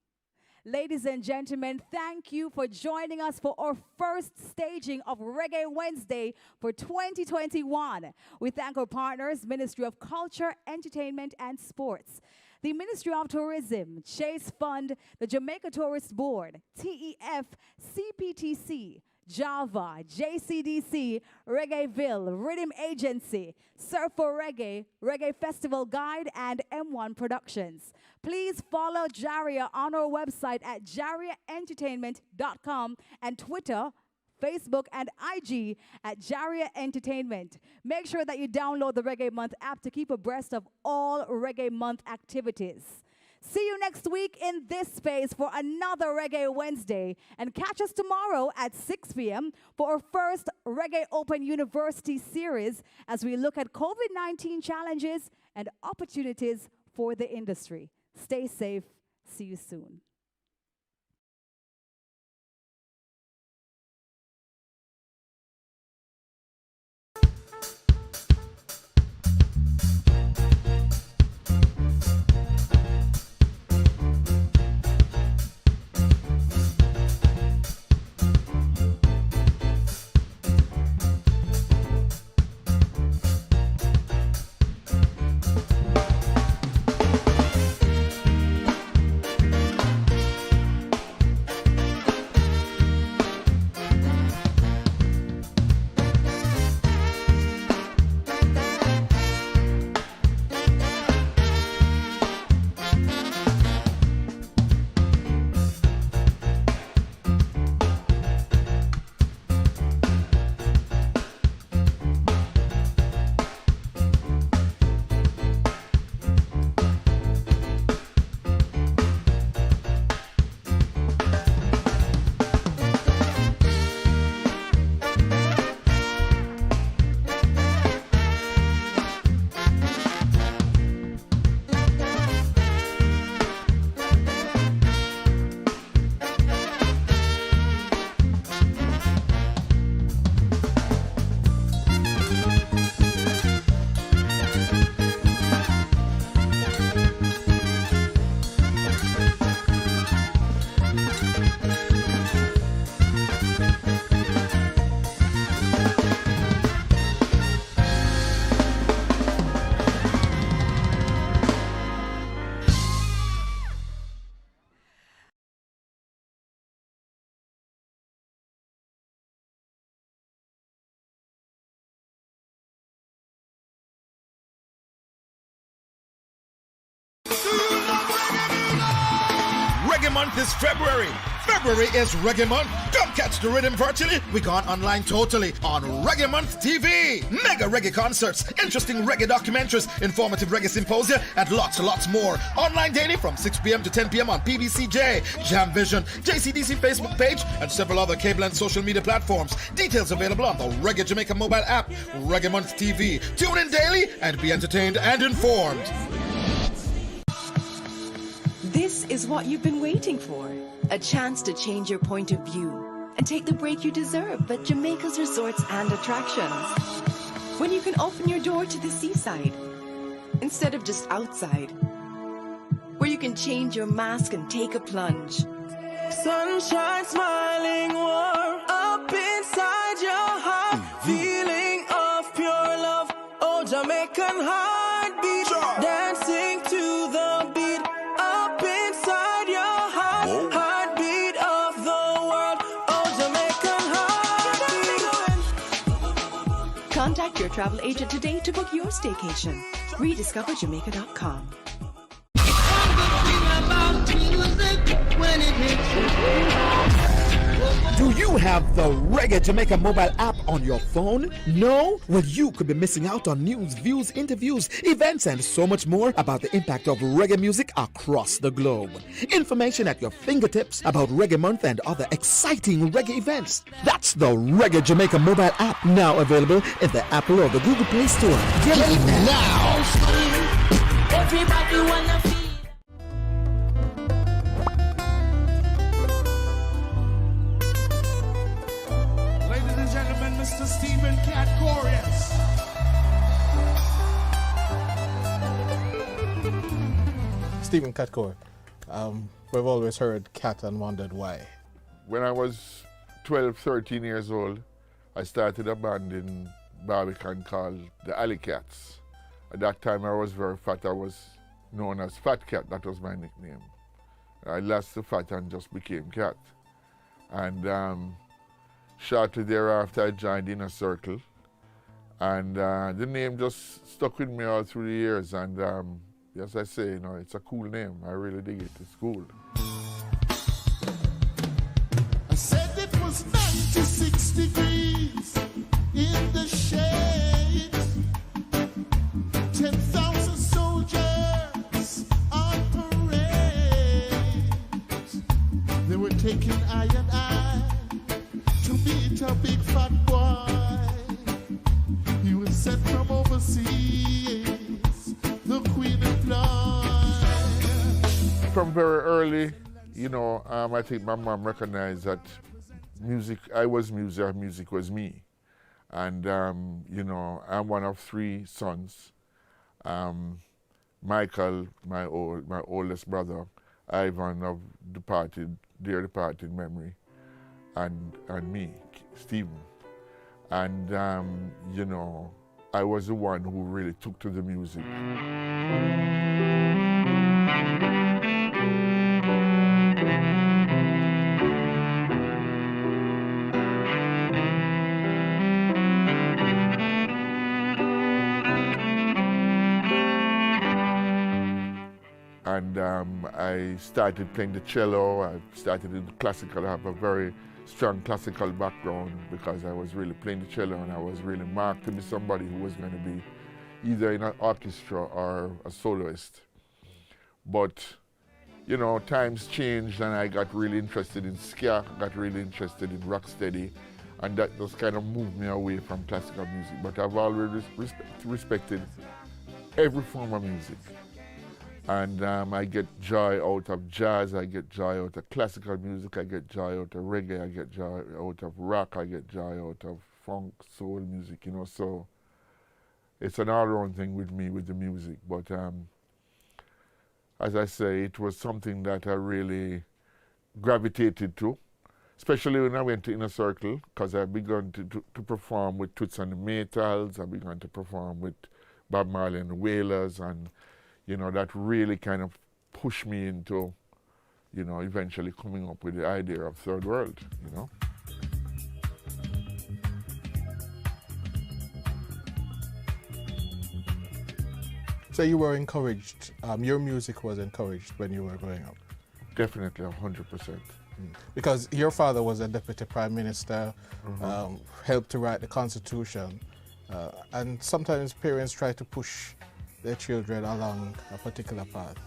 Ladies and gentlemen, thank you for joining us for our first staging of Reggae Wednesday for 2021. We thank our partners, Ministry of Culture, Entertainment and Sports. the Ministry of Tourism, Chase Fund, the Jamaica Tourist Board, TEF, CPTC, Java, JCDC, Reggaeville, Rhythm Agency, Surf for Reggae, Reggae Festival Guide, and M1 Productions. Please follow Jaria on our website at jariaentertainment.com and Twitter, Facebook, and IG at Jaria Entertainment. Make sure that you download the Reggae Month app to keep abreast of all Reggae Month activities. See you next week in this space for another Reggae Wednesday. And catch us tomorrow at 6 p.m. for our first Reggae Open University series as we look at COVID-19 challenges and opportunities for the industry. Stay safe. See you soon. Reggae Month is February. February is Reggae Month. Come catch the rhythm virtually. We gone online totally on Reggae Month TV. Mega reggae concerts, interesting reggae documentaries, informative reggae symposia, and lots more. Online daily from 6 p.m. to 10 p.m. on PBCJ, Jam Vision, JCDC Facebook page, and several other cable and social media platforms. Details available on the Reggae Jamaica mobile app, Reggae Month TV. Tune in daily and be entertained and informed. This is what you've been waiting for. A chance to change your point of view and take the break you deserve at Jamaica's resorts and attractions. When you can open your door to the seaside instead of just outside. Where you can change your mask and take a plunge. Sunshine smiling warm up inside your heart. Feeling of pure love. Oh, Jamaican heartbeat. Dancing to the beat. Up inside your heart. Whoa. Heartbeat of the world. Oh, Jamaican heartbeat. Contact your travel agent today to book your staycation. RediscoverJamaica.com. Do you have the Reggae Jamaica mobile app on your phone? No? Well, you could be missing out on news, views, interviews, events, and so much more about the impact of reggae music across the globe. Information at your fingertips about Reggae Month and other exciting reggae events. That's the Reggae Jamaica mobile app, now available in the Apple or the Google Play Store. Get it now! Everybody wanna feel. Ladies and gentlemen, Mr. Stephen Cat-Corias. Stephen Catcore. We've always heard cat and wondered why. When I was 12, 13 years old, I started a band in Barbican called the Alley Cats. At that time I was very fat. I was known as Fat Cat. That was my nickname. I lost the fat and just became Cat. And shortly thereafter, I joined Inner Circle. And the name just stuck with me all through the years. And as I say, it's a cool name. I really dig it. It's cool. I said it was 96 degrees in the shade. 10,000 soldiers on parade. They were taking eye and eye to meet a big fat boy. He was sent from overseas, the Queen of Blood. From very early, I think my mom recognized that I was music, music was me. And, I'm one of 3 sons. Michael, my oldest brother, Ivan of dear departed memory, and me, Stephen. And, I was the one who really took to the music. And I started playing the cello. I started in classical. I have a very strong classical background because I was really playing the cello, and I was really marked to be somebody who was going to be either in an orchestra or a soloist. But, times changed, and I got really interested in ska, got really interested in rocksteady, and that just kind of moved me away from classical music. But I've always respected every form of music. And I get joy out of jazz, I get joy out of classical music, I get joy out of reggae, I get joy out of rock, I get joy out of funk, soul music, so it's an all-round thing with me, with the music. But as I say, it was something that I really gravitated to, especially when I went to Inner Circle, because I began to perform with Toots and the Maytals, I began to perform with Bob Marley and the Wailers, and that really kind of pushed me into, eventually coming up with the idea of Third World, So you were encouraged, your music was encouraged when you were growing up? Definitely, 100%. Because your father was a deputy prime minister, helped to write the Constitution, and sometimes parents try to push their children along a particular path.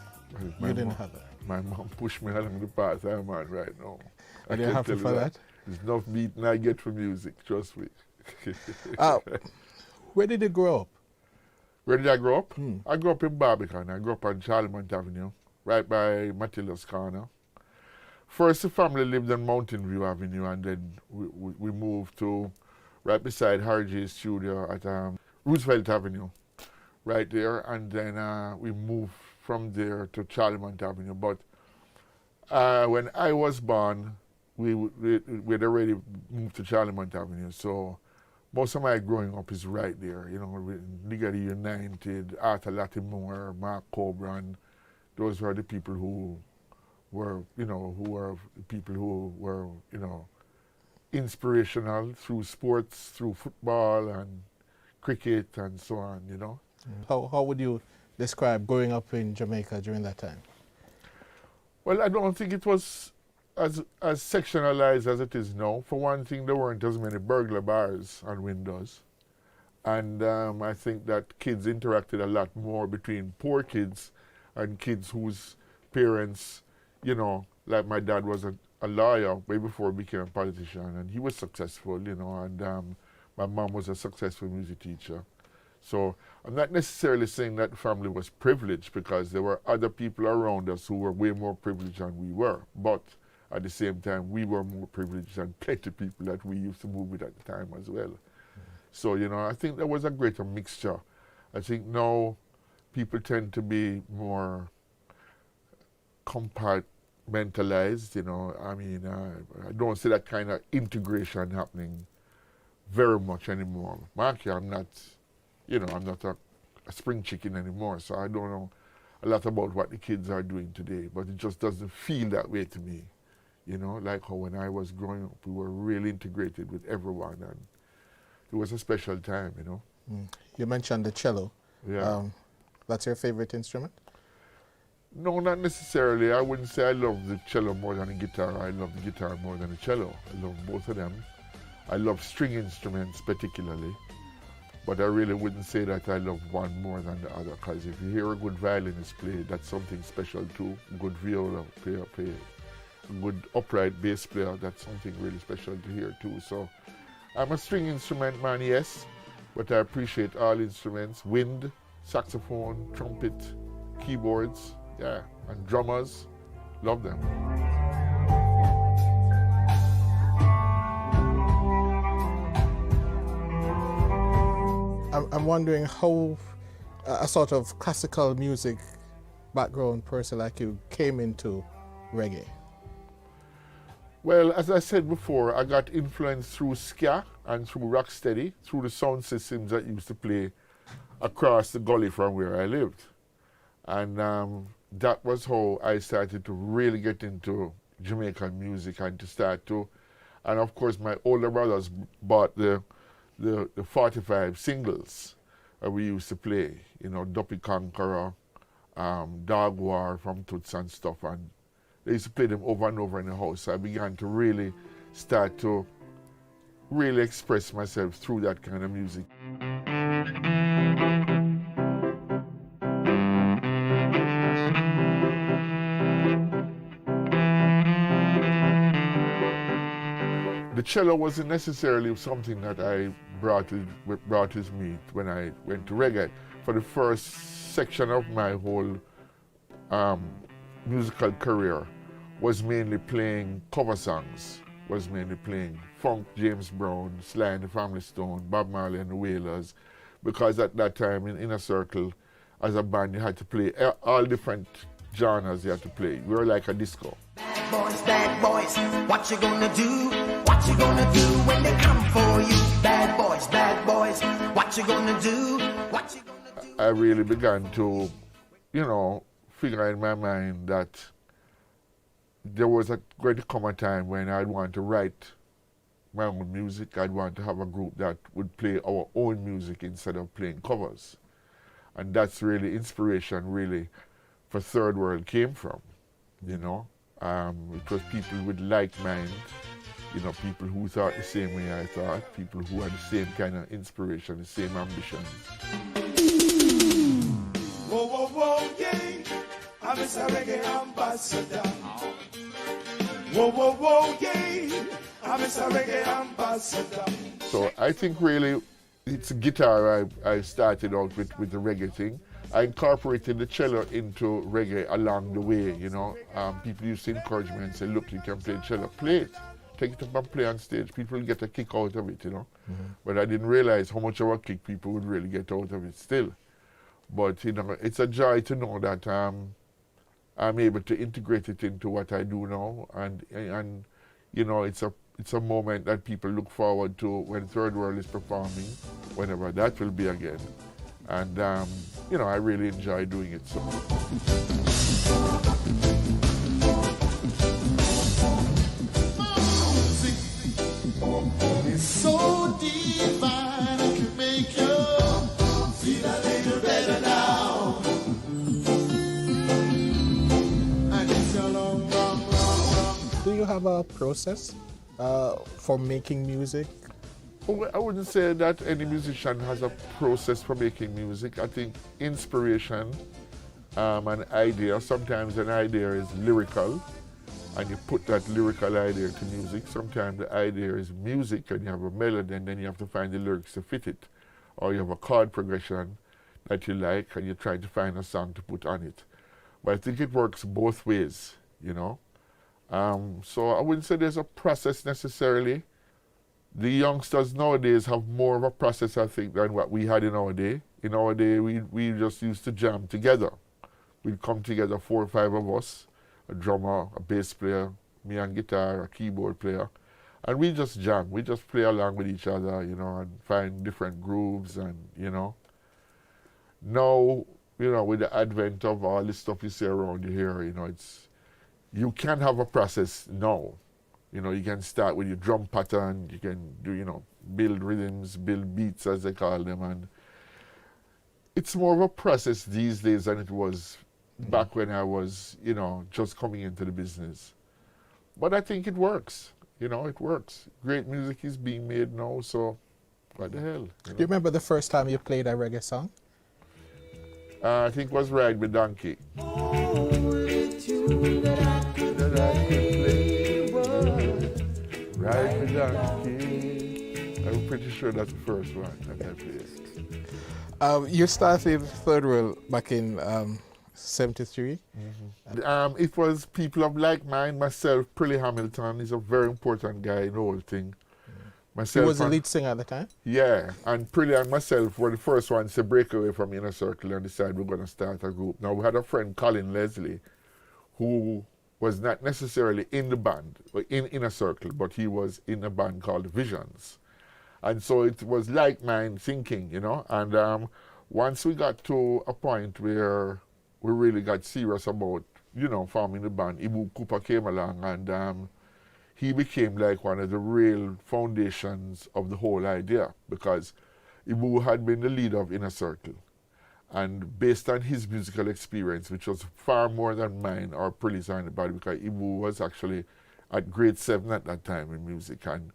You didn't have that. My mom pushed me along the path I'm on right now. Are you happy for that? There's enough beating I get for music, trust me. Where did you grow up? Where did I grow up? I grew up in Barbican. I grew up on Charlemont Avenue, right by Matilda's Corner. First, the family lived on Mountain View Avenue, and then we moved to right beside Harry J's studio at Roosevelt Avenue. Right there, and then we moved from there to Charlemont Avenue. But when I was born, we'd already moved to Charlemont Avenue, so most of my growing up is right there. Nigga United, Arthur Lattimore, Mark Cobran, those were the people who were inspirational through sports, through football and cricket and so on, How would you describe growing up in Jamaica during that time? Well, I don't think it was as sectionalized as it is now. For one thing, there weren't as many burglar bars and windows. And I think that kids interacted a lot more between poor kids and kids whose parents, like my dad was a lawyer way before he became a politician, and he was successful, and my mom was a successful music teacher. So I'm not necessarily saying that the family was privileged, because there were other people around us who were way more privileged than we were. But at the same time, we were more privileged than plenty of people that we used to move with at the time as well. So, I think there was a greater mixture. I think now people tend to be more compartmentalized, I don't see that kind of integration happening very much anymore. Marky, I'm not a spring chicken anymore, so I don't a lot about what the kids are doing today, but it just doesn't feel that way to me. You know, like how when I was growing up, we were really integrated with everyone, and it was a special time, you know. You mentioned the cello. Yeah. That's your favorite instrument? No, not necessarily. I wouldn't say I love the cello more than the guitar. I love the guitar more than the cello. I love both of them. I love string instruments particularly, but I really wouldn't say that I love one more than the other, because if you hear a good violinist play, that's something special too. Good viola player play, a good upright bass player, that's something really special to hear too. So I'm a string instrument man, yes, but I appreciate all instruments: wind, saxophone, trumpet, keyboards, yeah, and drummers. Love them. I'm wondering how a sort of classical music background person like you came into reggae. Well, as I said before, I got influenced through ska and through rocksteady, through the sound systems that used to play across the gully from where I lived. And that was how I started to really get into Jamaican music and to start to, and of course my older brothers bought the 45 singles that we used to play, you know, Duppy Conqueror, Dog War from Toots and stuff, and they used to play them over and over in the house. So I began to really start to really express myself through that kind of music. The cello wasn't necessarily something that I brought with me when I went to reggae. For the first section of my whole musical career was mainly playing cover songs, was mainly playing funk, James Brown, Sly and the Family Stone, Bob Marley and the Wailers, because at that time in Inner Circle, as a band, you had to play all different genres you had to play. We were like a disco. Bad boys, what you gonna do? What you gonna do when they come for you? Bad boys, what you gonna do? What you gonna do? I really began to, you know, figure in my mind that there was going to come a time when I'd want to write my own music. I'd want to have a group that would play our own music instead of playing covers. And that's really inspiration, really, for Third World came from, you know. It was people with like mind, you know, people who thought the same way I thought, people who had the same kind of inspiration, the same ambitions. Whoa, whoa, whoa, yeah, I'm a reggae ambassador. Whoa, whoa, whoa, yeah, I'm a reggae ambassador. So I think really it's guitar I started out with the reggae thing. I incorporated the cello into reggae along the way, you know. People used to encourage me and say, look, you can play cello, play it. Take it up and play on stage. People get a kick out of it, you know. But I didn't realize how much of a kick people would really get out of it still. But, you know, it's a joy to know that I'm able to integrate it into what I do now. And you know, it's a moment that people look forward to when Third World is performing, whenever that will be again. And, you know, I really enjoy doing it. So. It's so divine, it can make you feel a little better now. And it's a long, long, long, long. Do you have a process for making music? Well, I wouldn't say that any musician has a process for making music. I think inspiration, an idea, sometimes an idea is lyrical, and you put that lyrical idea to music. Sometimes the idea is music and you have a melody and then you have to find the lyrics to fit it. Or you have a chord progression that you like and you're trying to find a song to put on it. But I think it works both ways, you know. So I wouldn't say there's a process necessarily. The youngsters nowadays have more of a process, I think, than what we had in our day. In our day, we just used to jam together. We'd come together, 4 or 5 of us, a drummer, a bass player, me on guitar, a keyboard player, and we just jam. We just play along with each other, you know, and find different grooves and, you know. Now, you know, with the advent of all this stuff you see around you here, you know, you can have a process now. You know, you can start with your drum pattern, you can do, you know, build rhythms, build beats as they call them, and it's more of a process these days than it was back when I was, you know, just coming into the business. But I think it works, you know, it works. Great music is being made now, so what the hell? Do you remember the first time you played a reggae song? I think it was Ride with Donkey. Ride with Donkey. I'm pretty sure that's the first one that I played. You started Third World back in 73? Mm-hmm. It was people of like mind. Myself, Prilly Hamilton is a very important guy in the whole thing. Myself He was the lead singer at the time? Yeah, and Prilly and myself were the first ones to break away from Inner Circle and decide we're going to start a group. Now, we had a friend, Colin Leslie, who was not necessarily in the band, in Inner Circle, but he was in a band called Visions. And so it was like mind thinking, you know, and once we got to a point where we really got serious about, you know, forming the band, Ibu Cooper came along, and he became like one of the real foundations of the whole idea, because Ibu had been the leader of Inner Circle. And based on his musical experience, which was far more than mine or Prilly's or anybody, because Ibu was actually at grade 7 at that time in music, and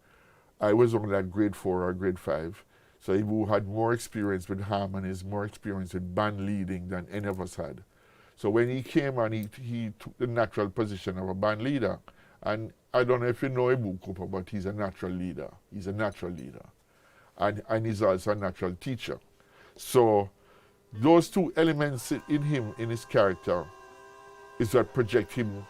I was only at grade 4 or grade 5. So Ibu had more experience with harmonies, more experience with band leading than any of us had. So when he came on, he took the natural position of a band leader. And I don't know if you know Ibu Cooper, but he's a natural leader. He's a natural leader. And he's also a natural teacher. So those two elements in him, in his character, is what project him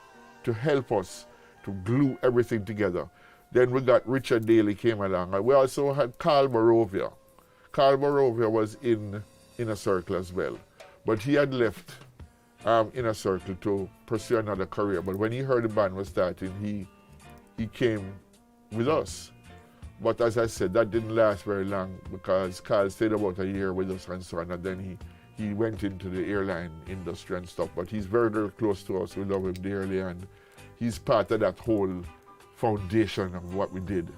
to help us to glue everything together. Then we got Richard Daly came along. And we also had Carl Barovia. Carl Barovia was in Inner Circle as well. But he had left Inner Circle to pursue another career. But when he heard the band was starting, he came with us. But as I said, that didn't last very long because Carl stayed about a year with us and so on. And then he went into the airline industry and stuff. But he's very, very close to us. We love him dearly. And he's part of that whole foundation of what we did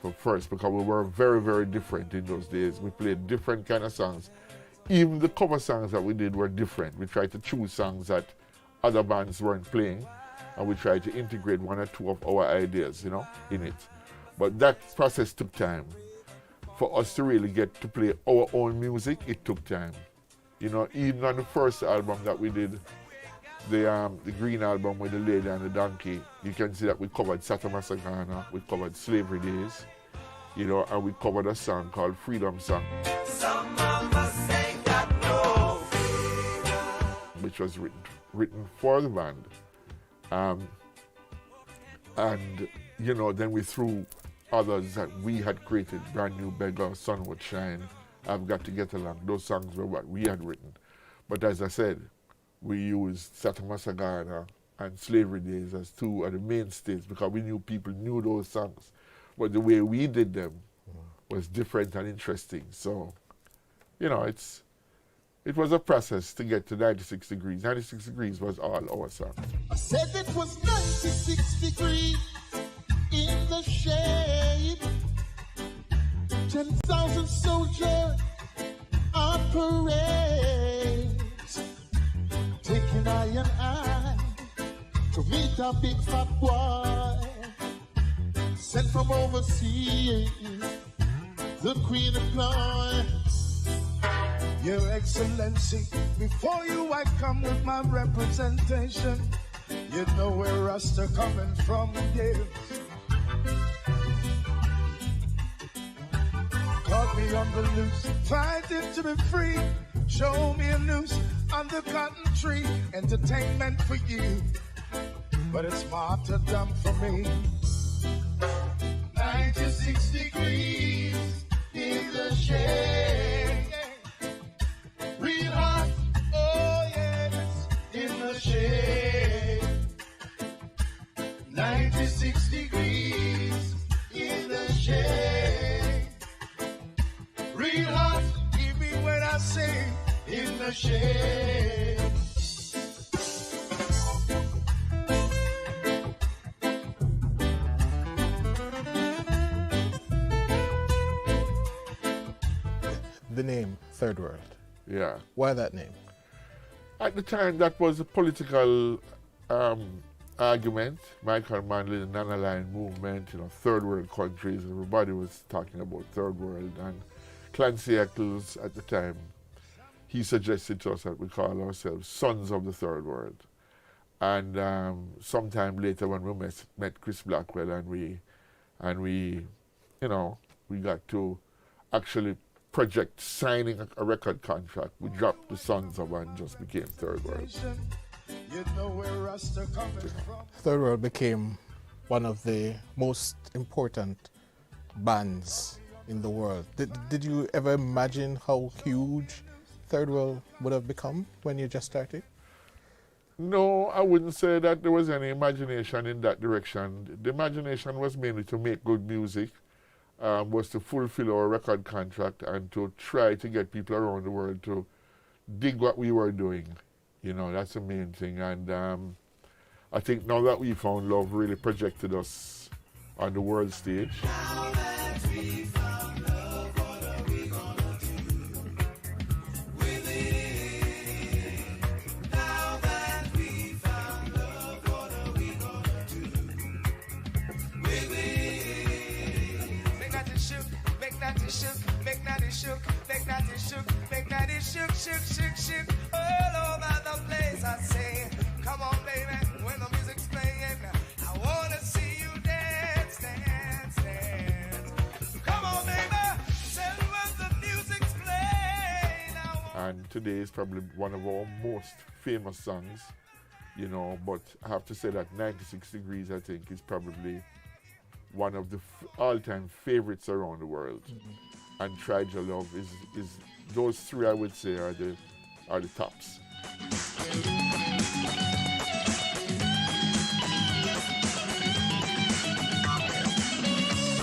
for first, because we were very, very different in those days. We played different kind of songs. Even the cover songs that we did were different. We tried to choose songs that other bands weren't playing, and we tried to integrate one or two of our ideas, you know, in it. But that process took time. For us to really get to play our own music, it took time. You know, even on the first album that we did, the Green Album with the Lady and the Donkey, you can see that we covered Sata Masagana, we covered Slavery Days, you know, and we covered a song called Freedom Song, which was written for the band. And, you know, then we threw others that we had created, Brand New Beggar, Sun Would Shine, I've Got to Get Along. Those songs were what we had written. But as I said, we used Sata Masagana and Slavery Days as two of the mainstays because we knew people knew those songs. But the way we did them was different and interesting. So, you know, it was a process to get to 96 Degrees. 96 Degrees was all our songs. I said it was 96 degrees in the shade. 10,000 soldiers on parade, taking eye and eye to meet a big fat boy sent from overseas, the Queen of Glory. Your Excellency, before you I come with my representation. You know where Rasta coming from, yeah. Caught me on the loose, fighting to be free. Show me a noose on the cotton tree. Entertainment for you, but it's martyrdom for me. 96 degrees in the shade. Real hot, oh yes, in the shade. 96 degrees in the shade. Real hot, give me what I say, in the shade. The name Third World. Yeah. Why that name? At the time, that was a political argument. Michael Manley, the non-aligned movement, third world countries, everybody was talking about third world. And Clancy Eccles at the time, he suggested to us that we call ourselves sons of the third world. And sometime later when we met Chris Blackwell and we got to actually project signing a record contract, we dropped the Sons of and just became Third World. You know where Rasta coming from. Third World became one of the most important bands in the world. Did you ever imagine how huge Third World would have become when you just started? No, I wouldn't say that there was any imagination in that direction. The imagination was mainly to make good music, was to fulfill our record contract and to try to get people around the world to dig what we were doing. That's the main thing. And I think now that we found love really projected us on the world stage. Now that we found love, what are we gonna do with it? Now that we found love, what are we gonna do with it? Make that it shook, make that it shook, make that it shook, make that it shook, make that it shook, shook, shook, shook. All over the place I say, come on baby, when the music's playing, I wanna see you dance, dance, dance. Come on baby, tell me when the music's playing. And today is probably one of our most famous songs, but I have to say that 96 Degrees, I think, is probably one of the all-time favorites around the world. And Tried Your Love is those three, I would say, are the tops.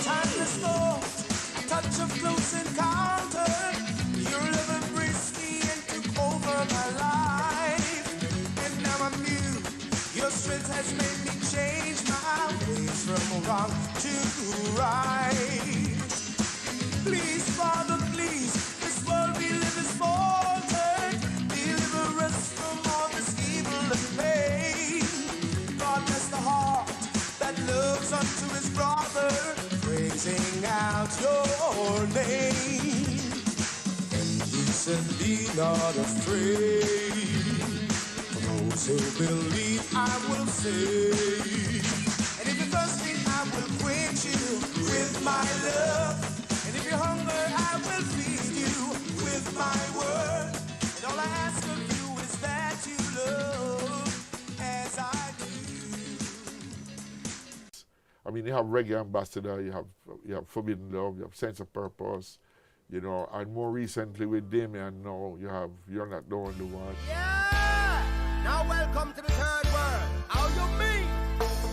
Time to stop, touch of close encounter. Your love embraced me and took over my life. And now I'm new. Your strength has made me change my ways from wrong to right. Please, Father, please, this world we live is faltered. Deliver us from all this evil and pain. God bless the heart that loves unto his brother, praising out your name. And he said, be not afraid. For those who believe, I will save. And if you're thirsty, I will quench you with my love. And if you're hungry, I will feed you with my word. And all I ask of you is that you love as I do. I mean, you have Reggae Ambassador, you have Forbidden Love, you have Sense of Purpose, and more recently with Damien now, You're Not the Only One. Yeah! Now welcome to the third world. How you mean?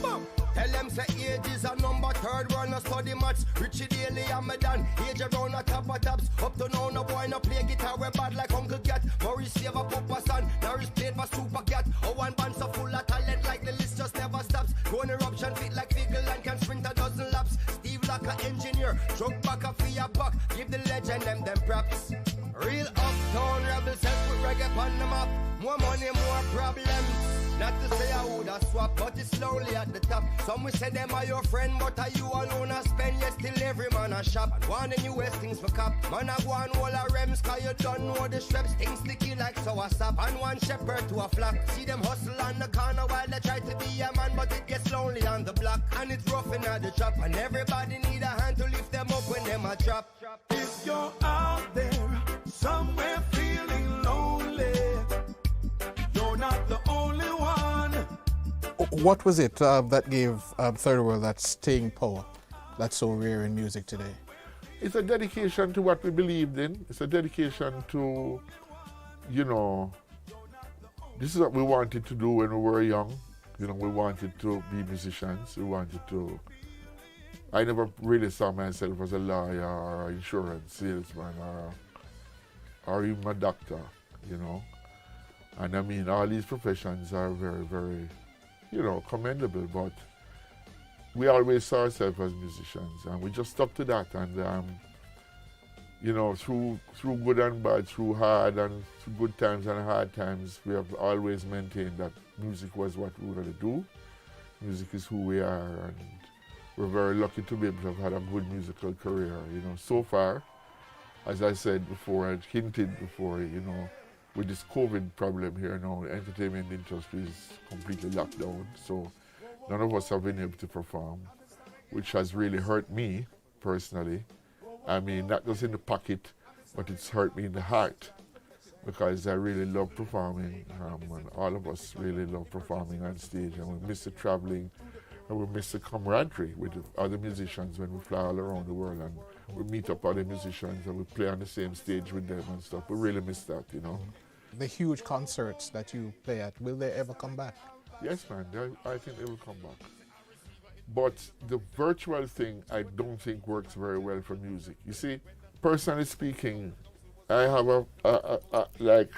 Boom! Tell them say age is a number, third world no study maths. Richie Daly and me done, age around a top of tops. Up to now no boy no play guitar, we bad like Uncle Cat. Maurice Save a Papa Son, Norris played for Super Cat. Oh, one band so full of talent like the list just never stops. Go on eruption fit like Figgle and can sprint a dozen laps. Steve Locker engineer, truck back a for your buck. Give the legend them props. Real uptown rebels help put reggae on the map. More money, more problems. Not to say I woulda swap, but it's slowly at the top. Some will say them are your friend, but are you alone a spend? Yes, still every man a shop. And one the newest things for cop. Man a go on all a rems, cause you don't know the straps. Things sticky like sour sap. And one shepherd to a flock. See them hustle on the corner while they try to be a man, but it gets lonely on the block. And it's rough in the chop. And everybody need a hand to lift them up when them a drop. If you're out there, somewhere feeling lonely, you're not the only one. What was it that gave Third World that staying power that's so rare in music today? It's a dedication to what we believed in. It's a dedication to, this is what we wanted to do when we were young. We wanted to be musicians. I never really saw myself as a lawyer or insurance salesman or even a doctor. you know. And I mean, all these professions are very, very, you know, commendable, but we always saw ourselves as musicians, and we just stuck to that. And you know, through good and bad, through hard and through good times and hard times, we have always maintained that music was what we were going to do. Music is who we are, and we're very lucky to be able to have had a good musical career. You know, so far, as I said before, I hinted before, you know, with this COVID problem here now, the entertainment industry is completely locked down, so none of us have been able to perform, which has really hurt me personally. I mean, not just in the pocket, but it's hurt me in the heart, because I really love performing, and all of us really love performing on stage, and we miss the traveling, and we miss the camaraderie with the other musicians when we fly all around the world, and we meet up other musicians and we play on the same stage with them and stuff. We really miss that, you know. The huge concerts that you play at, will they ever come back? Yes, man, I think they will come back. But the virtual thing, I don't think works very well for music. You see, personally speaking, I have like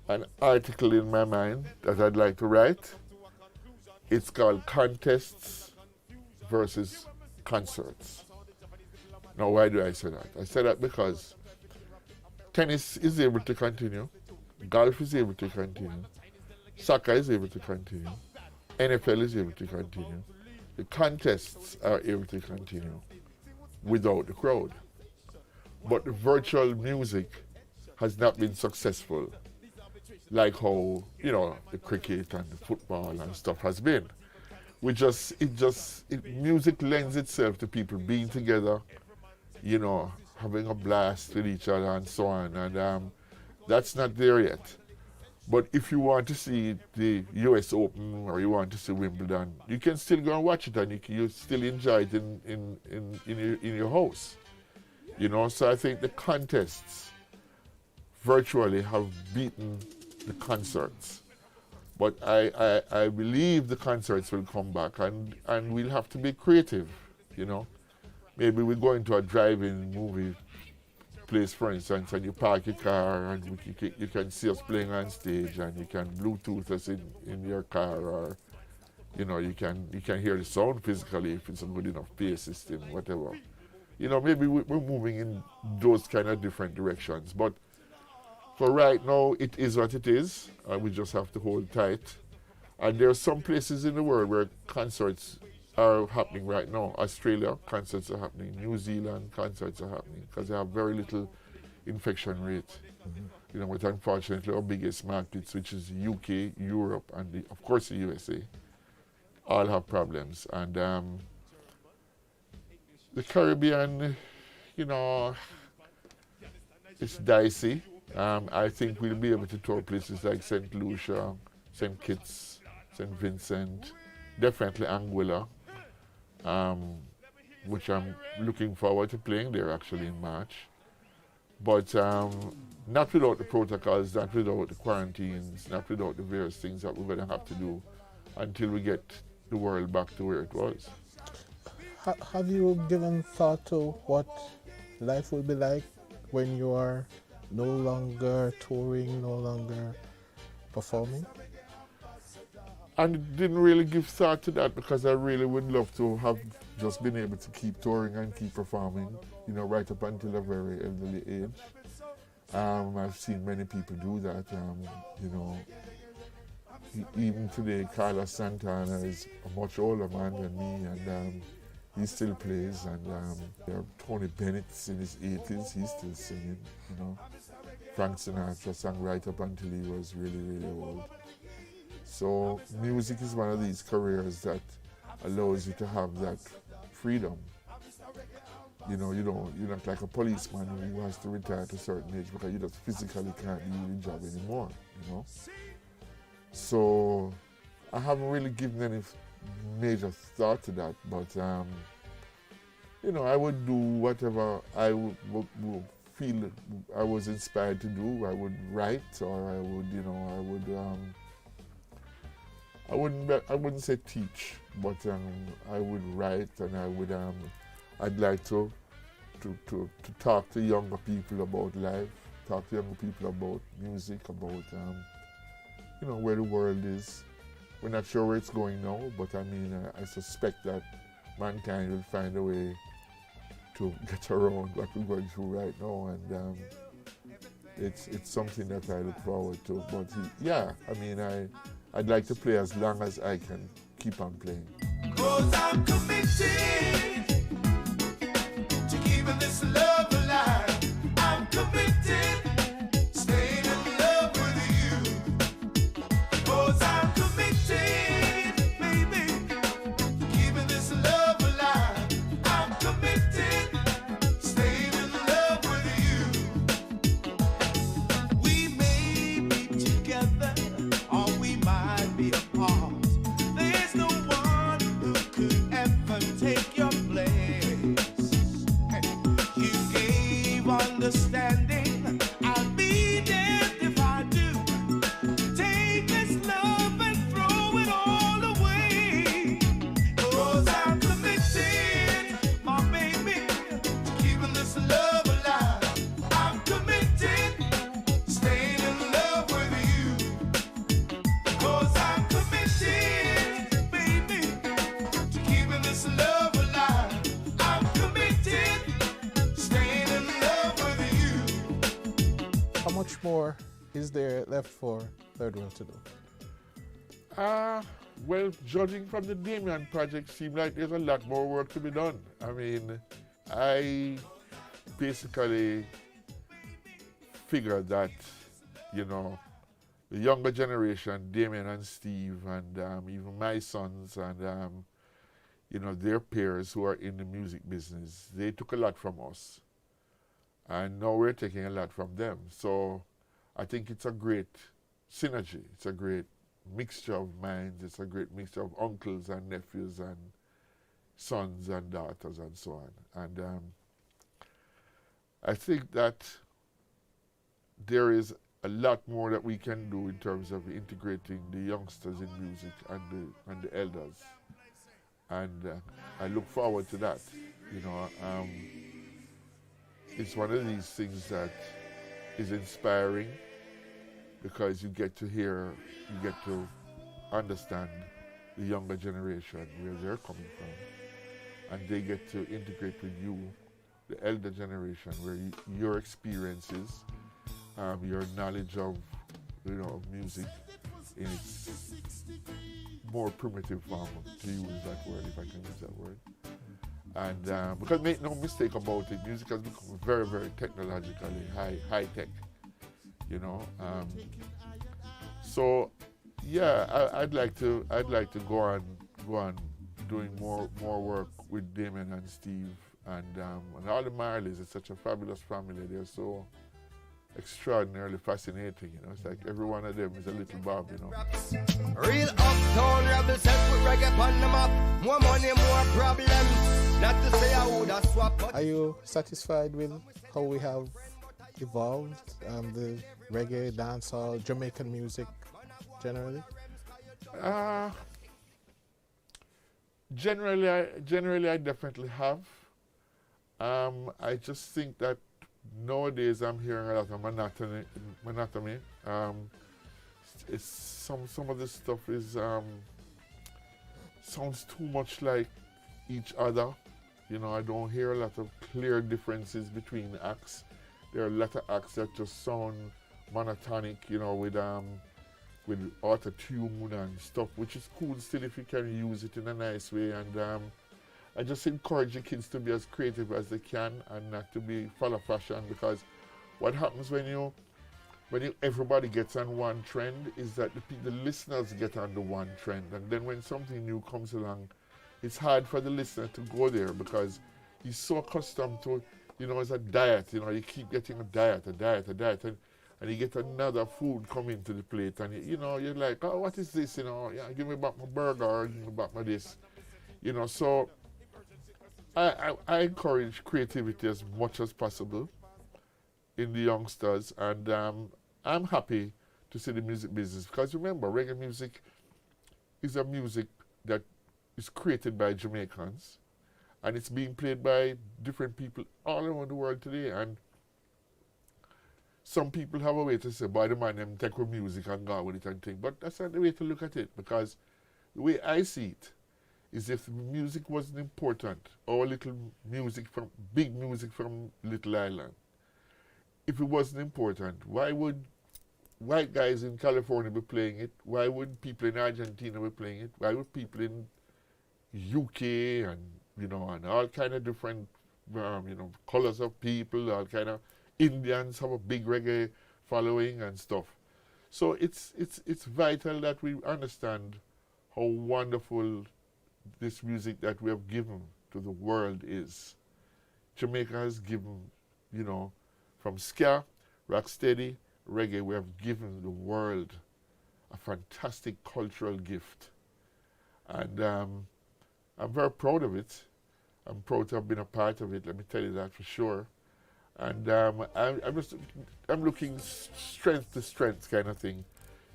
an article in my mind that I'd like to write. It's called Contests versus Concerts. Now, why do I say that? I say that because tennis is able to continue, golf is able to continue, soccer is able to continue, NFL is able to continue. The contests are able to continue without the crowd. But the virtual music has not been successful like how, you know, the cricket and the football and stuff has been. Music lends itself to people being together, you know, having a blast with each other and so on, and that's not there yet. But if you want to see the US Open or you want to see Wimbledon, you can still go and watch it, and you still enjoy it in your house. You know, so I think the contests virtually have beaten the concerts. But I believe the concerts will come back, and we'll have to be creative, you know. Maybe we go into a drive-in movie place, for instance, and you park your car, and you can see us playing on stage, and you can Bluetooth us in your car, or you know, you can hear the sound physically if it's a good enough PA system, whatever. You know, maybe we're moving in those kind of different directions, but for right now, it is what it is, and we just have to hold tight. And there are some places in the world where concerts are happening right now. Australia, concerts are happening. New Zealand, concerts are happening, because they have very little infection rate. You know, but unfortunately our biggest markets, which is the UK, Europe, and of course the USA, all have problems. And the Caribbean, you know, it's dicey. I think we'll be able to tour places like St. Lucia, St. Kitts, St. Vincent, definitely Anguilla, which I'm looking forward to playing there actually in March. But not without the protocols, not without the quarantines, not without the various things that we're going to have to do until we get the world back to where it was. Have you given thought to what life will be like when you are no longer touring, no longer performing? I didn't really give thought to that, because I really would love to have just been able to keep touring and keep performing, you know, right up until a very elderly age. I've seen many people do that, you know. Even today, Carlos Santana is a much older man than me, and he still plays, and there are Tony Bennett's in his 80s, he's still singing, you know. Frank Sinatra sang right up until he was really, really old. So music is one of these careers that allows you to have that freedom. You know, you're not like a policeman who has to retire at a certain age because you just physically can't do the job anymore, you know. So I haven't really given any major thought to that, but you know, I would do whatever I would feel I was inspired to do. I would write, or I would, you know, I wouldn't say teach, but I would write, and I would I'd like to talk to younger people about life, talk to young people about music, about you know, where the world is. We're not sure where it's going now, but I mean, I suspect that mankind will find a way to get around what we're going through right now, and it's something that I look forward to. But yeah, I mean, I'd like to play as long as I can keep on playing. 'Cause I'm committed to keeping this love alive. I'm committed, staying in love with you. 'Cause I'm committed, baby, to keeping this love alive. I'm committed, staying in love with you. We may be together, or we might be apart. There's no one who could ever take your place. You gave understanding, I'll be damned if I do. Take this love and throw it all away. 'Cause I'm committed, my baby, to keeping this love alive. I'm committed, staying in love with you. 'Cause I'm committed, baby, to keeping this love alive. I'm committed, staying in love with you. How much more is there left for Third World to do? Well, judging from the Damien project, seems like there's a lot more work to be done. I mean, I basically figure that, you know, the younger generation, Damien and Steve, and even my sons, and you know, their peers who are in the music business, they took a lot from us, and now we're taking a lot from them. So I think it's a great synergy. It's a great mixture of minds. It's a great mixture of uncles and nephews and sons and daughters and so on. And I think that there is a lot more that we can do in terms of integrating the youngsters in music and the elders. And I look forward to that. You know, it's one of these things that is inspiring, because you get to hear, you get to understand the younger generation, where they're coming from, and they get to integrate with you, the elder generation, where your experiences, your knowledge of, you know, of music in its more primitive form, to use that word, if I can use that word. And because make no mistake about it, music has become very, very technologically high tech, you know. So yeah, I'd like to go on doing more work with Damon and Steve and all the Marleys. It's such a fabulous family. They're so extraordinarily fascinating, you know. It's like every one of them is a little Bob, you know. Real uptown rebel set with reggae on the map. More money, more problems. Not to say I would have swapped. Are you satisfied with how we have evolved the reggae, dancehall, Jamaican music generally? Generally, I definitely have. I just think that nowadays I'm hearing a lot of monotony. It's some of this stuff is sounds too much like each other. You know, I don't hear a lot of clear differences between acts. There are a lot of acts that just sound monotonic, you know, with auto-tune and stuff, which is cool still if you can use it in a nice way. And I just encourage the kids to be as creative as they can and not to be follow fashion, because what happens when everybody gets on one trend is that the listeners get on the one trend, and then when something new comes along, it's hard for the listener to go there because he's so accustomed to, you know, it's a diet, you know, you keep getting a diet, and you get another food coming to the plate, and you know, you're like, oh, what is this, you know, yeah, give me back my burger, or give me back my this, you know. So I encourage creativity as much as possible in the youngsters, and I'm happy to see the music business, because remember, reggae music is a music that is created by Jamaicans, and it's being played by different people all around the world today. And some people have a way to say, boy, the man them take with music and go with it and thing. But that's not the way to look at it, because the way I see it is, if music wasn't important, or little music from, big music from Little Island, if it wasn't important, why would white guys in California be playing it? Why would people in Argentina be playing it? Why would people in UK and, you know, and all kind of different, you know, colors of people, all kind of Indians have a big reggae following and stuff. So it's vital that we understand how wonderful this music that we have given to the world is. Jamaica has given, you know, from ska, rocksteady, reggae, we have given the world a fantastic cultural gift. And I'm very proud of it. I'm proud to have been a part of it, let me tell you that for sure. And I'm looking strength to strength kind of thing,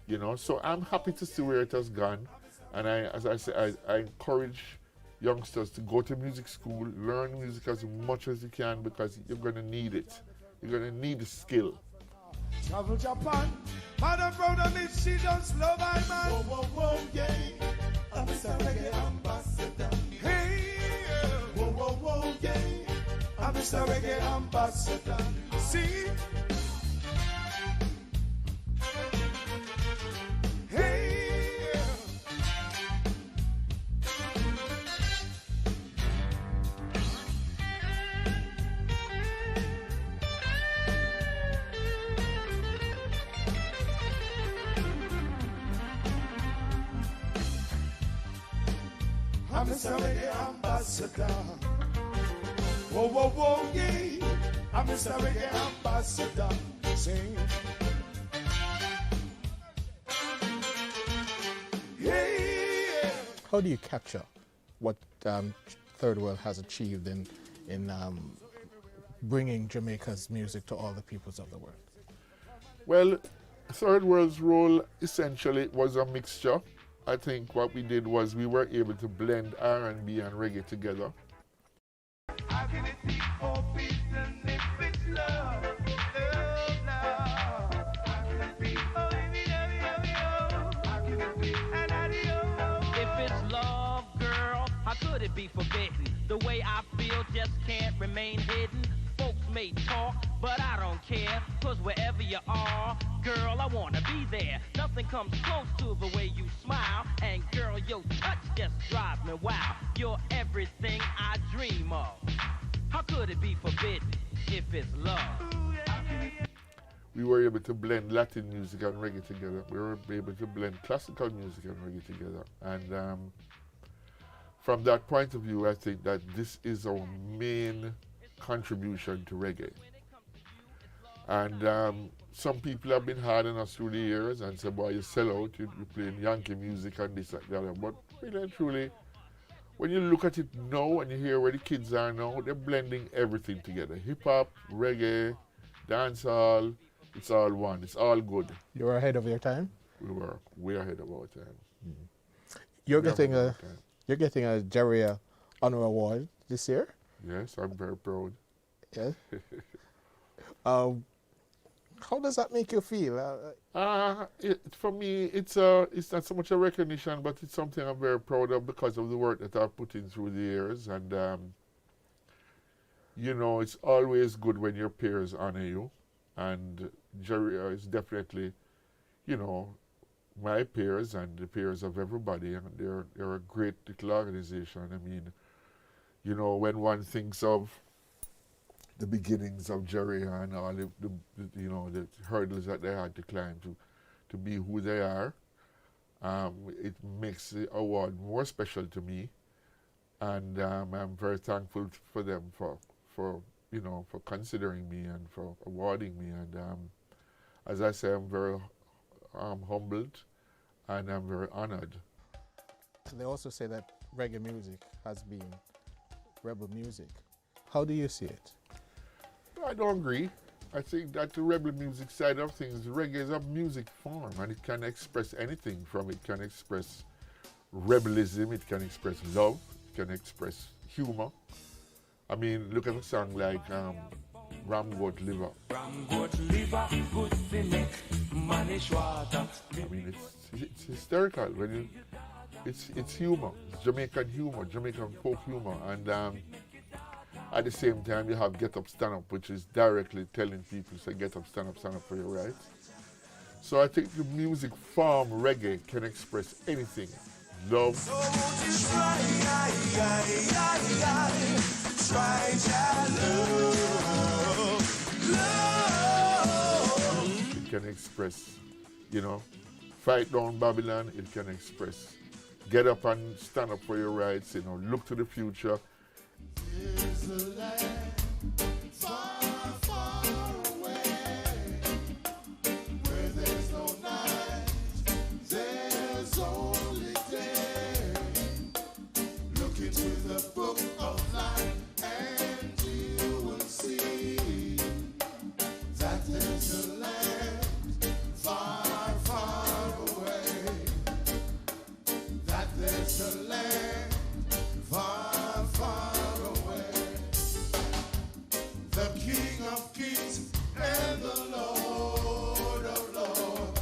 you know. So I'm happy to see where it has gone. And as I say, I encourage youngsters to go to music school, learn music as much as you can, because you're going to need it. You're going to need the skill. Travel Japan, mother brother me, she just love I man. Whoa, whoa, whoa, yeah. I'm Mr. Reggae Ambassador. Hey, yeah. Whoa, whoa, whoa, yeah. I'm Mr. Reggae Ambassador. See? Hey, yeah. I'm Mr. Reggae Ambassador. Whoa, whoa, whoa, yeah. I'm Mr. Reggae Ambassador. Sing. Yeah. How do you capture what Third World has achieved in bringing Jamaica's music to all the peoples of the world? Well, Third World's role essentially was a mixture. I think what we did was we were able to blend R&B and reggae together. If it's love, girl, how could it be forbidden? The way I feel just can't remain hidden. Folks may talk, but I don't care, 'cause wherever you are, girl, I wanna be there. Nothing comes close to the way you smile, and girl, your touch just drives me wild. You're everything I dream of. How could it be forbidden if it's love? We were able to blend Latin music and reggae together. We were able to blend classical music and reggae together. And from that point of view, I think that this is our main contribution to reggae. And some people have been hard on us through the years and said, boy, you sell out, you're playing Yankee music and this, like that. But really and truly, when you look at it now and you hear where the kids are now, they're blending everything together. Hip-hop, reggae, dancehall, it's all one. It's all good. You were ahead of your time? We were way ahead of our time. You're getting a Jerry Honor Award this year? Yes, I'm very proud. Yes. How does that make you feel? For me, it's not so much a recognition, but it's something I'm very proud of because of the work that I've put in through the years. And, you know, it's always good when your peers honor you. And Jerry is definitely, you know, my peers and the peers of everybody. And they're a great little organization. I mean, you know, when one thinks of the beginnings of Jerry and all the you know, the hurdles that they had to climb to be who they are, it makes the award more special to me, and I'm very thankful for them for you know, for considering me and for awarding me. And as I say, I'm very humbled and I'm very honored. They also say that reggae music has been rebel music. How do you see it? I don't agree. I think that the rebel music side of things, reggae is a music form and it can express anything from it. Can express rebellism, it can express love, it can express humor. I mean, look at a song like ram goat liver. Ram goat liver, good to make manish water. I mean, it's hysterical when you, it's humor. It's Jamaican humor, Jamaican folk humor, and at the same time you have Get Up Stand Up, which is directly telling people, say, get up, stand up for your rights. So I think the music form reggae can express anything. Love. It can express, you know, fight down Babylon. It can express, get up and stand up for your rights, you know, look to the future. There's a land far, far away, where there's no night, there's only day. Look into the book of life and you will see that there's a land far, far away, that there's a land far, far away. The King of Kings and the Lord of Lords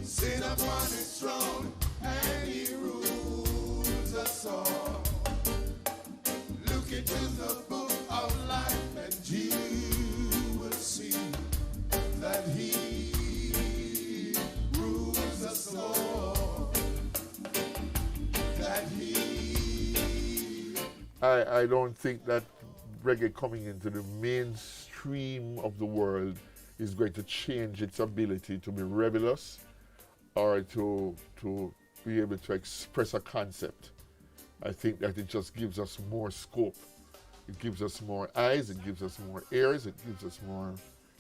sit upon his throne and he rules us all. Look into the book of life and you will see that he rules us all. That I don't think that reggae coming into the mainstream of the world is going to change its ability to be rebellious or to be able to express a concept. I think that it just gives us more scope. It gives us more eyes, it gives us more ears, it gives us more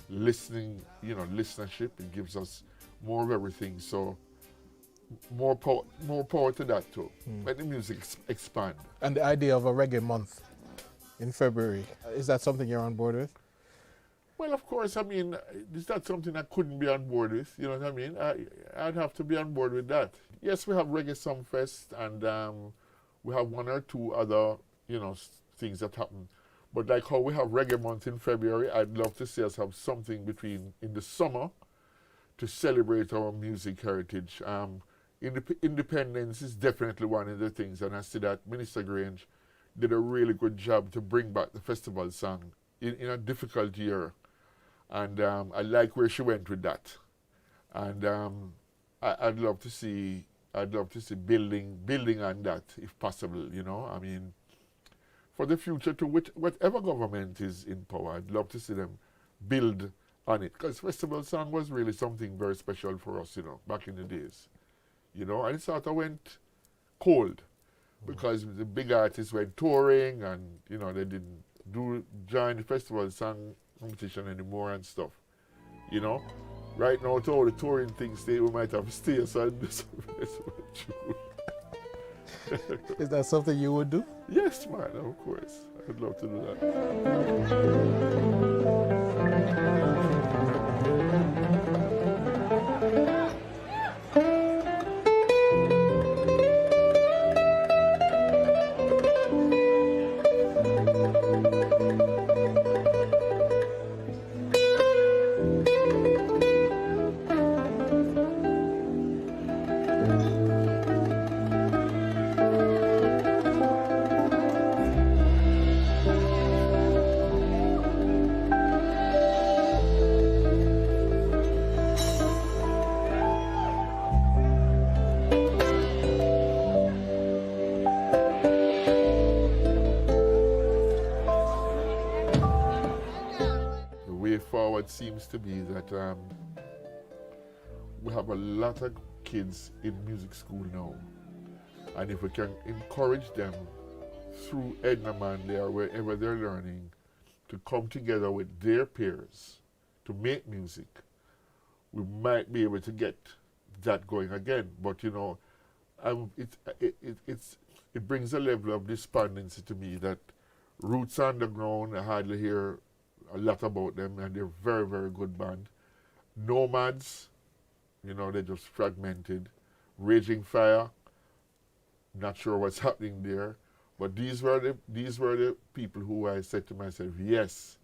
listening, you know, listenership, it gives us more of everything. So more power to that too. Let the music expand. And the idea of a reggae month in February, is that something you're on board with? Well, of course, I mean, it's not something I couldn't be on board with, you know what I mean? I'd have to be on board with that. Yes, we have Reggae Sumfest and we have one or two other, you know, things that happen. But like how we have Reggae Month in February, I'd love to see us have something in the summer to celebrate our music heritage. Independence is definitely one of the things, and I see that Minister Grange did a really good job to bring back the festival song in a difficult year. And I like where she went with that. And I'd love to see building on that if possible, you know. I mean, for the future to whatever government is in power, I'd love to see them build on it. Because festival song was really something very special for us, you know, back in the days. You know, and it sort of went cold because the big artists went touring and, you know, they didn't join the festival song competition anymore and stuff. You know, right now, to all the touring things, we might have stay aside this. Is that something you would do? Yes, man, of course. I'd love to do that. Forward seems to be that we have a lot of kids in music school now, and if we can encourage them through Edna Manley or wherever they're learning to come together with their peers to make music, we might be able to get that going again. But you know, it brings a level of despondency to me that Roots Underground, I hardly hear a lot about them, and they're very, very good band. Nomads, you know, they're just fragmented. Raging Fire, not sure what's happening there. But these were the people who I said to myself, yes,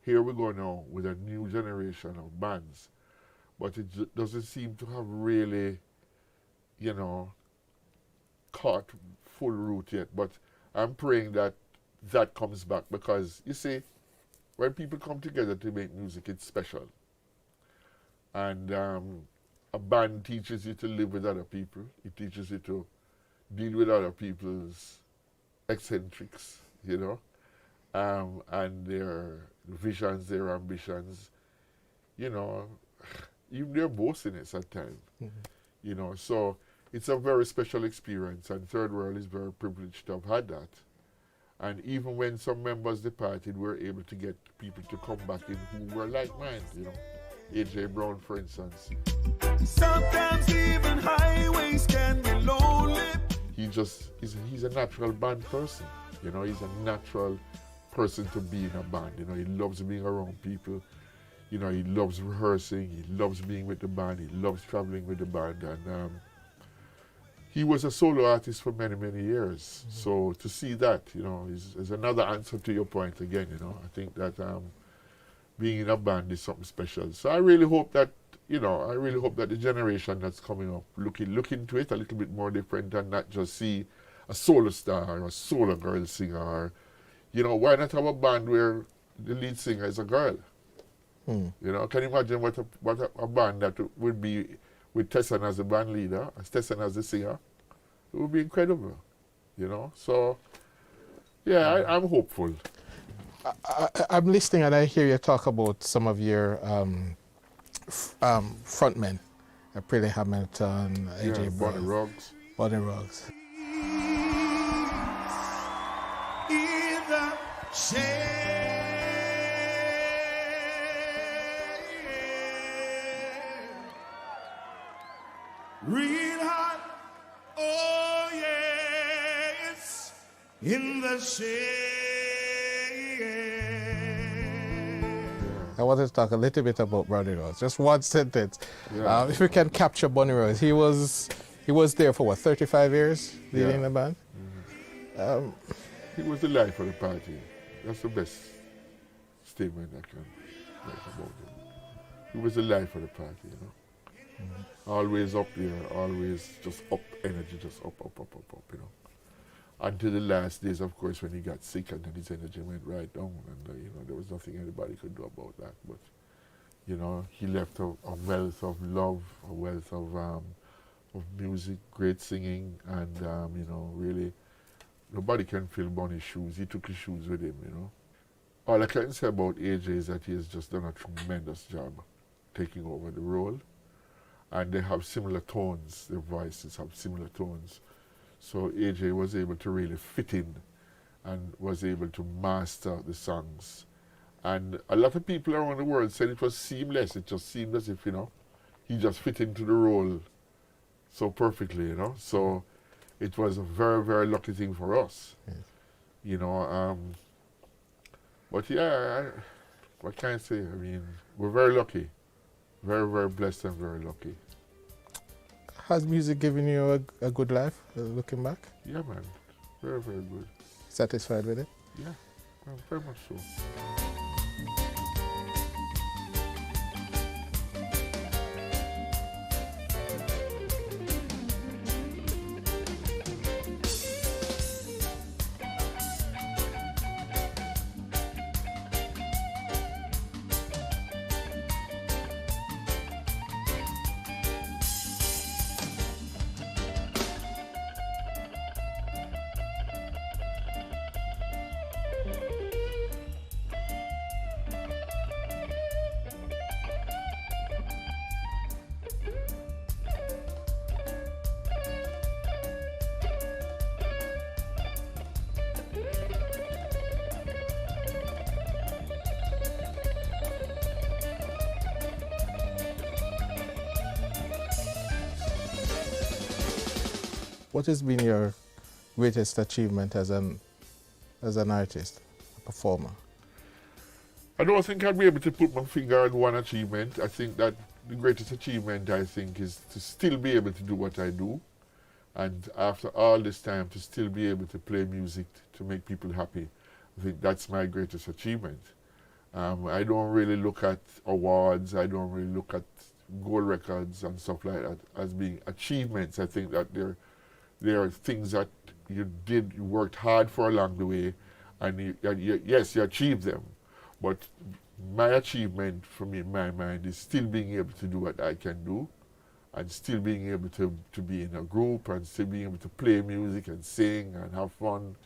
here we go now with a new generation of bands. But it doesn't seem to have really, you know, caught full root yet. But I'm praying that that comes back, because, you see, when people come together to make music, it's special. And a band teaches you to live with other people. It teaches you to deal with other people's eccentrics, you know, and their visions, their ambitions, you know, even their boastiness at times, you know. So it's a very special experience, and Third World is very privileged to have had that. And even when some members departed, we were able to get people to come back in who were like-minded, you know. A.J. Brown, for instance. Sometimes even highways can be lonely. He's a natural band person. You know, he's a natural person to be in a band. You know, he loves being around people. You know, he loves rehearsing. He loves being with the band. He loves traveling with the band. And he was a solo artist for many, many years. So to see that, you know, is another answer to your point again, you know. I think that being in a band is something special. So I really hope that, you know, the generation that's coming up look into it a little bit more different, and not just see a solo star or a solo girl singer. Or, you know, why not have a band where the lead singer is a girl? You know, can you imagine what a band that would be with Tessan as the band leader, as Tessan as the singer? It would be incredible, you know. So, yeah, I'm hopeful. I'm listening and I hear you talk about some of your frontmen, Pretty Hamilton, AJ Brown. Bonnie Ruggs. Bonnie Ruggs. In the shade. Real hot, oh yes, in the shade. I wanted to talk a little bit about Bonnie Ruggs. Just one sentence. Yeah. If we can capture Bonnie Ruggs, he was there for what, 35 years leading the band? He was the life of the party. That's the best statement I can make about him. He was the life of the party, you know. Always up there, always just up, energy just up, you know. Until the last days, of course, when he got sick, and then his energy went right down, and you know, there was nothing anybody could do about that. But you know, he left a wealth of love, a wealth of music, great singing, and you know, really, nobody can fill Bonnie's shoes. He took his shoes with him, you know. All I can say about AJ is that he has just done a tremendous job taking over the role, and they have similar tones. Their voices have similar tones. So AJ was able to really fit in and was able to master the songs. And a lot of people around the world said it was seamless. It just seemed as if, you know, he just fit into the role so perfectly, you know. So it was a very, very lucky thing for us, you know. But yeah, what can I say? I mean, we're very lucky. Very, very blessed and very lucky. Has music given you a good life, looking back? Yeah, man. Very, very good. Satisfied with it? Yeah, very much so. What has been your greatest achievement as an artist, a performer? I don't think I'd be able to put my finger on one achievement. I think that the greatest achievement, I think, is to still be able to do what I do. And after all this time, to still be able to play music to make people happy. I think that's my greatest achievement. I don't really look at awards. I don't really look at gold records and stuff like that as being achievements. I think that there are things that you worked hard for along the way, and yes, you achieved them. But my achievement for me, in my mind, is still being able to do what I can do, and still being able to be in a group, and still being able to play music and sing and have fun,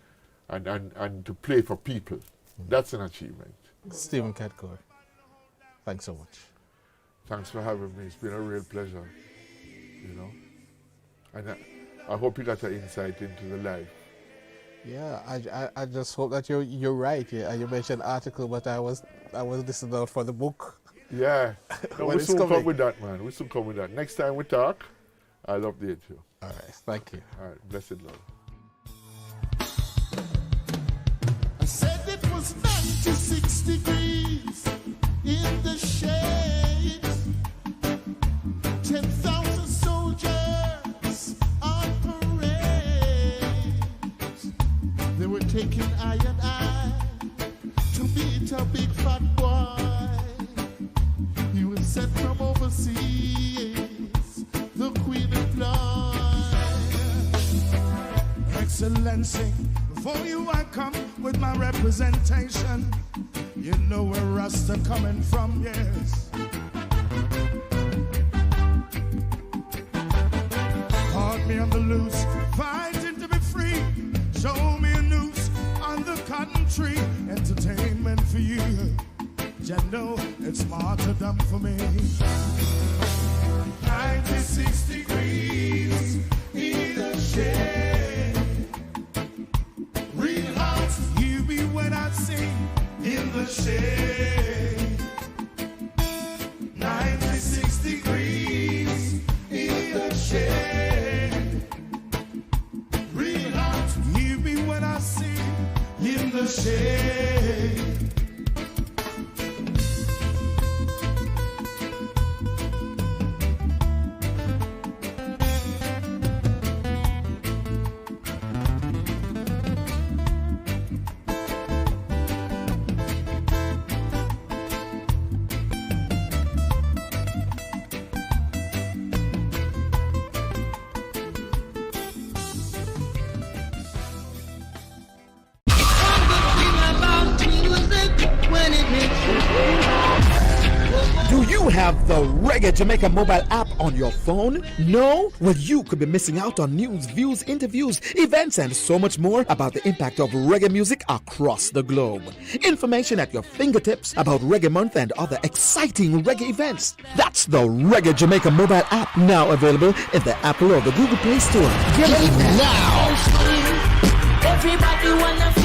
and to play for people. That's an achievement. Stephen Catcore, thanks so much. Thanks for having me. It's been a real pleasure, And I hope you got an insight into the life. Yeah, I just hope that you're right. Yeah, you mentioned article, but I was listening out for the book. Yeah, no, we soon come with that, man. We soon come with that. Next time we talk, I'll update you. All right, thank you. All right, blessed Lord. I said it was 96 degrees in the shades. 10,000 soldiers on parade. They were taking eye and eye to meet a big fat boy. He was sent from overseas, the Queen of Blood. Excellency, before you I come with my representation. You know where Rasta coming from, yes. Caught me on the loose, fighting to be free. Show me a noose on the cotton tree. Entertainment for you. You know it's martyrdom for me. 96 degrees in the shade. Real hot, you be when I sing in the shade. 96 degrees in the shade. Real hot, you be when I sing in the shade. Do you have the Reggae Jamaica mobile app on your phone? No? Well, you could be missing out on news, views, interviews, events, and so much more about the impact of reggae music across the globe. Information at your fingertips about Reggae Month and other exciting reggae events. That's the Reggae Jamaica mobile app, now available in the Apple or the Google Play Store. Get it now! Everybody wanna feel.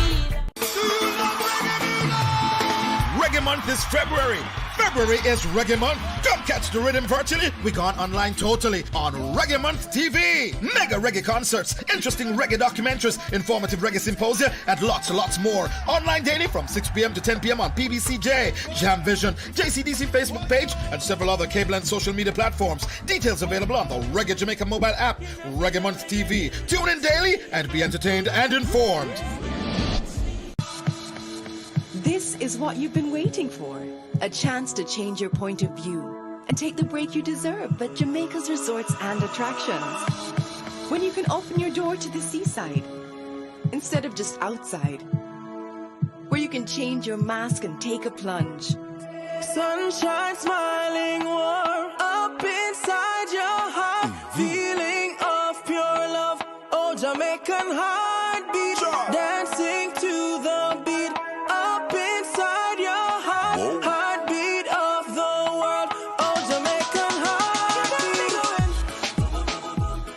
Reggae Month is February. February is Reggae Month. Come catch the rhythm virtually. We gone online totally on Reggae Month TV. Mega reggae concerts, interesting reggae documentaries, informative reggae symposia, and lots more. Online daily from 6 p.m. to 10 p.m. on PBCJ, Jam Vision, JCDC Facebook page, and several other cable and social media platforms. Details available on the Reggae Jamaica mobile app, Reggae Month TV. Tune in daily and be entertained and informed. This is what you've been waiting for. A chance to change your point of view and take the break you deserve at Jamaica's resorts and attractions. When you can open your door to the seaside instead of just outside. Where you can change your mask and take a plunge. Sunshine smiling warm up inside your heart. Feeling of pure love. Oh, Jamaican heartbeat. Dancing to the beat. Up inside your heart. Heartbeat of the world. Oh, Jamaican heartbeat.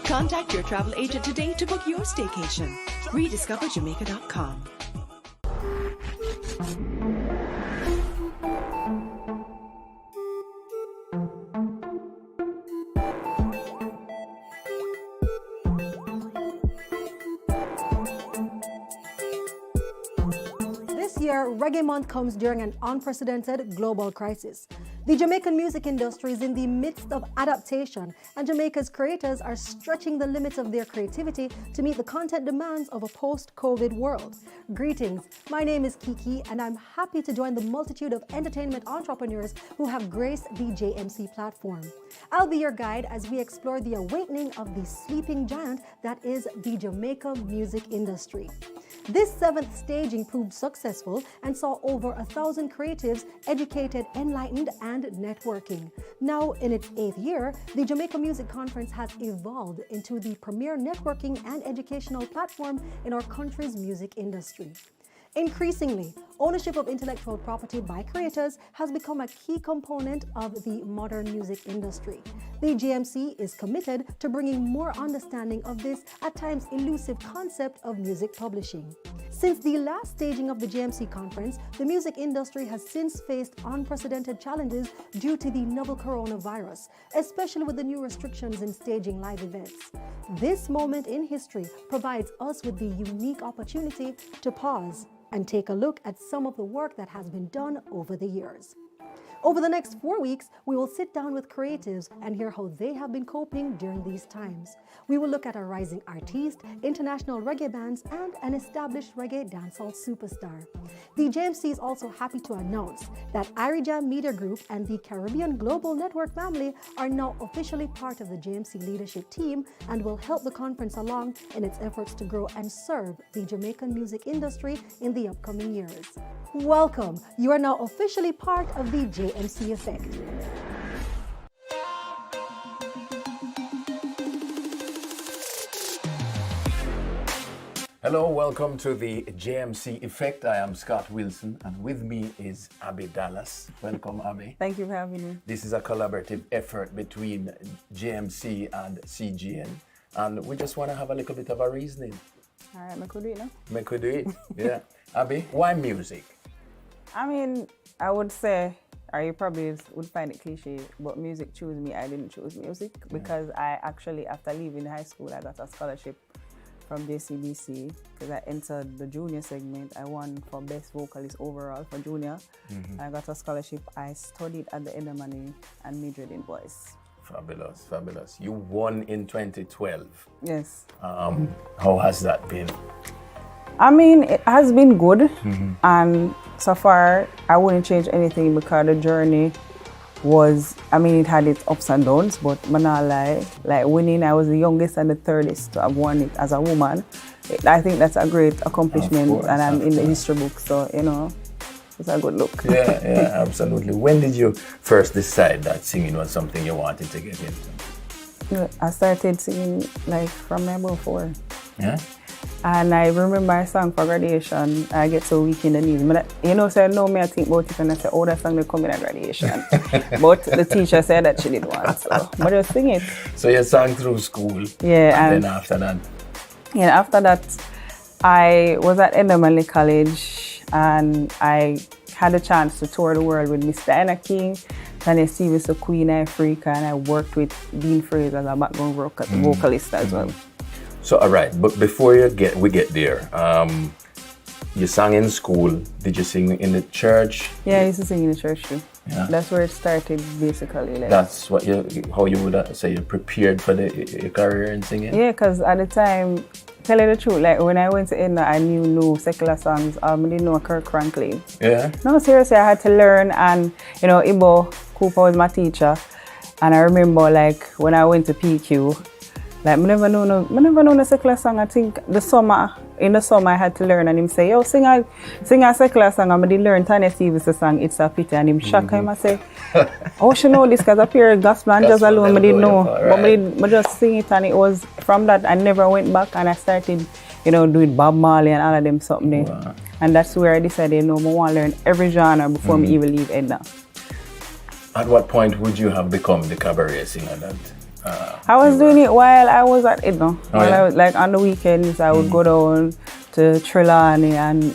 Contact your travel agent today to book your staycation. RediscoverJamaica.com. This year, Reggae Month comes during an unprecedented global crisis. The Jamaican music industry is in the midst of adaptation, and Jamaica's creators are stretching the limits of their creativity to meet the content demands of a post-COVID world. Greetings, my name is Kiki, and I'm happy to join the multitude of entertainment entrepreneurs who have graced the JMC platform. I'll be your guide as we explore the awakening of the sleeping giant that is the Jamaica music industry. This 7th staging proved successful and saw over 1,000 creatives educated, enlightened, and networking. Now, in its 8th year, the Jamaica Music Conference has evolved into the premier networking and educational platform in our country's music industry. Increasingly, ownership of intellectual property by creators has become a key component of the modern music industry. The JMC is committed to bringing more understanding of this at times elusive concept of music publishing. Since the last staging of the JMC conference, the music industry has since faced unprecedented challenges due to the novel coronavirus, especially with the new restrictions in staging live events. This moment in history provides us with the unique opportunity to pause and take a look at some of the work that has been done over the years. Over the next 4 weeks, we will sit down with creatives and hear how they have been coping during these times. We will look at a rising artiste, international reggae bands, and an established reggae dancehall superstar. The JMC is also happy to announce that Irijam Media Group and the Caribbean Global Network family are now officially part of the JMC leadership team and will help the conference along in its efforts to grow and serve the Jamaican music industry in the upcoming years. Welcome! You are now officially part of the JMC Effect. Hello, welcome to the JMC Effect. I am Scott Wilson, and with me is Abby Dallas. Welcome, Abby. Thank you for having me. This is a collaborative effort between JMC and CGN, and we just want to have a little bit of a reasoning. All right, I could do it now. We could do it, yeah. Abby, why music? I mean, I would say, or you probably would find it cliche, but music chose me. I didn't choose music because I actually, after leaving high school, I got a scholarship from JCBC because I entered the junior segment. I won for best vocalist overall for junior. I got a scholarship. I studied at the Edamani and majored in voice. Fabulous, fabulous. You won in 2012. Yes. How has that been? I mean, it has been good, and so far I wouldn't change anything because the journey was, I mean, it had its ups and downs, but I'm not lie, like winning, I was the youngest and the thirdest to have won it as a woman. I think that's a great accomplishment, course, and I'm in the history book, so, you know, it's a good look. Yeah, absolutely. When did you first decide that singing was something you wanted to get into? I started singing like from about 4. Yeah? And I remember I sang for graduation. I get so weak in the knees. But, you know, so now I think about it and I say, oh, that song will come in at graduation. But the teacher said that she didn't want, so I just sing it. So you sang through school? Yeah. And then after that? Yeah, after that, I was at Edamani College and I had a chance to tour the world with Mr. Diana King, Tanya Stevens, the Queen Africa, and I worked with Dean Fraser as a background vocalist as well. So, all right, but before we get there, you sang in school. Did you sing in the church? Yeah, I used to sing in the church too. Yeah. That's where it started, basically. Like. That's what how you would say you prepared for your career in singing? Yeah, because at the time, tell you the truth, like when I went to Edna, I knew no secular songs. I didn't know Kirk Franklin. Yeah? No, seriously, I had to learn, and you know, Ibo Cooper was my teacher. And I remember, like, when I went to PQ, like, I never know no secular song. I think in the summer I had to learn, and him say, yo, sing a secular song. And I did learn Tanya Stevens' song, It's a Pity, and him shock him. I say, oh, she know this, because I hear gospel and just alone, I didn't know. Right. But I just sing it, and it was from that, I never went back, and I started, you know, doing Bob Marley and all of them something. Wow. And that's where I decided, no, I want to learn every genre before me even leave Edna. At what point would you have become the cabaret singer that? I was doing it while I was at Edna. I was, like, on the weekends, I would go down to Trelawney and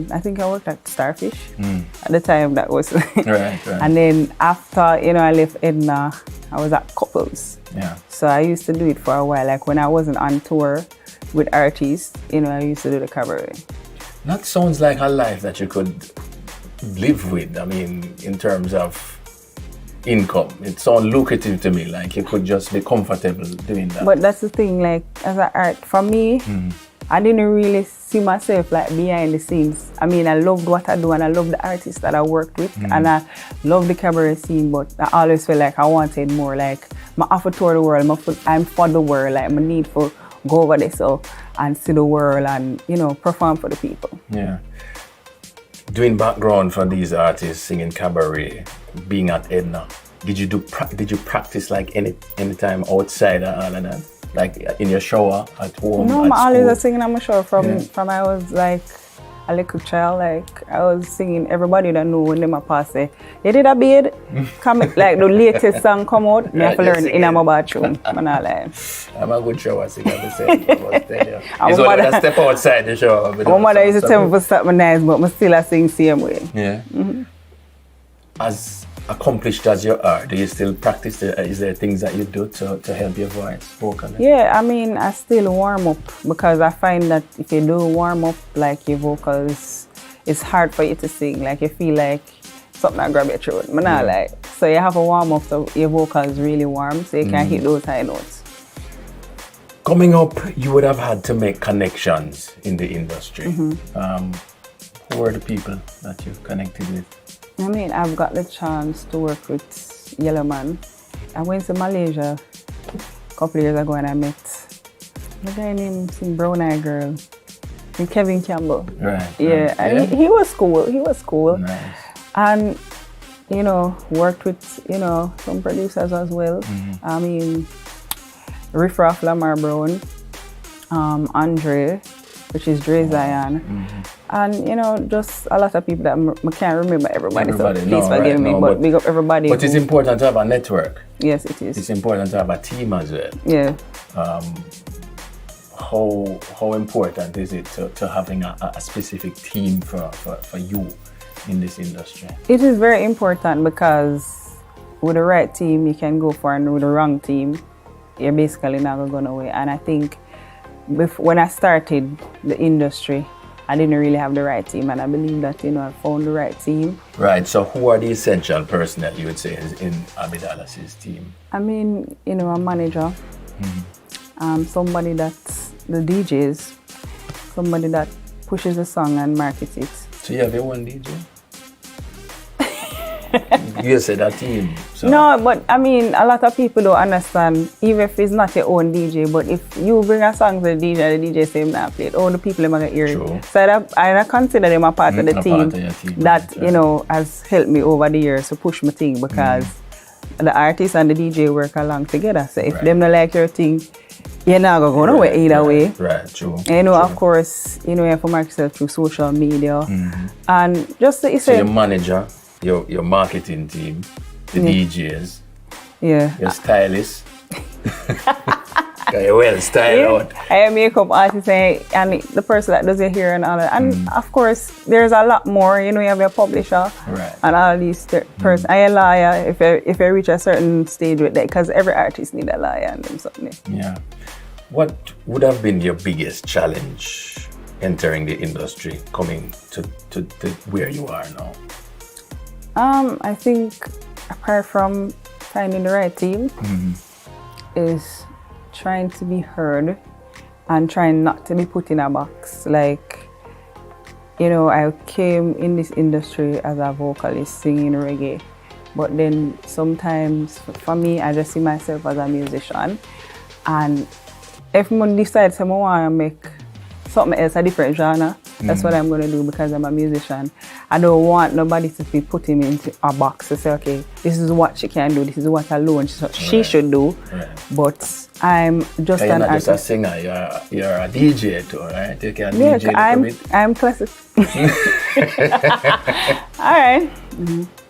I think I worked at Starfish at the time. That was right. And then after, you know, I left Edna, I was at Couples. Yeah. So I used to do it for a while. Like when I wasn't on tour with artists, you know, I used to do the cabaret. That sounds like a life that you could live with. I mean, in terms of income. It sounds lucrative to me, like you could just be comfortable doing that. But that's the thing, like as an art, for me, I didn't really see myself like behind the scenes. I mean, I loved what I do and I love the artists that I worked with and I love the cabaret scene, but I always felt like I wanted more. Like, I have to tour the world, I'm for the world, like I need to go over there so and see the world and, you know, perform for the people. Yeah. Doing background for these artists, singing cabaret, being at Edna, did you practice like any time outside and all of that? Like in your shower at home? No, at I always school? was singing on my show from I was like a little child. Like I was singing, everybody that knew when they my pass say, you did a bid? Come like the latest song come out, me have to learn in my bathroom. I'm a good shower singer, I say. It's only when I step outside the shower. My mother used to tell me for something nice, but I still sing same way. Yeah. As accomplished as you are, do you still practice? Is there things that you do to help your voice vocally? Yeah, I mean, I still warm up because I find that if you do warm up, like your vocals, it's hard for you to sing. Like you feel like something that grab your throat. But not like, so you have to warm up so your vocals really warm so you can hit those high notes. Coming up, you would have had to make connections in the industry. Who are the people that you've connected with? I mean, I've got the chance to work with Yellowman. I went to Malaysia a couple of years ago and I met a guy named Brown Eye Girl, and Kevin Campbell. Right. Yeah, and he was cool. He was cool. Nice. And, you know, worked with, you know, some producers as well. I mean, Riff Raff, Lamar Brown, Andre, which is Dre Zion. And, you know, just a lot of people that I can't remember everybody, so please forgive me, but big up everybody. But it's important to have a network. Yes, it is. It's important to have a team as well. Yeah. How important is it to having a specific team for you in this industry? It is very important because with the right team, you can go far, and with the wrong team, you're basically not going to go nowhere. And I think when I started the industry, I didn't really have the right team, and I believe that, you know, I found the right team. Right, so who are the essential personnel you would say is in Abby Dallas's team? I mean, you know, a manager, somebody that's the DJs, somebody that pushes the song and markets it. So you have your own DJ? You said a team. So. No, but I mean, a lot of people don't understand, even if it's not your own DJ, but if you bring a song to the DJ say him not play it, all the people are going to hear it. So I consider them a part of the team that, you know, has helped me over the years to push my thing because the artist and the DJ work along together. So if them not like your thing, you're not going to go nowhere either way. Right, true. And, you know, of course, you know, you have to market yourself through social media. And just to say... So your manager, your marketing team, the DJs, your stylist. You're well styled out. I am a makeup artist and the person that does your hair and all that. And of course, there's a lot more. You know, you have your publisher and all these persons. I am a lawyer if I reach a certain stage with that, because every artist needs a lawyer and them something. Yeah. What would have been your biggest challenge entering the industry, coming to where you are now? I think apart from finding the right team, is trying to be heard and trying not to be put in a box. Like, you know, I came in this industry as a vocalist singing reggae, but then sometimes for me, I just see myself as a musician. And if I decide I want to make something else, a different genre, that's what I'm going to do because I'm a musician. I don't want nobody to be putting me into a box to say, okay, this is what she can do, this is what alone she should do. But I'm just an artist. You're not just a singer, you're a DJ too, right? You can DJ I'm classic. All right.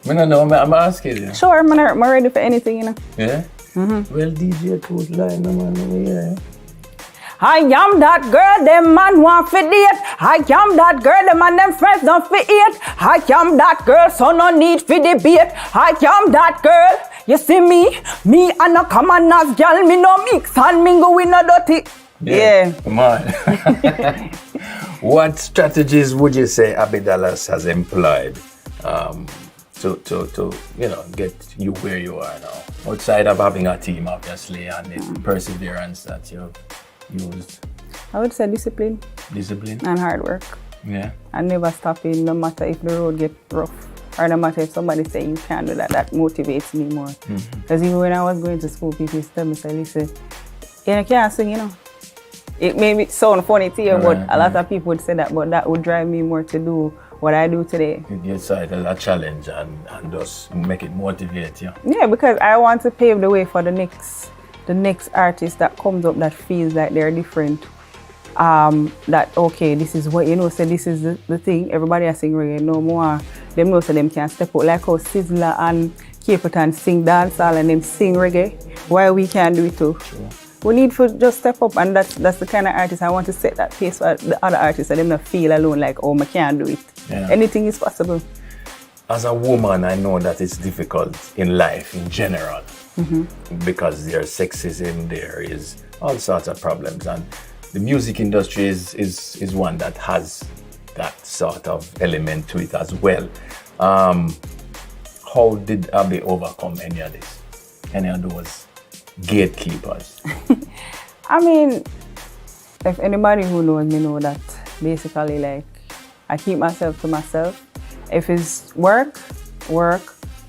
I don't know, I'm asking you. Sure, I'm ready for anything, you know. Yeah? Well, DJ too, line, yeah. I am that girl, them man want for date. I am that girl, them and them friends don't fit it. I am that girl, so no need for debate. I am that girl, you see me and no common as girl, me no mix and mingle with no dirty. Yeah. Come on. What strategies would you say Abby Dallas has employed to get you where you are now? Outside of having a team, obviously, and the perseverance that you've used. I would say discipline. Discipline. And hard work. Yeah. And never stopping, no matter if the road get rough. Or no matter if somebody say you can't do that, that motivates me more. Because even when I was going to school, people used to tell me, say, listen, you can't sing, It may sound funny to you, but a lot of people would say that, but that would drive me more to do what I do today. You get side a challenge and just make it motivate you. Yeah, because I want to pave the way for the next artist that comes up that feels like they're different. That okay, this is what so this is the thing. Everybody has sing reggae no more. Them know so them can step out like how Sizzler and Caperton sing dancehall and them sing reggae. Why we can't do it too? Sure. We need to just step up, and that's the kind of artist I want to set that pace for the other artists, so them not feel alone like, oh, I can't do it. Yeah. Anything is possible. As a woman, I know that it's difficult in life in general because there's sexism, there is all sorts of problems, and the music industry is one that has that sort of element to it as well. How did Abby overcome any of this? Any of those gatekeepers? I mean, if anybody who knows me know that basically like I keep myself to myself. If it's work,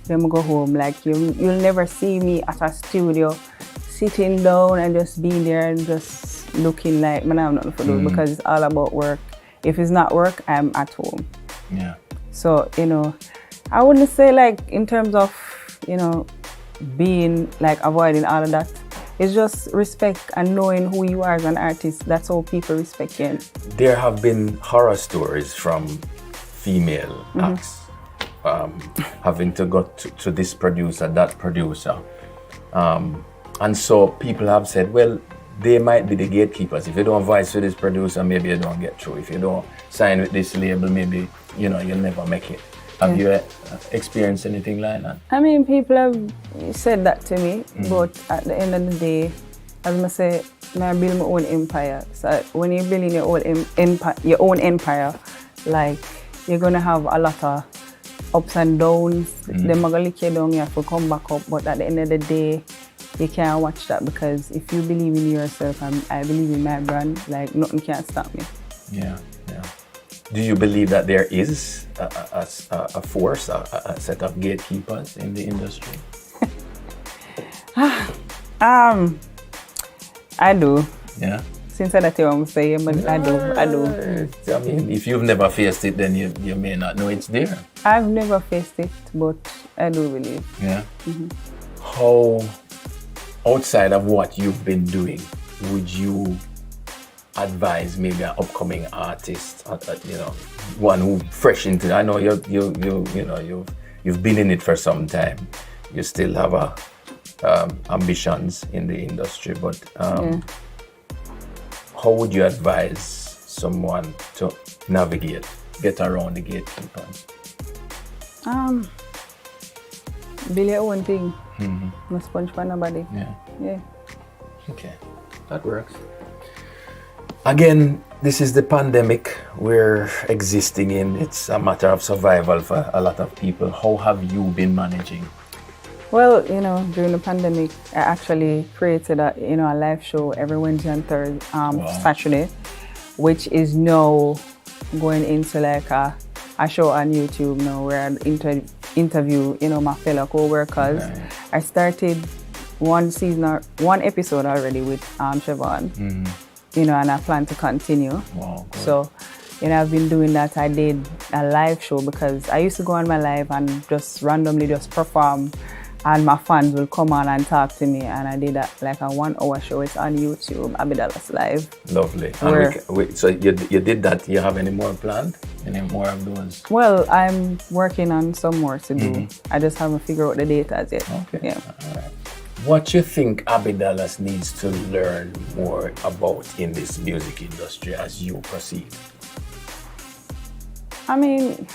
then I go home. Like you'll never see me at a studio sitting down and just being there and just looking like man, I have nothing to do because it's all about work. If it's not work, I'm at home. Yeah. So, I wouldn't say like in terms of, being like avoiding all of that. It's just respect and knowing who you are as an artist. That's how people respect you. There have been horror stories from female acts having to go to this producer, that producer. And so people have said, well, they might be the gatekeepers. If you don't voice with this producer, maybe you don't get through. If you don't sign with this label, maybe, you'll never make it. Have you experienced anything like that? I mean, people have said that to me, but at the end of the day, as I say, I build my own empire. So when you're building your own empire, like you're gonna have a lot of ups and downs. Them are gonna lick you down, you have to come back up. But at the end of the day, you can't watch that because if you believe in yourself and I believe in my brand, like nothing can stop me. Yeah. Do you believe that there is a force, a set of gatekeepers in the industry? I do. Yeah. Since I don't want to say it, but I do. I mean, if you've never faced it, then you may not know it's there. I've never faced it, but I do believe. Yeah. How, outside of what you've been doing, would you advise maybe an upcoming artist, one who fresh into it? I know you've been in it for some time. You still have ambitions in the industry, but how would you advise someone to navigate, get around the gatekeepers? Build your own thing. No sponge for nobody. Yeah. Okay, that works. Again, this is the pandemic we're existing in. It's a matter of survival for a lot of people. How have you been managing? Well, during the pandemic, I actually created a live show every Wednesday and Thursday, Saturday, which is now going into like a show on YouTube now where I interview, my fellow co-workers. Right. I started one episode already with Siobhan. And I plan to continue. Wow, so, I've been doing that. I did a live show because I used to go on my live and just randomly just perform and my fans will come on and talk to me, and I did that like a 1 hour show. It's on YouTube, Abby Dallas Live. Lovely. And so you did that. Do you have any more planned? Any more of those? Well, I'm working on some more to do. I just haven't figured out the date as yet. Okay. Yeah. All right. What do you think Abby Dallas needs to learn more about in this music industry as you proceed? I mean,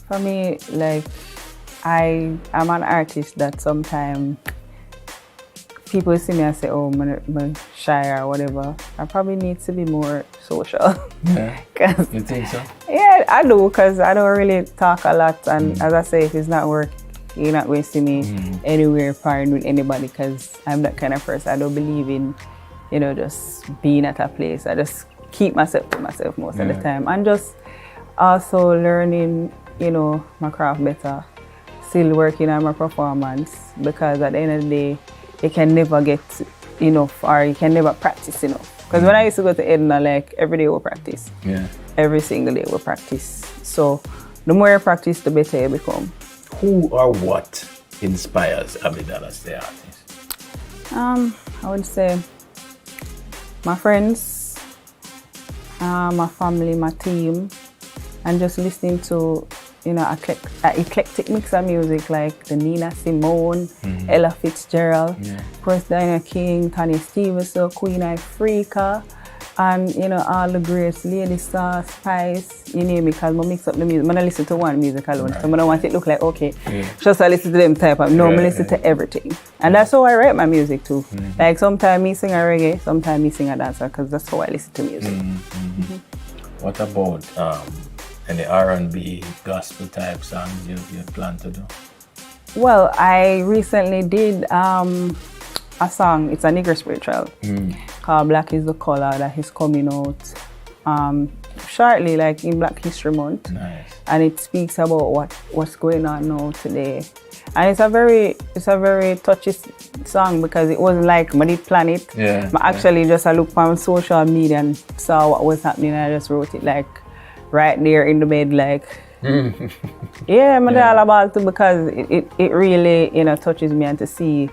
for me, like, I'm an artist that sometimes people see me and say, oh, I'm shy or whatever. I probably need to be more social. Yeah. You think so? Yeah, I do, because I don't really talk a lot. And as I say, if it's not work, you're not going to see me anywhere partying with anybody, because I'm that kind of person. I don't believe in, you know, just being at a place. I just keep myself to myself most of the time. And just also learning, you know, my craft better. Still working on my performance, because at the end of the day, you can never get enough, or you can never practice enough. Because when I used to go to Edna, like every day we practice. Yeah. Every single day we practice. So the more you practice, the better you become. Who or what inspires Abidal as the artist? I would say my friends, my family, my team, and just listening to, you know, eclectic mix of music like the Nina Simone, Ella Fitzgerald, Chris Diana King, Tanya Stevenson, Queen Ifrica, and, you know, all the greats, Lady Star, Spice, you name it, because I mix up the music. I don't listen to one music alone, so I don't want it to look like, okay, just I listen to them type of, no, I listen to everything. And that's how I write my music too. Like sometimes me sing a reggae, sometimes me sing a dancer, because that's how I listen to music. What about any R&B, gospel type songs you plan to do? Well, I recently did a song, it's a nigger spiritual, called Black is the Color, that is coming out shortly, like in Black History Month. Nice. And it speaks about what's going on now today. And it's a very touchy song, because it wasn't like I did plan it. Yeah, I actually just I looked on social media and saw what was happening, and I just wrote it like right there in the bed, like yeah, I'm all about it, because it really, you know, touches me, and to see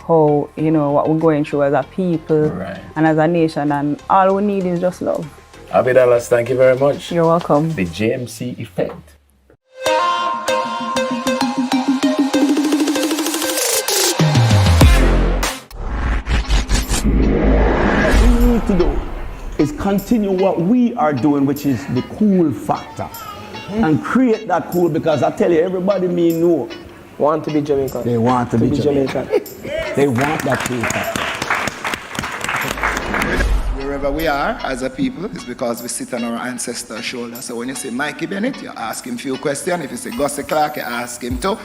how, you know, what we're going through as a people and as a nation, and all we need is just love. Abidalas, thank you very much. You're welcome. The JMC Effect. What we need to do is continue what we are doing, which is the cool factor, and create that cool, because I tell you, everybody me know want to be Jamaican. They want to be Jamaican. They want that cool factor. Wherever we are as a people, it's because we sit on our ancestors' shoulders. So when you see Mikey Bennett, you ask him a few questions. If you see Gussie Clark, you ask him too.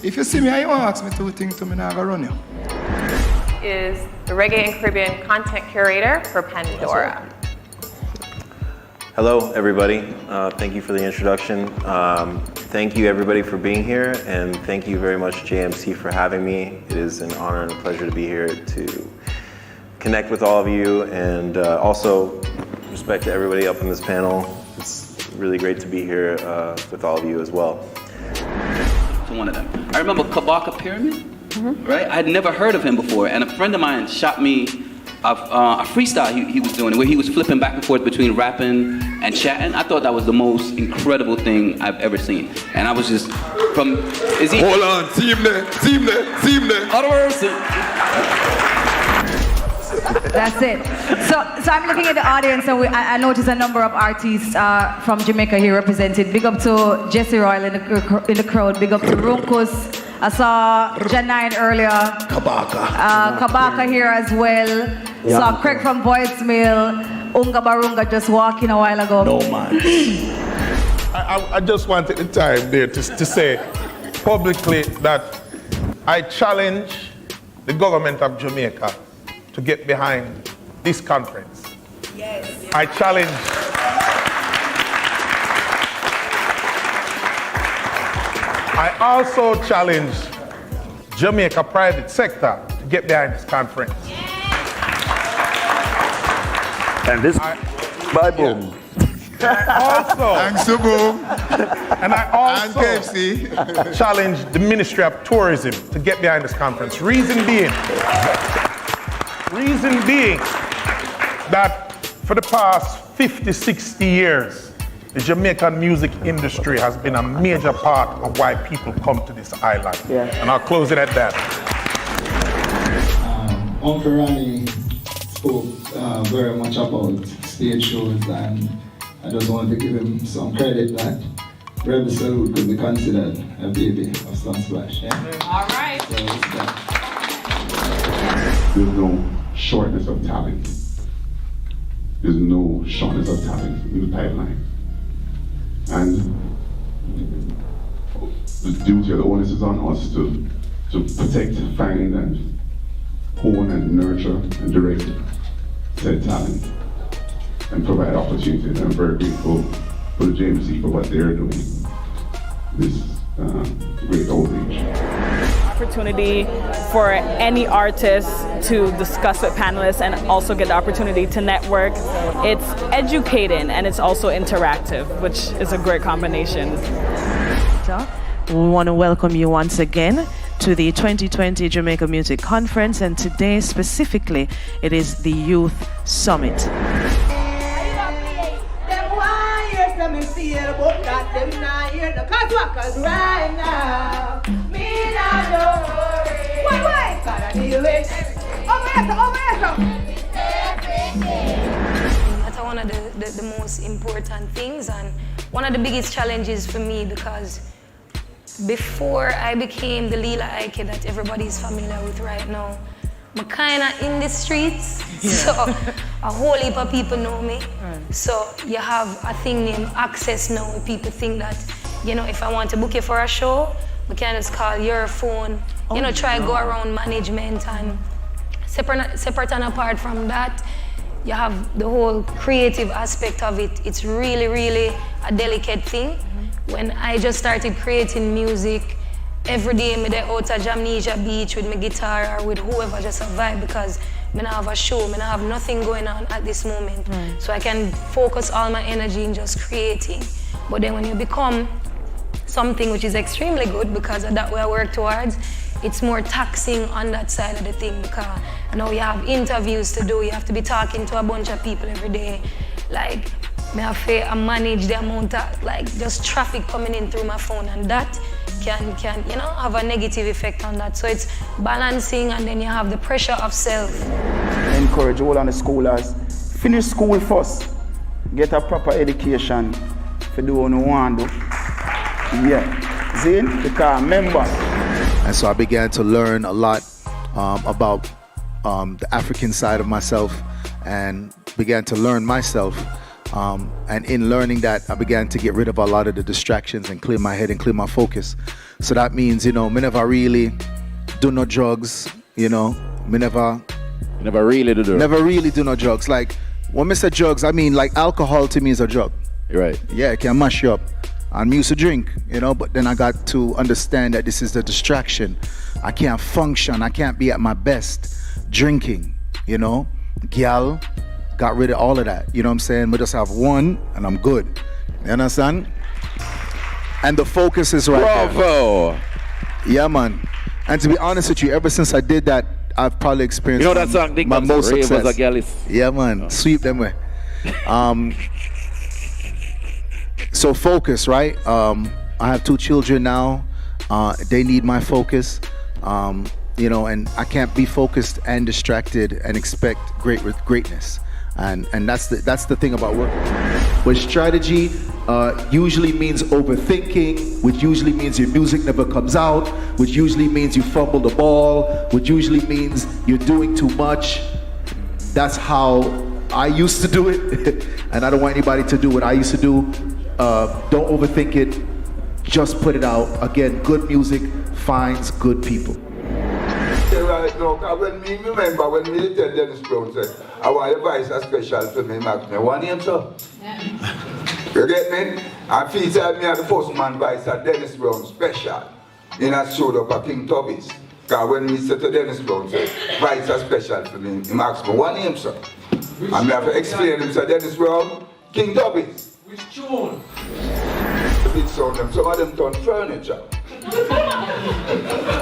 If you see me and you ask me 2 things to me, I'm going to run you. Is the Reggae and Caribbean content curator for Pandora. Hello, everybody. Thank you for the introduction. Thank you, everybody, for being here, and thank you very much, JMC, for having me. It is an honor and a pleasure to be here to connect with all of you, and also respect to everybody up in this panel. It's really great to be here with all of you as well. To one of them. I remember Kabaka Pyramid, right? I had never heard of him before, and a friend of mine shot me a freestyle he was doing, where he was flipping back and forth between rapping and chatting. I thought that was the most incredible thing I've ever seen. And I was just is he? Hold on, team there. That's it. So I'm looking at the audience, and I noticed a number of artists from Jamaica here represented. Big up to Jesse Royal in the crowd. Big up to Runkus. I saw Janine earlier. Kabaka here as well. Yeah. Saw Craig from Boyd's Mill. Unga Barunga just walking a while ago. No, man. I just wanted the time there to say publicly that I challenge the government of Jamaica to get behind this conference. Yes. I challenge I also challenge Jamaica private sector to get behind this conference. And this by boom. Also, thanks to Boom. And I also challenge the Ministry of Tourism to get behind this conference. Reason being that for the past 50, 60 years, the Jamaican music industry has been a major part of why people come to this island. Yeah. And I'll close it at that. Uncle Ronnie spoke very much about stage shows, and I just want to give him some credit that Rebel Salute could be considered a baby of Sunsplash. Yeah? All right. So There's no shortness of talent. There's no shortness of talent in the pipeline. And the duty of the onus is on us to protect, find, and hone and nurture and direct said talent and provide opportunities. I'm very grateful for the JMC for what they're doing. This great outreach. Opportunity for any artist to discuss with panelists and also get the opportunity to network. It's educating and it's also interactive, which is a great combination. We want to welcome you once again to the 2020 Jamaica Music Conference, and today specifically it is the Youth Summit. That's one of the most important things and one of the biggest challenges for me, because before I became the Lila Ike that everybody's familiar with right now, I'm kinda in the streets, so a whole heap of people know me. So you have a thing named access now, where people think that, you know, if I want to book you for a show, we can just call your phone, you know, try go around management. And separate and apart from that, you have the whole creative aspect of it. It's really, really a delicate thing. When I just started creating music, every day I'm out at Jamnesia Beach with my guitar or with whoever, just a vibe, because I don't have a show, I don't have nothing going on at this moment. So I can focus all my energy in just creating. But then when you become something which is extremely good, because of that way I work towards, it's more taxing on that side of the thing, because now you have interviews to do, you have to be talking to a bunch of people every day. Like, I have to manage the amount of just traffic coming in through my phone, and that can you know, have a negative effect on that. So it's balancing, and then you have the pressure of self. Encourage all of the schoolers, finish school first, get a proper education for do what you want to do. Yeah, Zane, because remember. And so I began to learn a lot about the African side of myself, and began to learn myself. And in learning that, I began to get rid of a lot of the distractions and clear my head and clear my focus. So that means, you know, me never really do no drugs, you know, me never really do no drugs. Like, when I say drugs, I mean like alcohol to me is a drug. Right. Yeah, it can mash you up. I'm used to drink, you know, but then I got to understand that this is the distraction. I can't function, I can't be at my best drinking, you know. Gyal, got rid of all of that, you know what I'm saying? We just have one and I'm good. You understand? And the focus is right Bravo! there. Yeah, man. And to be honest with you, ever since I did that, I've probably experienced you know that song, my most success. Yeah, man. Oh. Sweep them way. So focus, right? I have 2 children now. They need my focus. You know, and I can't be focused and distracted and expect greatness. And that's the thing about work. But strategy usually means overthinking, which usually means your music never comes out, which usually means you fumble the ball, which usually means you're doing too much. That's how I used to do it, and I don't want anybody to do what I used to do. Don't overthink it, just put it out. Again, good music finds good people. Right now, because when me remember when me tell Dennis Brown said, I want your voice a special for me, Max. Me want him, sir. Yeah. You get me? And featured me as the first man voice at Dennis Brown special. In a showed up at King Tubby's. Because when me said to Dennis Brown said, voice a special for me, he asked me, want him, sir. And me have to explain him, said Dennis Brown, King Tubby's. Which tune? The big sound, some of them turn furniture.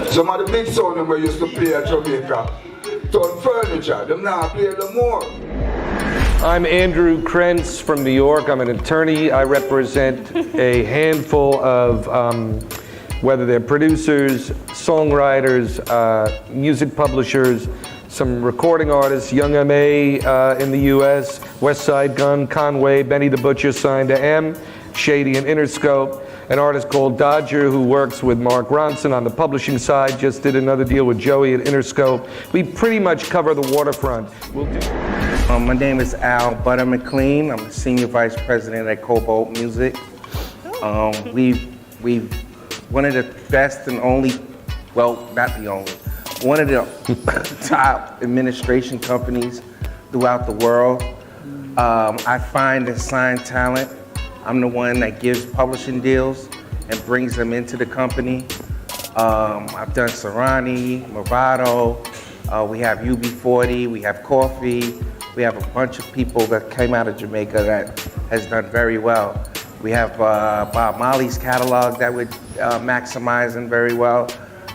Some of the big sound them we used to play at Jamaica turn furniture, them now play no more. I'm Andrew Krentz from New York. I'm an attorney. I represent a handful of whether they're producers, songwriters, music publishers, some recording artists, Young M.A. in the U.S., West Side Gun, Conway, Benny the Butcher signed to M, Shady and Interscope. an artist called Dodger who works with Mark Ronson on the publishing side, just did another deal with Joey at Interscope. We pretty much cover the waterfront. We'll do. My name is Al Butter McLean. I'm the Senior Vice President at Cobalt Music. We've one of the best and only, well, not the only, one of the top administration companies throughout the world. I find and sign talent. I'm the one that gives publishing deals and brings them into the company. I've done Serrani, Movado, we have UB40, we have Coffee, we have a bunch of people that came out of Jamaica that has done very well. We have Bob Marley's catalog that we're maximizing very well.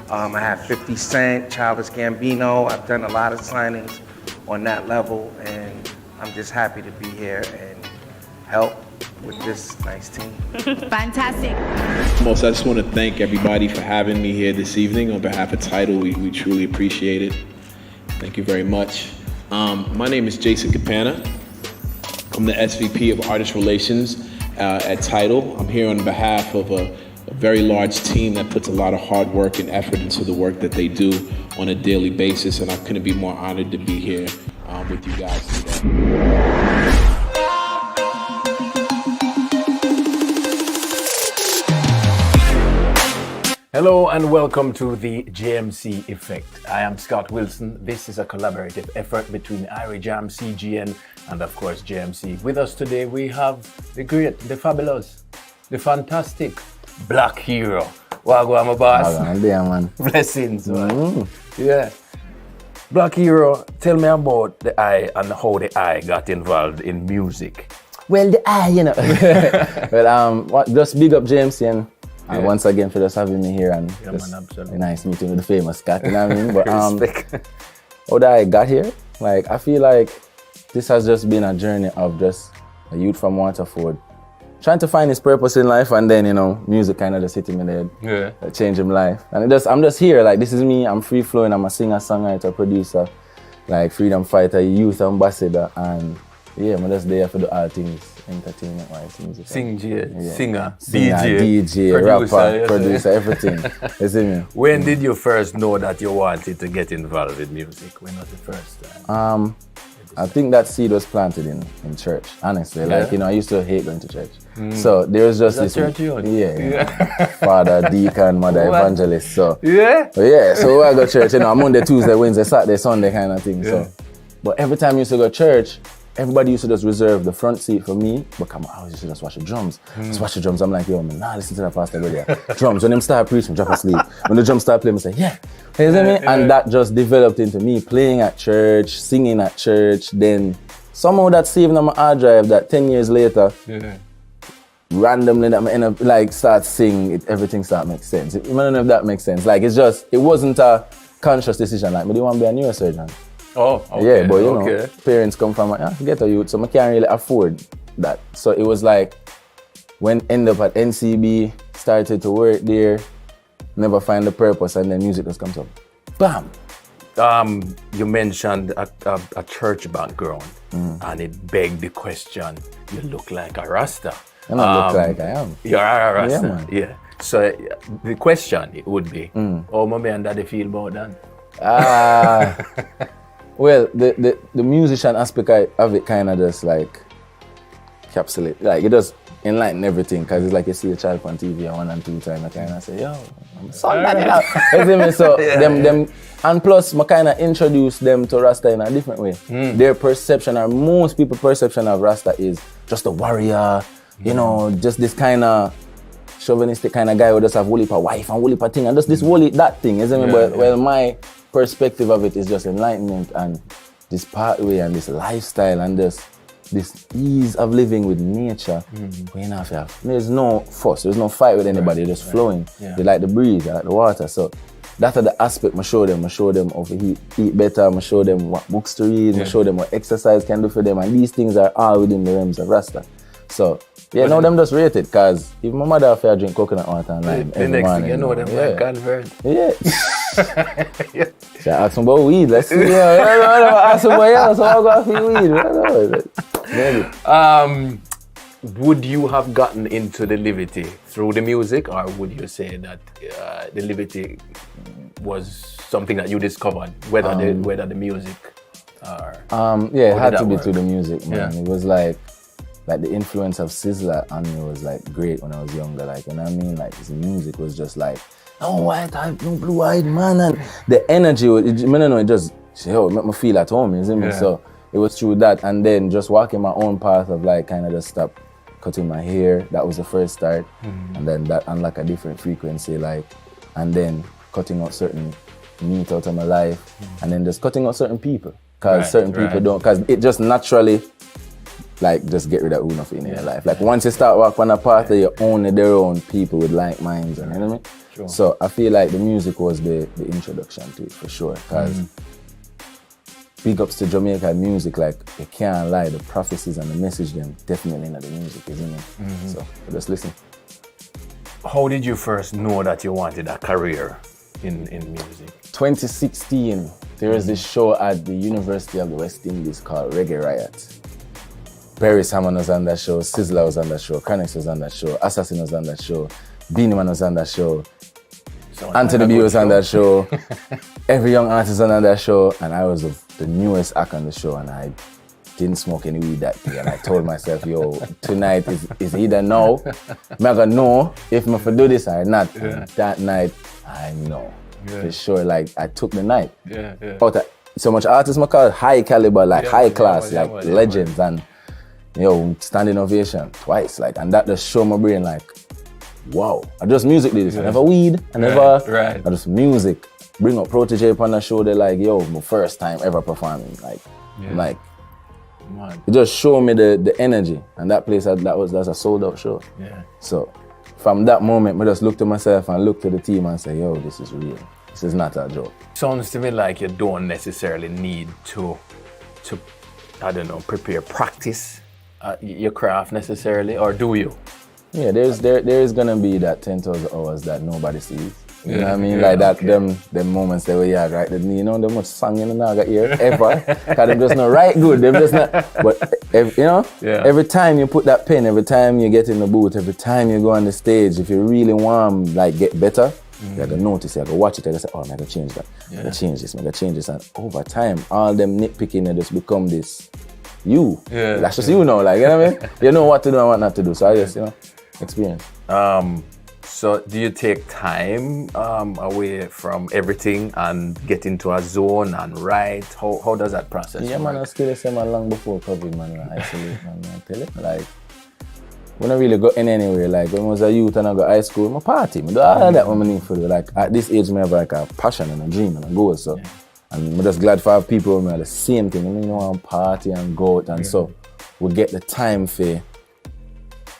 I have 50 Cent, Childish Gambino. I've done a lot of signings on that level, and I'm just happy to be here and help with this nice team. Fantastic. Most, I just want to thank everybody for having me here this evening. On behalf of Tidal, we truly appreciate it. Thank you very much. My name is Jason Capana. I'm the SVP of Artist Relations at Tidal. I'm here on behalf of a very large team that puts a lot of hard work and effort into the work that they do on a daily basis, and I couldn't be more honored to be here with you guys today. Hello and welcome to the JMC Effect. I am Scott Wilson. This is a collaborative effort between Irie Jam, CGN, and of course JMC. With us today we have the great, the fabulous, the fantastic Black Hero. Wagwan, my boss. Man. Blessings, man. Yeah. Black Hero, tell me about the eye and how the eye got involved in music. Well, the eye, you know. Well, just big up JMC and once again for just having me here and just nice meeting with the famous Scott, you know what I mean? But how the eye got here, like I feel like this has just been a journey of just a youth from Waterford trying to find his purpose in life, and then, you know, music kind of just hit him in the head. Yeah. Changed his life. And I'm just here, like, this is me, I'm free flowing, I'm a singer, songwriter, producer, like freedom fighter, youth ambassador, and yeah, I'm just there for the all things, entertainment wise, music. Singer, DJ, producer, everything. You see me? When did you first know that you wanted to get involved with music? When was the first time? I think that seed was planted in church, honestly. Like, you know, I used to hate going to church. So there was just this. Church you? Yeah. Father, deacon, mother, evangelist. So yeah. So I go to church, you know, Monday, Tuesday, Wednesday, Saturday, Sunday kind of thing. So, but every time I used to go to church, everybody used to just reserve the front seat for me, but come on, I used to just watch the drums. Just watch the drums. I'm like, yo, man, listen to that pastor go there. Drums, when them start preaching, drop asleep. When the drums start playing, I say, yeah. You see me? And that just developed into me playing at church, singing at church. Then somehow that saved on my hard drive that 10 years later, randomly that I end up like start singing, everything start make sense. I don't know if that makes sense. Like it wasn't a conscious decision. Like, I didn't want to be a neurosurgeon. Oh, okay. Yeah, but you know, parents come from get a youth, so I can't really afford that. So it was like, when end up at NCB, started to work there, never find the purpose, and then music just comes up. Bam! You mentioned a church background, and it begged the question, you look like a Rasta. I don't look like I am. You are a Rasta, yeah, man. Yeah. So the question it would be, how mommy and daddy feel about that? Well, the musician aspect of it kind of just like encapsulate, like it does enlighten everything, because it's like you see a child on TV 1 and 2 times, I kind of say, yo, I'm somebody now. You see me? So them, and plus, I kind of introduce them to Rasta in a different way. Their perception, or most people's perception of Rasta is just a warrior, you know, just this kind of chauvinistic kind of guy who just have woolly pa wife and woolly pa thing, and just this woolly that thing, you see me? But well, my perspective of it is just enlightenment and this pathway and this lifestyle and this ease of living with nature. There's no fuss, there's no fight with anybody, just flowing. They like the breeze, they like the water. So that's the aspect I show them how to eat better, I show them what books to read, I show them what exercise can do for them, and these things are all within the realms of Rasta. So yeah, now them just rate it, because if my mother have to drink coconut water and lime every morning, you know them like convert. Yeah. So I ask them about weed, let's see. I ask somebody else, so I go for weed. would you have gotten into the Liberty through the music, or would you say that the Liberty was something that you discovered, whether the music or yeah, it had to be work? through the music, man. Yeah. It was like the influence of Sizzla on me was like great when I was younger. Like, you know what I mean? Like his music was just like, no white eye, no blue eyed man, and the energy, I don't know, it just it make me feel at home, you see me? Yeah. So it was through that, and then just walking my own path of like kind of just stop cutting my hair. That was the first start, and then that unlocked a different frequency, like, and then cutting out certain meat out of my life, and then just cutting out certain people, because certain people don't, because it just naturally, like, just get rid of who nothing in your life. Like once you start walking on a path, you own their own people with like minds, and you know what I mean? Sure. So I feel like the music was the introduction to it for sure, because big ups to Jamaica music, like you can't lie, the prophecies and the message them definitely in the music, isn't it? So just listen. How did you first know that you wanted a career in music? 2016, there was this show at the University of the West Indies called Reggae Riot. Barry Salmon was on that show, Sizzla was on that show, Chronix was on that show, Assassin was on that show, Beanie Man was on that show, Anthony B was on that show, every young artist was on that show, and I was the newest act on the show, and I didn't smoke any weed that day, and I told myself, yo, tonight is either now, I'm gonna know if I'm gonna do this or not. And that night, I know, for sure, like I took the night. Out of so much artists, I call it high caliber, like high class, like legends, and yo, standing ovation twice, like, and that just show my brain like, wow, I just music did this. I never weed, I never, I just music. Bring up Protege upon the show, they're like, yo, my first time ever performing, like, like, it just showed me the energy, and that place, that's a sold out show. So from that moment, I just looked at myself and looked at the team and say, yo, this is real. This is not a joke. Sounds to me like you don't necessarily need to I don't know, practice your craft necessarily, or do you? Yeah, there is gonna be that 10,000 hours that nobody sees. You know what I mean? Like that, them moments that we had, right? You know, the much song in the naga ear ever. Cause them just not right good. Them just not. But every time you put that pen, every time you get in the booth, every time you go on the stage, if you really want like get better, you gotta notice, you gotta watch it, you gotta say, oh, I'm gonna change that. I'm gonna change this, I'm gonna change this. And over time, all them nitpicking, they just become this you. That's just you now, like, you know what I mean? You know what to do and what not to do. So I just, experience. So do you take time away from everything and get into a zone and write? How does that process work? Man, I still say man long before COVID, man, I isolate, man, I tell it. Like, when I really go anywhere, like when I was a youth and I go to high school, I party. I do all that what I need for do. Like at this age, I have like a passion and a dream and a goal. So, and I'm just glad for have people who have the same thing. I want to party and go out, and so we get the time for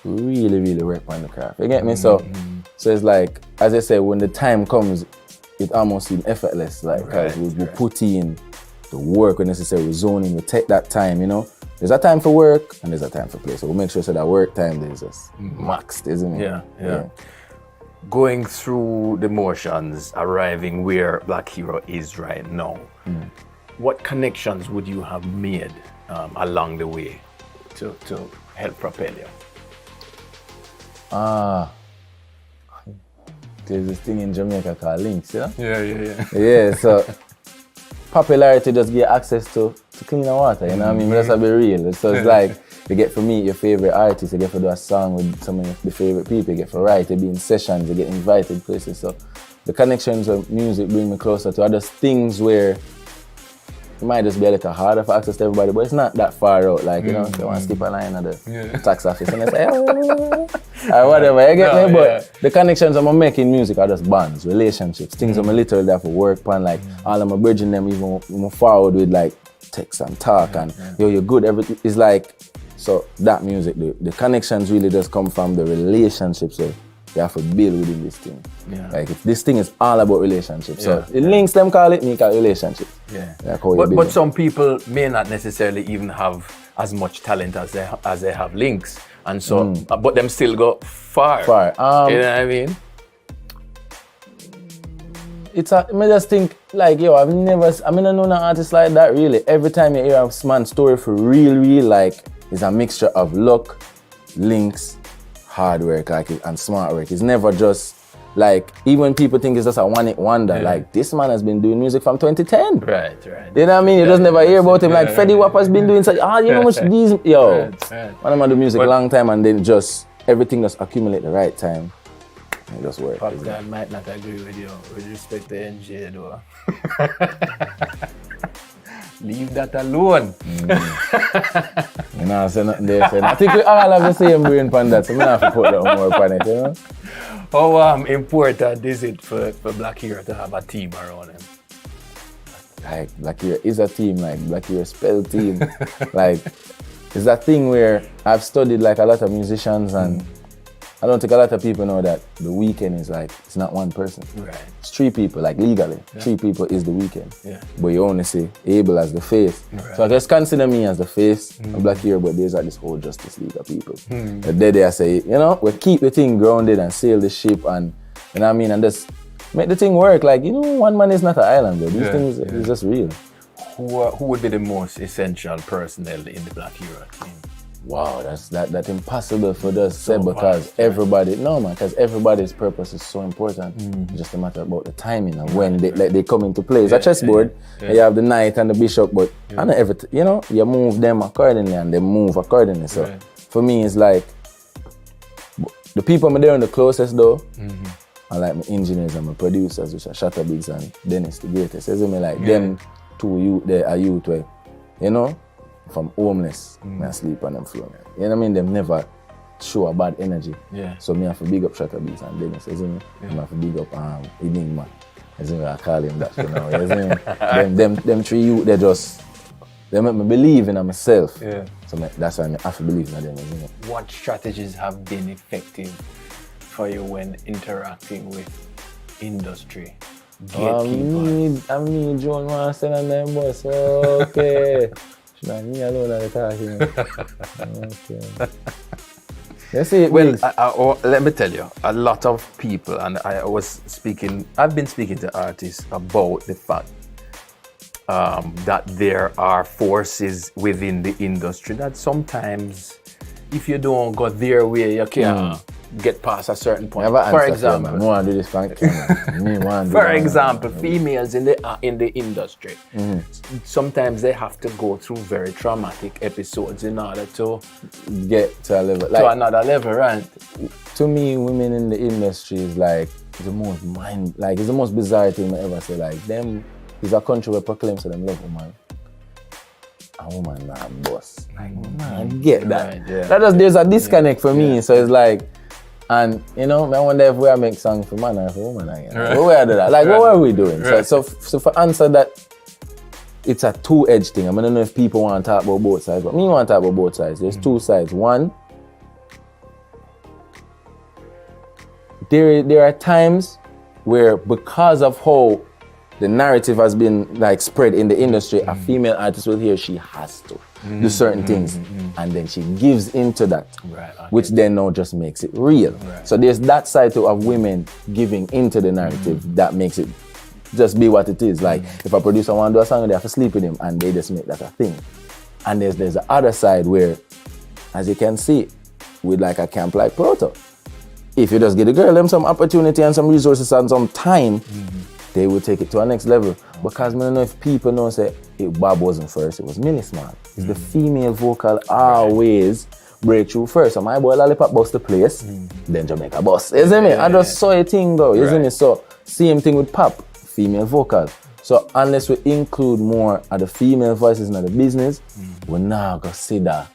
really, really work on the craft. You get me? So it's like, as I said, when the time comes, it almost seems effortless. Like, because we put in the work when necessary, we zone in, we take that time, you know. There's a time for work and there's a time for play. So we'll make sure that work time is just maxed, isn't it? Yeah. Going through the motions, arriving where Black Hero is right now, what connections would you have made along the way to help propel you? There's this thing in Jamaica called links, yeah? Yeah. So popularity just get access to cleaner water, you know what I mean? That's to be real. So it's like, you get to meet your favorite artists, you get to do a song with some of the favorite people, you get to write, you be in sessions, you get invited places. So the connections of music bring me closer to other things where it might just be a little harder for access to everybody, but it's not that far out. Like, you know, if you want to skip a line at the tax office and they say, or whatever, you get me? But the connections I'm making in music are just bonds, relationships, things I'm literally there for work on, like all I'm bridging them even more forward with like text and talk and yo, you're good, everything is like, so that music, the connections really just come from the relationships that you have to build within this thing. Like this thing is all about relationships. So it links them call it, me call it relationships. But some people may not necessarily even have as much talent as they have links. And so, but them still go far. You know what I mean? I just think like, yo, I don't know an artist like that really. Every time you hear a man's story for real, like, it's a mixture of luck, links, hard work, like, and smart work. It's never just like, even when people think it's just a one-hit wonder, like, this man has been doing music from 2010. Right. You know what I mean? You just never hear about him. Like, Freddie Wap has been doing such, you know much these, yo. Man, I'm do music a long time, and then just, everything just accumulate the right time. And it just work. I might not agree with you with respect to NJ though. Leave that alone. You know, say nothing there. I think we all have the same brain pan that, so we have to put that more pan it, you know? How important is it for Black Hero to have a team around him? Like, Black Hero is a team, like, Black Hero spell team. Like, it's that thing where I've studied like a lot of musicians, and I don't think a lot of people know that the Weeknd is like, it's not one person. Right. It's 3 people, like legally. 3 people is the Weeknd. Yeah. But you only say Abel as the face. Right. So I just consider me as the face of Black Hero, but there's like this whole Justice League of people. But there I say, you know, we keep the thing grounded and sail the ship, and, you know what I mean, and just make the thing work. Like, you know, one man is not an island, but these things is just real. Who would be the most essential personnel in the Black Hero team? Wow, that's impossible for us to say, because because everybody's purpose is so important. It's just a matter about the timing and when they come into play. It's a chessboard. You have the knight and the bishop, but I know everything. You know, you move them accordingly and they move accordingly. So for me, it's like the people I'm there the closest though. I like my engineers and my producers, which are Shatterbigs and Dennis the Greatest. Isn't me like them two youth there are youth where, you know, from homeless, I sleep on them floor. You know what I mean? Them never show a bad energy. Yeah. So me have to big up Shatterbeats and Dennis, isn't me? I have to big up Enigma. Isn't me? I call him that, you know. Isn't me? them 3 youth, they make me believe in myself. Yeah. So that's why I have to believe in them, isn't it? What strategies have been effective for you when interacting with industry gatekeepers? I mean, John Marston and them boys, okay. Should I me alone at the talking? Okay. Let's see. Well, let me tell you, a lot of people, and I've been speaking to artists about the fact that there are forces within the industry that sometimes, if you don't go their way, you can't get past a certain point. For example, females in the industry, sometimes they have to go through very traumatic episodes in order to get to a level, to another level, right? To me, women in the industry is like the most it's the most bizarre thing I ever say. Like, them is a country where proclaims that them love woman. A woman not a boss. Like, man, I get that. Right, there's a disconnect for me. So it's like, and you know, I wonder if we are make songs for man or for woman again. Right. What we are doing that? Like, what were we doing? Right. So for answer that, it's a two-edged thing. I don't know if people want to talk about both sides, but me want to talk about both sides. There's 2 sides. One, there are times where, because of how the narrative has been like spread in the industry, a female artist will hear she has to do certain things, and then she gives into that, which then now just makes it real. Right. So there's that side too of women giving into the narrative that makes it just be what it is. Like, if a producer want to do a song, they have to sleep with him, and they just make that a thing. And there's the other side where, as you can see, with like a camp like Proto, if you just give the girl them some opportunity and some resources and some time, they will take it to a next level. Because I don't know if people know, say, Bob wasn't first, it was Millie Smart. It's the female vocal always break through first. So my boy Lollipop bust the place, then Jamaica bust. Isn't it? I just saw a thing though, isn't it? So same thing with pop, female vocal. So unless we include more of the female voices in the business, we're not gonna see that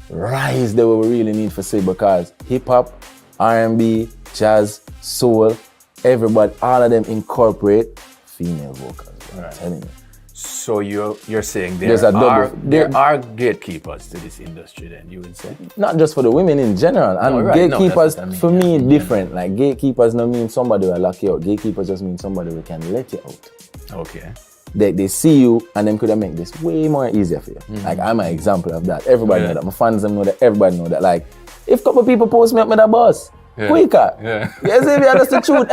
rise that we really need for say, because hip hop, R&B, jazz, soul, everybody, all of them incorporate female vocals. I'm telling you. So you're saying there are gatekeepers to this industry then, you would say? Not just for the women in general. And gatekeepers, for me, different. Like, gatekeepers don't mean somebody will lock you out. Gatekeepers just mean somebody who can let you out. Okay. They see you and them could have make this way more easier for you. Like, I'm an example of that. Everybody know that. My fans them know that. Everybody know that. Like, if a couple people post me up with a boss, quicker. You see me, that's the truth.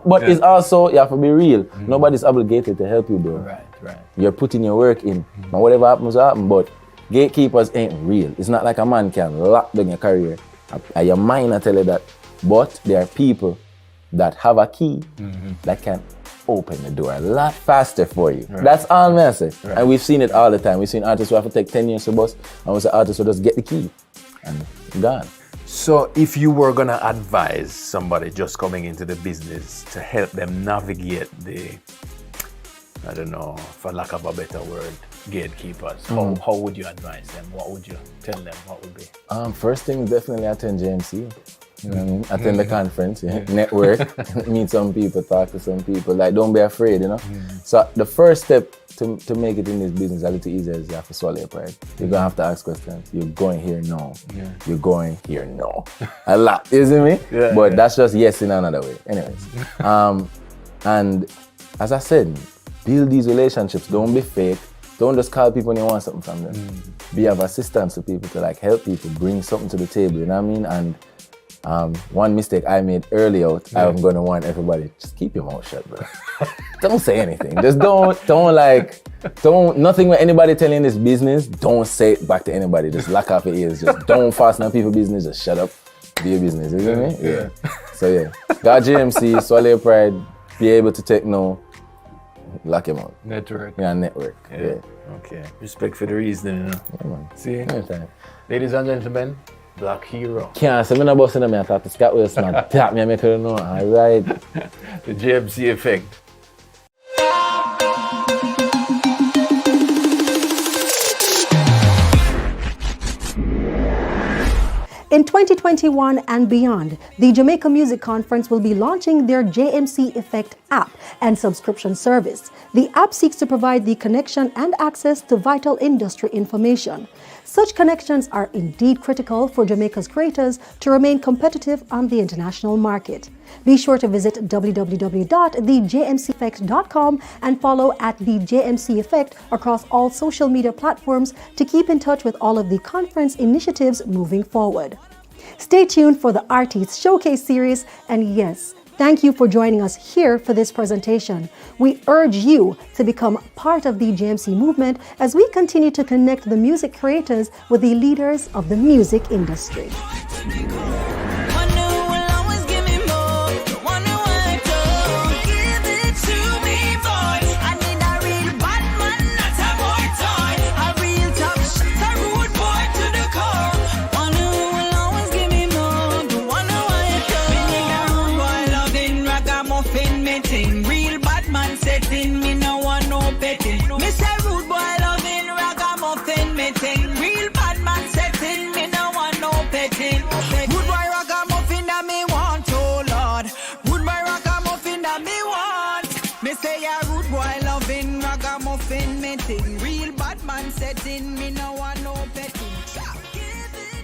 But it's also, you have to be real. Nobody's obligated to help you, bro. Right. You're putting your work in. And whatever happens, will happen. But Gatekeepers ain't real. It's not like a man can lock down your career. Your mind I tell you that. But there are people that have a key that can open the door a lot faster for you. Right. That's all I say. Right. And we've seen it all the time. We've seen artists who have to take 10 years to bust, and we see artists who just get the key and gone. So if you were gonna advise somebody just coming into the business to help them navigate the, I don't know, for lack of a better word, gatekeepers, how would you advise them? What would you tell them? What would be? First thing, definitely attend JMC. You know what I mean? Attend the conference, network, meet some people, talk to some people. Like, don't be afraid, you know? So the first step to make it in this business a little easier is you have to swallow your pride. You're gonna have to ask questions. You're going here, no. You're going here, no. A lot, you see me? But that's just yes in another way. Anyways. And as I said, build these relationships. Don't be fake. Don't just call people when you want something from them. Be of assistance to people, to like help people, bring something to the table, you know what I mean? And one mistake I made early out, I'm gonna want everybody, just keep your mouth shut, bro. Don't say anything. Just don't nothing when anybody telling this business, don't say it back to anybody. Just lock off your ears. Just don't fasten on people's business, just shut up, be your business, you know what I mean? So yeah, got GMC, swallow your pride, be able to take no, lock him out. Network. Yeah, network. Yeah. Okay. Respect for the reasoning, you know. Yeah, man. See? Anytime. Ladies and gentlemen, Black Hero. Can't say me no boss in me. I thought the Scott Wilson man tap me and make her know. All right. The JMC effect. In 2021 and beyond, the Jamaica Music Conference will be launching their JMC Effect app and subscription service. The app seeks to provide the connection and access to vital industry information. Such connections are indeed critical for Jamaica's creators to remain competitive on the international market. Be sure to visit www.thejmceffect.com and follow at the JMC Effect across all social media platforms to keep in touch with all of the conference initiatives moving forward. Stay tuned for the Artists Showcase series, and yes, thank you for joining us here for this presentation. We urge you to become part of the JMC movement as we continue to connect the music creators with the leaders of the music industry. Real bad man setting me no one no petting.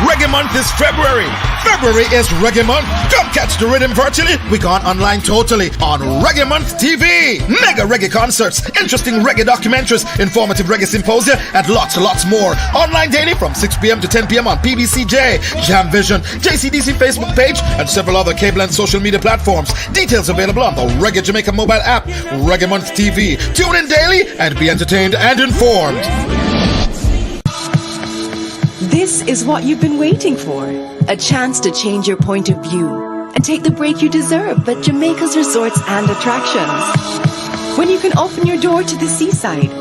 Reggae Month is February. February is Reggae Month. Come catch the rhythm virtually. We gone online totally on Reggae Month TV. Mega reggae concerts, interesting reggae documentaries, informative reggae symposia, and lots more. Online daily from 6 p.m. to 10 p.m. on PBCJ, Jam Vision, JCDC Facebook page, and several other cable and social media platforms. Details available on the Reggae Jamaica mobile app, Reggae Month TV. Tune in daily and be entertained and informed. This is what you've been waiting for. A chance to change your point of view and take the break you deserve at Jamaica's resorts and attractions. When you can open your door to the seaside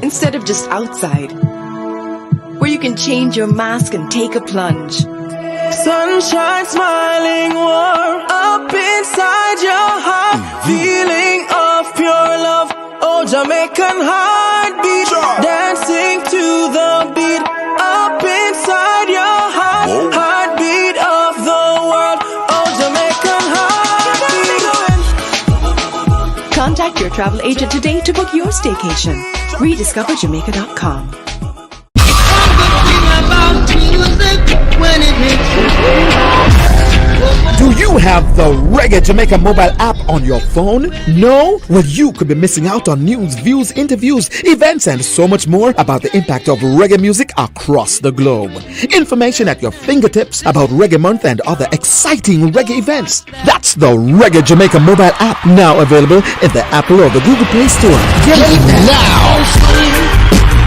instead of just outside. Where you can change your mask and take a plunge. Sunshine smiling warm up inside your heart. Feeling of pure love. Oh, Jamaican heartbeat. Dancing to the beat. Up inside your heart. Whoa. Heartbeat of the world. Oh, Jamaican heartbeat. Contact your travel agent today to book your staycation. RediscoverJamaica.com. About music. Reggae Jamaica mobile app on your phone? No? Well, you could be missing out on news, views, interviews, events, and so much more about the impact of reggae music across the globe. Information at your fingertips about Reggae Month and other exciting reggae events. That's the Reggae Jamaica mobile app, now available in the Apple or the Google Play Store. Get it now!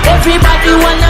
Everybody wanna